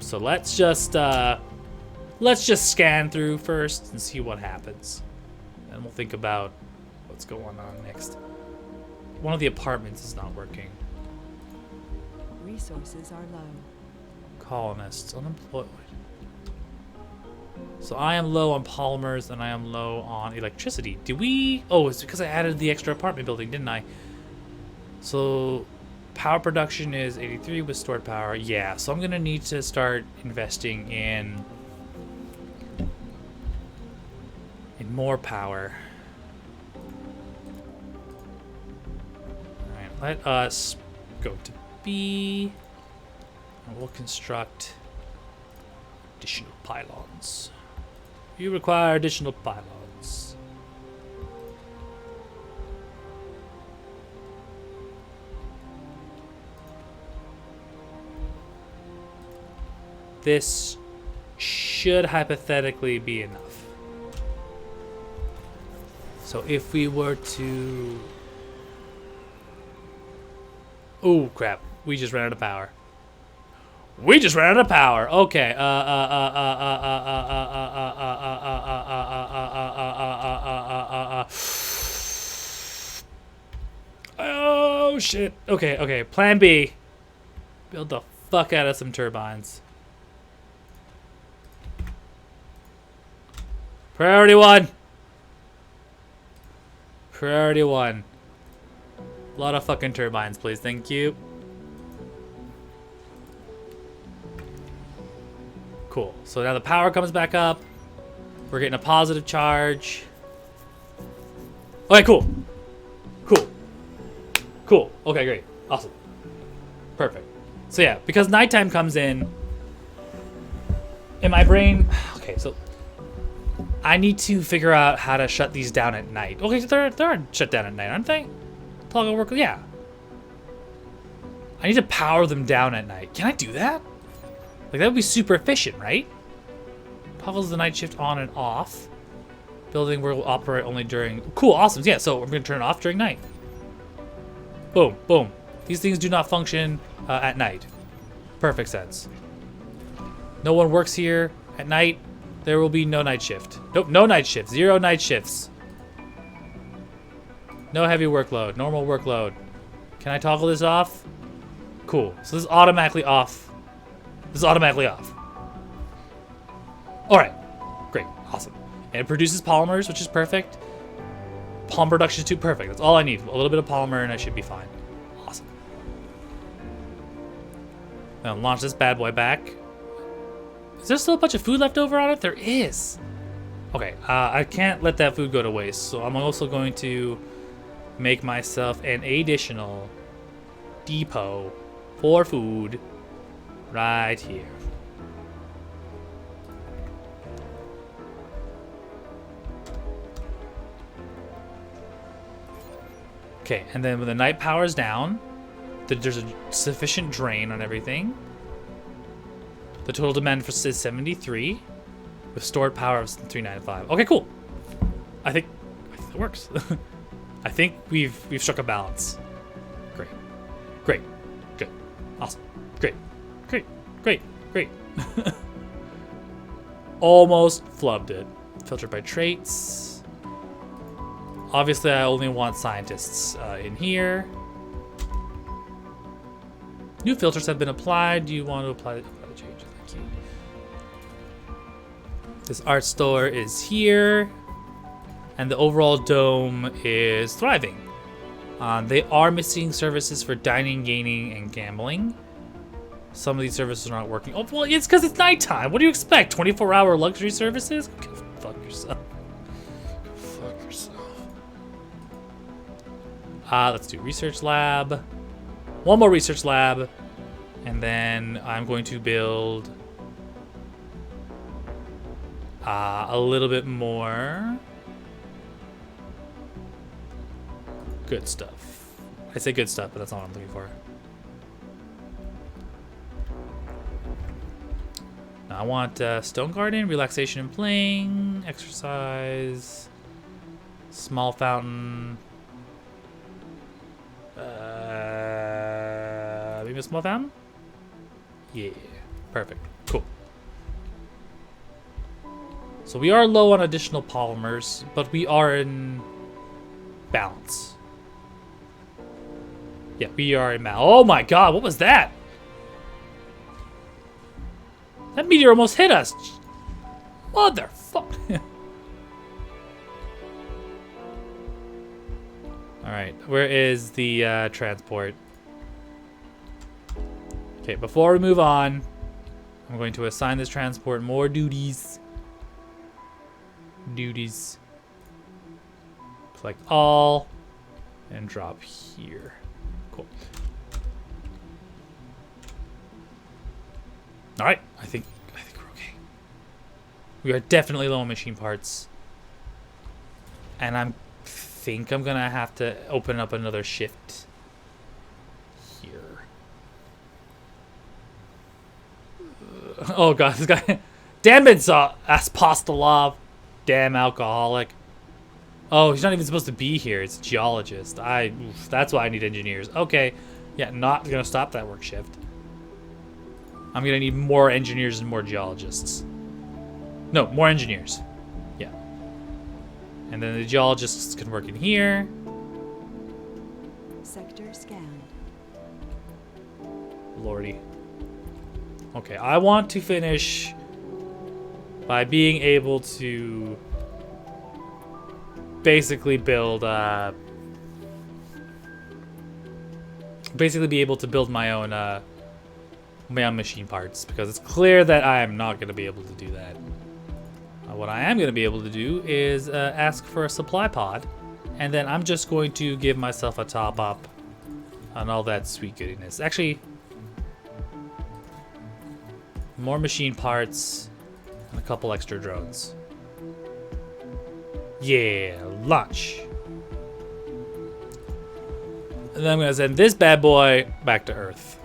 So let's just scan through first and see what happens, and we'll think about what's going on next. One of the apartments is not working. Resources are low. Colonists, unemployed. So I am low on polymers and I am low on electricity. Do we? Oh, it's because I added the extra apartment building, didn't I? So power production is 83 with stored power. Yeah, so I'm gonna need to start investing in more power. All right, let us go to B, and we'll construct additional pylons. You require additional pylons. This should hypothetically be enough. So if we were to... Oh, crap. We just ran out of power. We just ran out of power. Okay. Oh, shit. Okay, okay. Plan B. Build the fuck out of some turbines. Priority 1. Priority 1. A lot of fucking turbines, please. Thank you. Cool. So now the power comes back up. We're getting a positive charge. Okay, cool. Cool. Cool. Okay, great. Awesome. Perfect. So yeah, because nighttime comes in my brain... Okay, so... I need to figure out how to shut these down at night. Okay, so they're shut down at night, aren't they? Toggle work, yeah. I need to power them down at night. Can I do that? Like, that would be super efficient, right? Toggles the night shift on and off. Building will operate only during... Cool, awesome. Yeah, so we're going to turn it off during night. Boom, boom. These things do not function at night. Perfect sense. No one works here at night. There will be no night shift. Nope, no night shift. 0 night shifts. No heavy workload. Normal workload. Can I toggle this off? Cool. So this is automatically off. This is automatically off. All right. Great. Awesome. And it produces polymers, which is perfect. Polymer production is too perfect. That's all I need. A little bit of polymer and I should be fine. Awesome. Now launch this bad boy back. Is there still a bunch of food left over on it? There is. Okay, I can't let that food go to waste, so I'm also going to make myself an additional depot for food right here. Okay, and then when the night power's down, there's a sufficient drain on everything. The total demand for is 73, with stored power of 395. Okay, cool. I think it works. I think we've struck a balance. Great, great, good, awesome, great, great, great, great. Almost flubbed it. Filtered by traits. Obviously, I only want scientists in here. New filters have been applied. Do you want to apply the changes? Thank you. This art store is here, and the overall dome is thriving. They are missing services for dining, gaming, and gambling. Some of these services are not working. Oh, well, it's because it's nighttime. What do you expect? 24-hour luxury services? Go fuck yourself. Go fuck yourself. Let's do research lab. One more research lab, and then I'm going to build a little bit more good stuff. I say good stuff, but that's not what I'm looking for. Now I want stone garden, relaxation and playing, exercise, small fountain, Maybe a small fountain? Yeah. Perfect. Cool. So we are low on additional polymers, but we are in balance. Yeah, we are in balance. Oh my god, what was that? That meteor almost hit us. Motherfucker. Alright, where is the transport? Okay, before we move on, I'm going to assign this transport more duties. Select all and drop here. Cool. All right, I think we're okay. We are definitely low on machine parts, and I think I'm gonna have to open up another shift here. Oh god, this guy. Damn it, Aspostolov. Damn alcoholic. Oh, he's not even supposed to be here. It's a geologist. Oof, that's why I need engineers. Okay. Yeah, not gonna stop that work shift. I'm gonna need more engineers and more geologists. No, more engineers. Yeah. And then the geologists can work in here. Sector scanned. Lordy. Okay, I want to finish by being able to basically build basically be able to build my own machine parts, because it's clear that I am not going to be able to do that. What I am going to be able to do is ask for a supply pod, and then I'm just going to give myself a top up on all that sweet goodness. Actually, more machine parts and a couple extra drones. Yeah, launch. And then I'm going to send this bad boy back to Earth.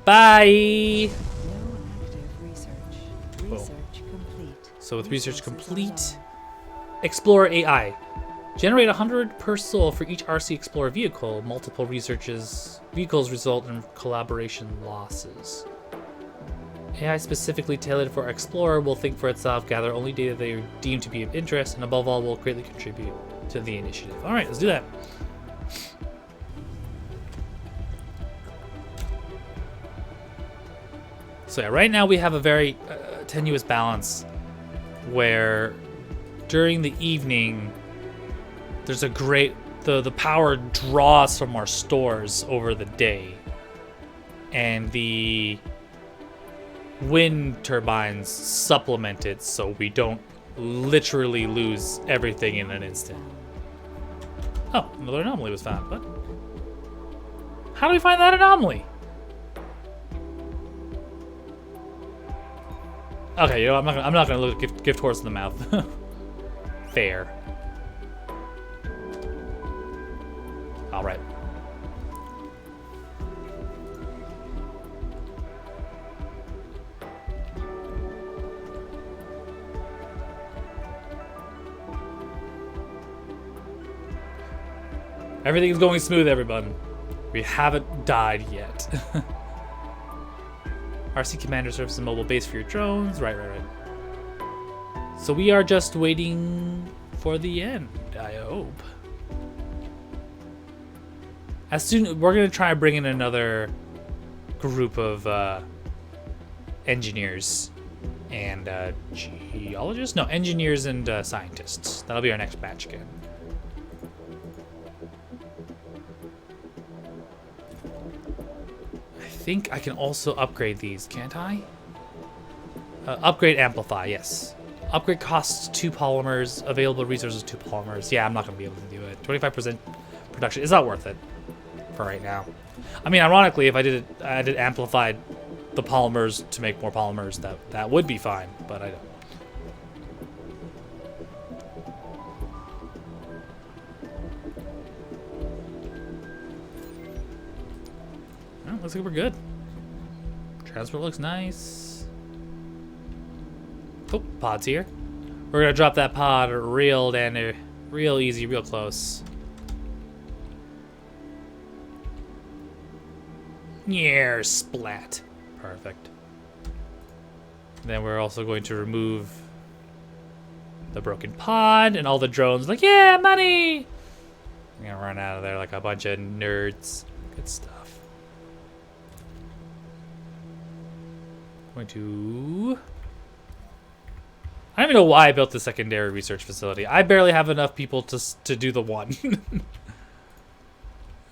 Bye! No active research. Research complete. So with research complete, Explorer AI. Generate 100 per soul for each RC Explorer vehicle. Multiple vehicles result in collaboration losses. AI specifically tailored for Explorer will think for itself, gather only data they deem to be of interest, and above all will greatly contribute to the initiative. Alright, let's do that. So yeah, right now we have a very tenuous balance where during the evening there's a great the power draws from our stores over the day, and the wind turbines supplement it so we don't literally lose everything in an instant. Oh, another anomaly was found. What? How do we find that anomaly? Okay, you know, I'm not gonna look gift horse in the mouth. Fair. All right. Everything's going smooth, everyone. We haven't died yet. RC Commander serves as a mobile base for your drones. Right. So we are just waiting for the end, I hope. We're gonna try and bring in another group of engineers and geologists? No, engineers and scientists. That'll be our next batch again. I think I can also upgrade these, can't I? Upgrade Amplify, yes. Upgrade costs 2 polymers, available resources 2 polymers. Yeah, I'm not going to be able to do it. 25% production is not worth it for right now. I mean, ironically, if I did amplified the polymers to make more polymers, that would be fine, but I don't. Well, looks like we're good. Transport looks nice. Oh, pod's here. We're gonna drop that pod real easy, real close. Yeah, splat. Perfect. Then we're also going to remove the broken pod and all the drones. Like, yeah, money! I'm gonna run out of there like a bunch of nerds. Good stuff. Going to... I don't even know why I built the secondary research facility. I barely have enough people to do the one.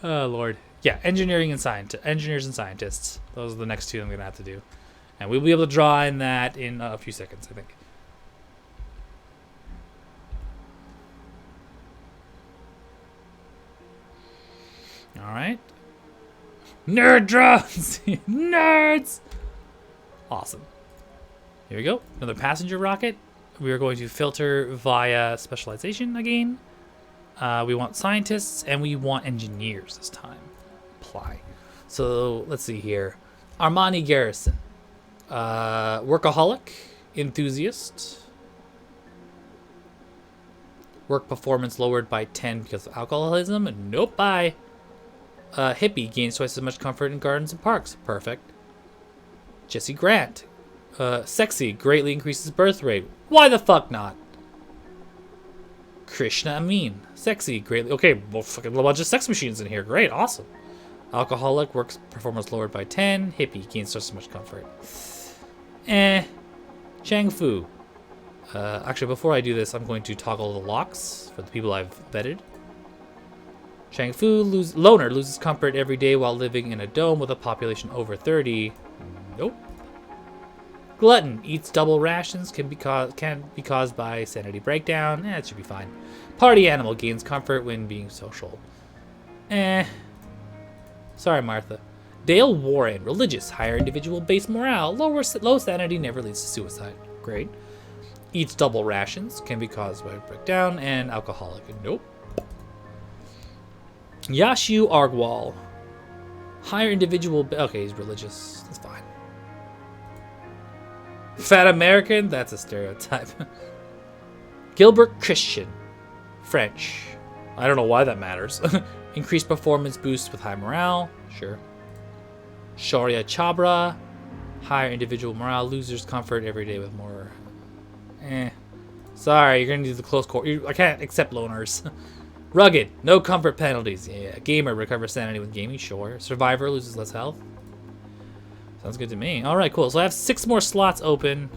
Oh, Lord. Yeah, engineers and scientists. Those are the next two I'm going to have to do. And we'll be able to draw in that in a few seconds, I think. All right. Nerd drones! Nerds! Awesome. Here we go. Another passenger rocket. We are going to filter via specialization again. We want scientists and we want engineers this time. Apply. So let's see here. Armani Garrison. Workaholic. Enthusiast. Work performance lowered by 10 because of alcoholism. Nope, bye. Hippie gains twice as much comfort in gardens and parks. Perfect. Jesse Grant. Sexy greatly increases birth rate. Why the fuck not? Krishna Amin. Sexy greatly. Okay, well, fucking a bunch of sex machines in here. Great, awesome. Alcoholic works performance lowered by 10. Hippie gains twice as much comfort. Chang Fu. Actually, before I do this, I'm going to toggle the locks for the people I've vetted. Chang Fu loner loses comfort every day while living in a dome with a population over 30. Nope. Glutton eats double rations, can be caused by sanity breakdown. It should be fine. Party animal gains comfort when being social. Sorry, Martha. Dale Warren, religious, higher individual base morale, low sanity never leads to suicide. Great. Eats double rations, can be caused by breakdown, and alcoholic. Nope. Yashu Argwal, higher individual. Okay, he's religious. That's fine. Fat American? That's a stereotype. Gilbert Christian. French. I don't know why that matters. Increased performance boosts with high morale. Sure. Shaurya Chabra. Higher individual morale. Losers comfort every day with more. Sorry, you're going to do the close core. I can't accept loners. Rugged. No comfort penalties. Yeah. Gamer. Recovers sanity with gaming. Sure. Survivor. Loses less health. Sounds good to me. All right, cool. So I have 6 more slots open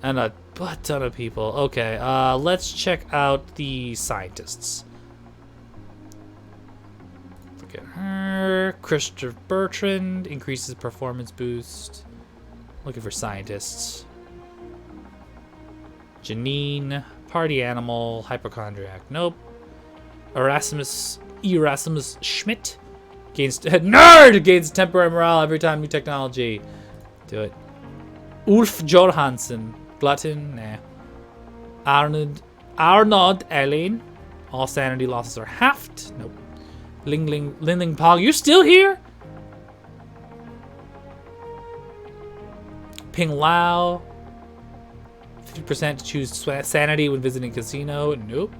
and a butt ton of people. Okay, let's check out the scientists. Look at her. Christopher Bertrand increases performance boost. Looking for scientists. Janine, party animal, hypochondriac. Nope. Erasmus Schmidt. Nerd gains temporary morale every time new technology. Do it. Ulf Johansson. Glutton. Nah. Arnold Elaine. All sanity losses are halved. Nope. Ling Pog. You're still here? Ping Lao. 50% to choose sanity when visiting casino. Nope.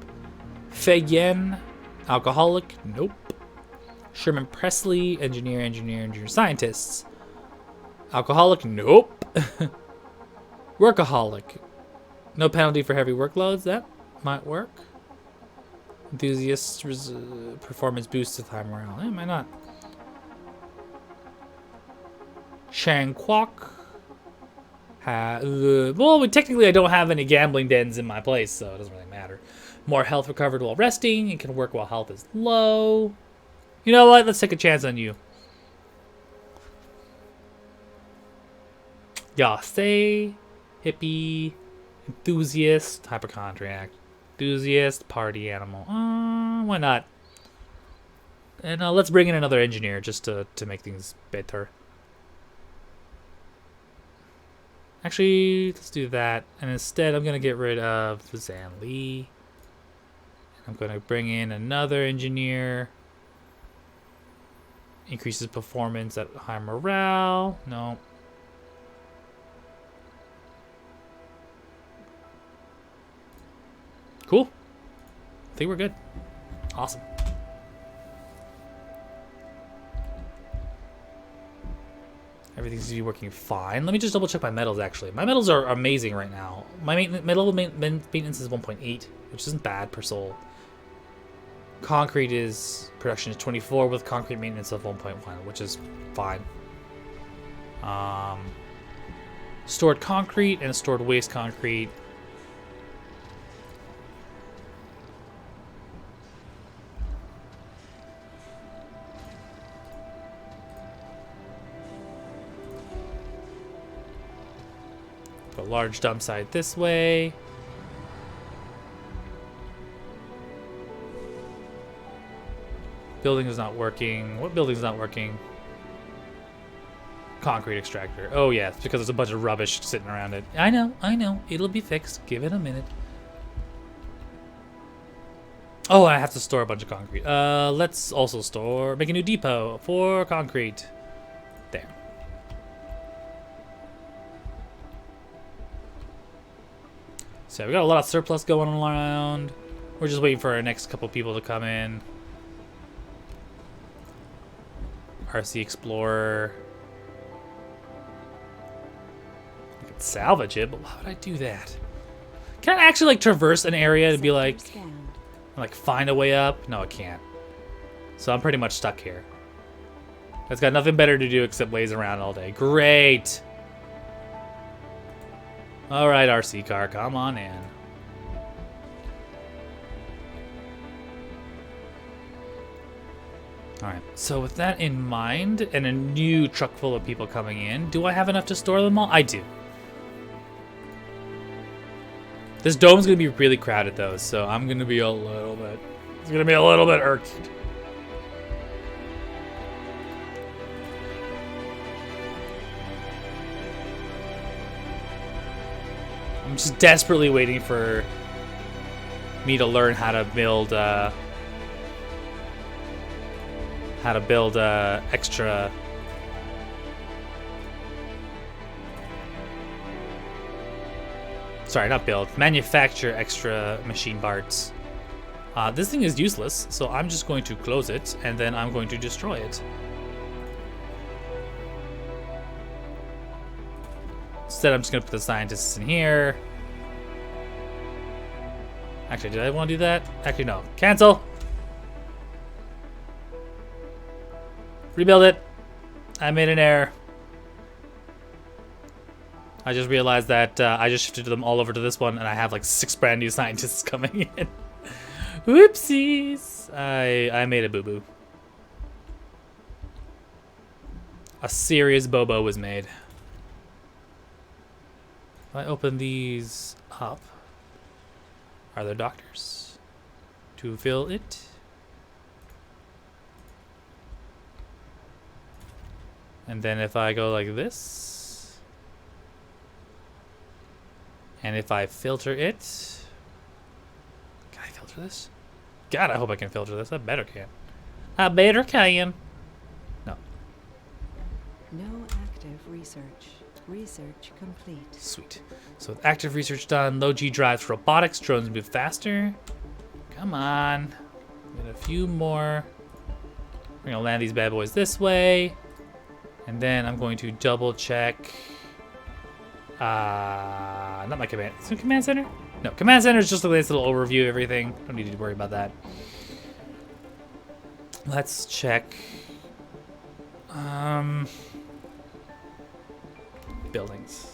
Fei Yen. Alcoholic. Nope. Sherman Presley, engineer, scientists. Alcoholic, nope. Workaholic, no penalty for heavy workloads. That might work. Enthusiast, performance boost with high morale. Might not. Shang Kwok. Well, technically I don't have any gambling dens in my place, so it doesn't really matter. More health recovered while resting. It can work while health is low. You know what? Let's take a chance on you. Yase, hippie, enthusiast, hypochondriac, enthusiast, party animal. Why not? And let's bring in another engineer just to make things better. Actually, let's do that. And instead, I'm going to get rid of Zan Lee. I'm going to bring in another engineer. Increases performance at high morale. No. Cool. I think we're good. Awesome. Everything seems to be working fine. Let me just double check my metals, actually. My metals are amazing right now. My metal maintenance is 1.8, which isn't bad per soul. Concrete production is 24 with concrete maintenance of 1.1, which is fine. Stored concrete and stored waste concrete. A large dump site this way. Building is not working. What building is not working? Concrete extractor. Oh yeah, it's because there's a bunch of rubbish sitting around it. I know. It'll be fixed. Give it a minute. Oh, I have to store a bunch of concrete. Let's also make a new depot for concrete. There. So we got a lot of surplus going around. We're just waiting for our next couple people to come in. RC Explorer. I could salvage it, but why would I do that? Can I actually like traverse an area and be like find a way up? No, I can't. So I'm pretty much stuck here. It's got nothing better to do except laze around all day. Great. All right, RC car, come on in. All right, so with that in mind and a new truck full of people coming in, do I have enough to store them all? I do. This dome's gonna be really crowded though, so I'm gonna be it's gonna be a little bit irked. I'm just desperately waiting for me to learn how to build extra manufacture extra machine parts. This thing is useless, so I'm just going to close it and then I'm going to destroy it. Instead, I'm just gonna put the scientists in here. Actually, did I want to do that? Actually, no. Cancel. Rebuild it. I made an error. I just realized that I just shifted them all over to this one, and I have like 6 brand new scientists coming in. Whoopsies! I made a boo-boo. A serious bobo was made. If I open these up, are there doctors to fill it? And then if I go like this, and if I filter it, can I filter this? God, I hope I can filter this. I better can. I better can. No. No active research. Research complete. Sweet. So with active research done, low G drives, robotics, drones move faster. Come on. Get a few more. We're gonna land these bad boys this way. And then I'm going to double check. Not my command. Is it command center? No, command center is just a nice little overview of everything. Don't need to worry about that. Let's check. Buildings.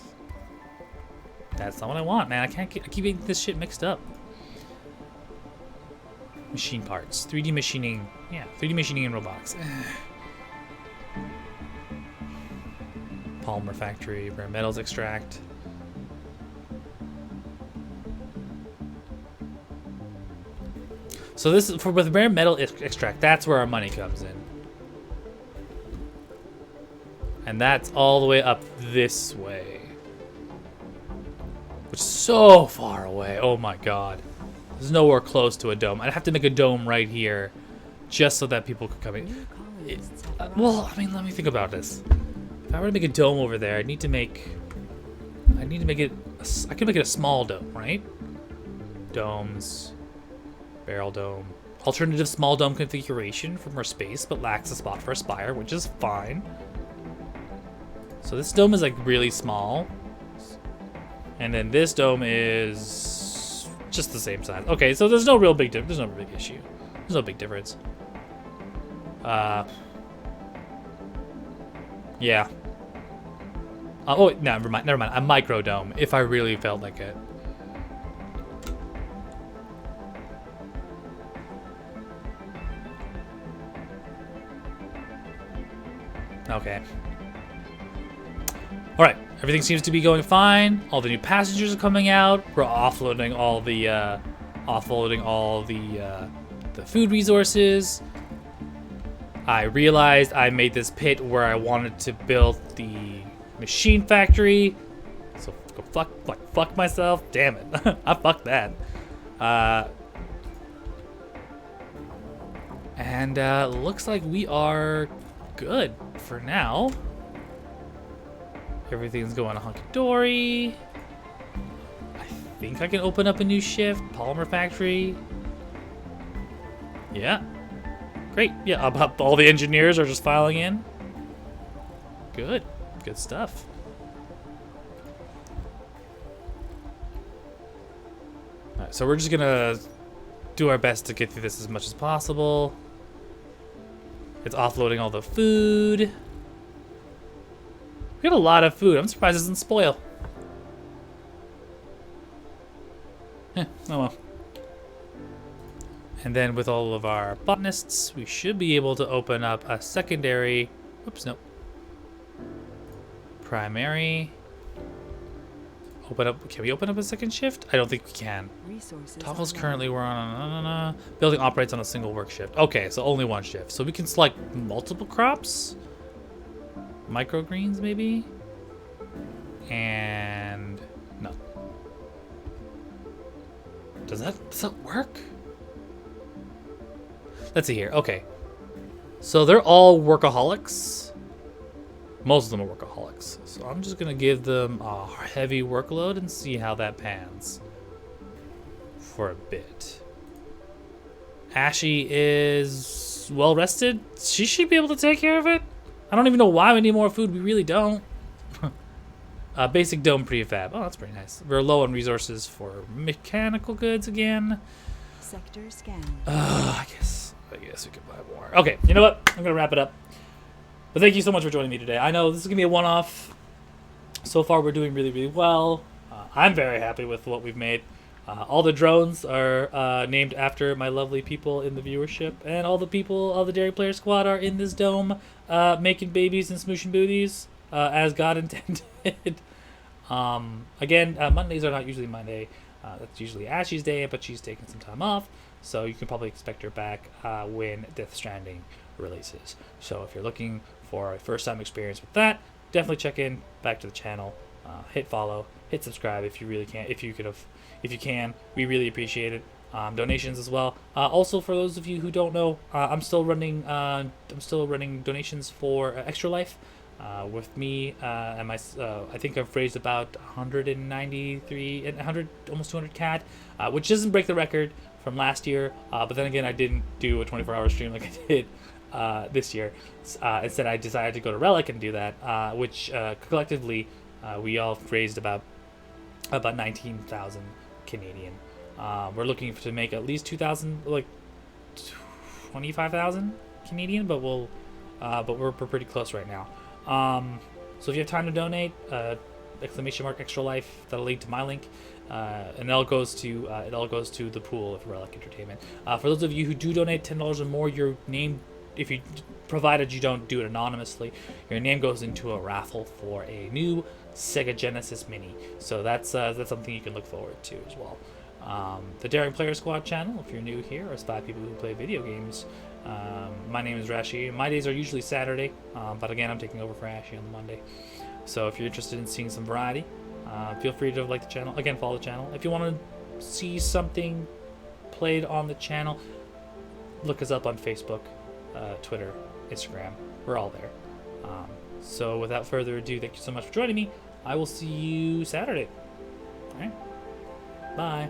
That's not what I want, man. I keep getting this shit mixed up. Machine parts. 3D machining. Yeah, 3D machining and robotics. Polymer factory, rare metals extract. So this is with rare metal extract, that's where our money comes in. And that's all the way up this way. Which is so far away. Oh my god. There's nowhere close to a dome. I'd have to make a dome right here just so that people could come in. Well, I mean, let me think about this. If I were to make a dome over there, I need to make it, I could make it a small dome, right? Domes, barrel dome. Alternative small dome configuration for more space, but lacks a spot for a spire, which is fine. So this dome is like really small. And then this dome is just the same size. Okay, so there's no real big there's no big issue. There's no big difference. Yeah. Oh, never mind. A micro dome, if I really felt like it. Okay. All right. Everything seems to be going fine. All the new passengers are coming out. We're offloading all the food resources. I realized I made this pit where I wanted to build the machine factory. So go fuck myself. Damn it. I fucked that. And looks like we are good for now. Everything's going hunky-dory. I think I can open up a new shift. Polymer factory. Yeah. Great. Yeah, all the engineers are just filing in. Good. Good stuff. All right, so we're just gonna do our best to get through this as much as possible. It's offloading all the food. We got a lot of food. I'm surprised it doesn't spoil. Oh well. And then with all of our botanists, we should be able to open up a secondary. Oops, nope. Primary. Open up. Can we open up a second shift? I don't think we can. Toggles currently we're on. Building operates on a single work shift. Okay, so only one shift. So we can select multiple crops. Microgreens maybe. And no. Does that work? Let's see here. Okay. So they're all workaholics. Most of them are workaholics. So I'm just going to give them a heavy workload and see how that pans for a bit. Ashy is well rested. She should be able to take care of it. I don't even know why we need more food. We really don't. Basic dome prefab. Oh, that's pretty nice. We're low on resources for mechanical goods again. Sector scan. I guess we could buy more. Okay, you know what? I'm gonna wrap it up. But thank you so much for joining me today. I know this is gonna be a one-off. So far, we're doing really, really well. I'm very happy with what we've made. All the drones are named after my lovely people in the viewership, and all the people of the Dairy Player Squad are in this dome, making babies and smooshing booties, as God intended. Again, Mondays are not usually my day. That's usually Ashley's day, but she's taking some time off, so you can probably expect her back when Death Stranding releases. So if you're looking for a first-time experience with that, definitely check in back to the channel. Hit follow, hit subscribe if you really can. If you can, we really appreciate it. Donations as well. Also, for those of you who don't know, I'm still running donations for Extra Life. With me and my, I think I've raised about 193 and 100, almost 200 CAD, which doesn't break the record from last year. But then again, I didn't do a 24-hour stream like I did this year. Instead, I decided to go to Relic and do that, which collectively we all raised about 19,000 Canadian. We're looking to make at least 2,000, like 25,000 Canadian, but we're pretty close right now. So if you have time to donate, !! Extra Life, that'll lead to my link, and it all goes to the pool of Relic Entertainment. For those of you who do donate $10 or more, your name, if you, provided you don't do it anonymously, your name goes into a raffle for a new Sega Genesis Mini. So that's something you can look forward to as well. The Daring Player Squad channel, if you're new here, or spy people who play video games. My name is Rashi. My days are usually Saturday, but again, I'm taking over for Ashy on the Monday. So if you're interested in seeing some variety, feel free to like the channel. Again, follow the channel. If you want to see something played on the channel, look us up on Facebook, Twitter, Instagram. We're all there. So without further ado, thank you so much for joining me. I will see you Saturday. All right. Bye.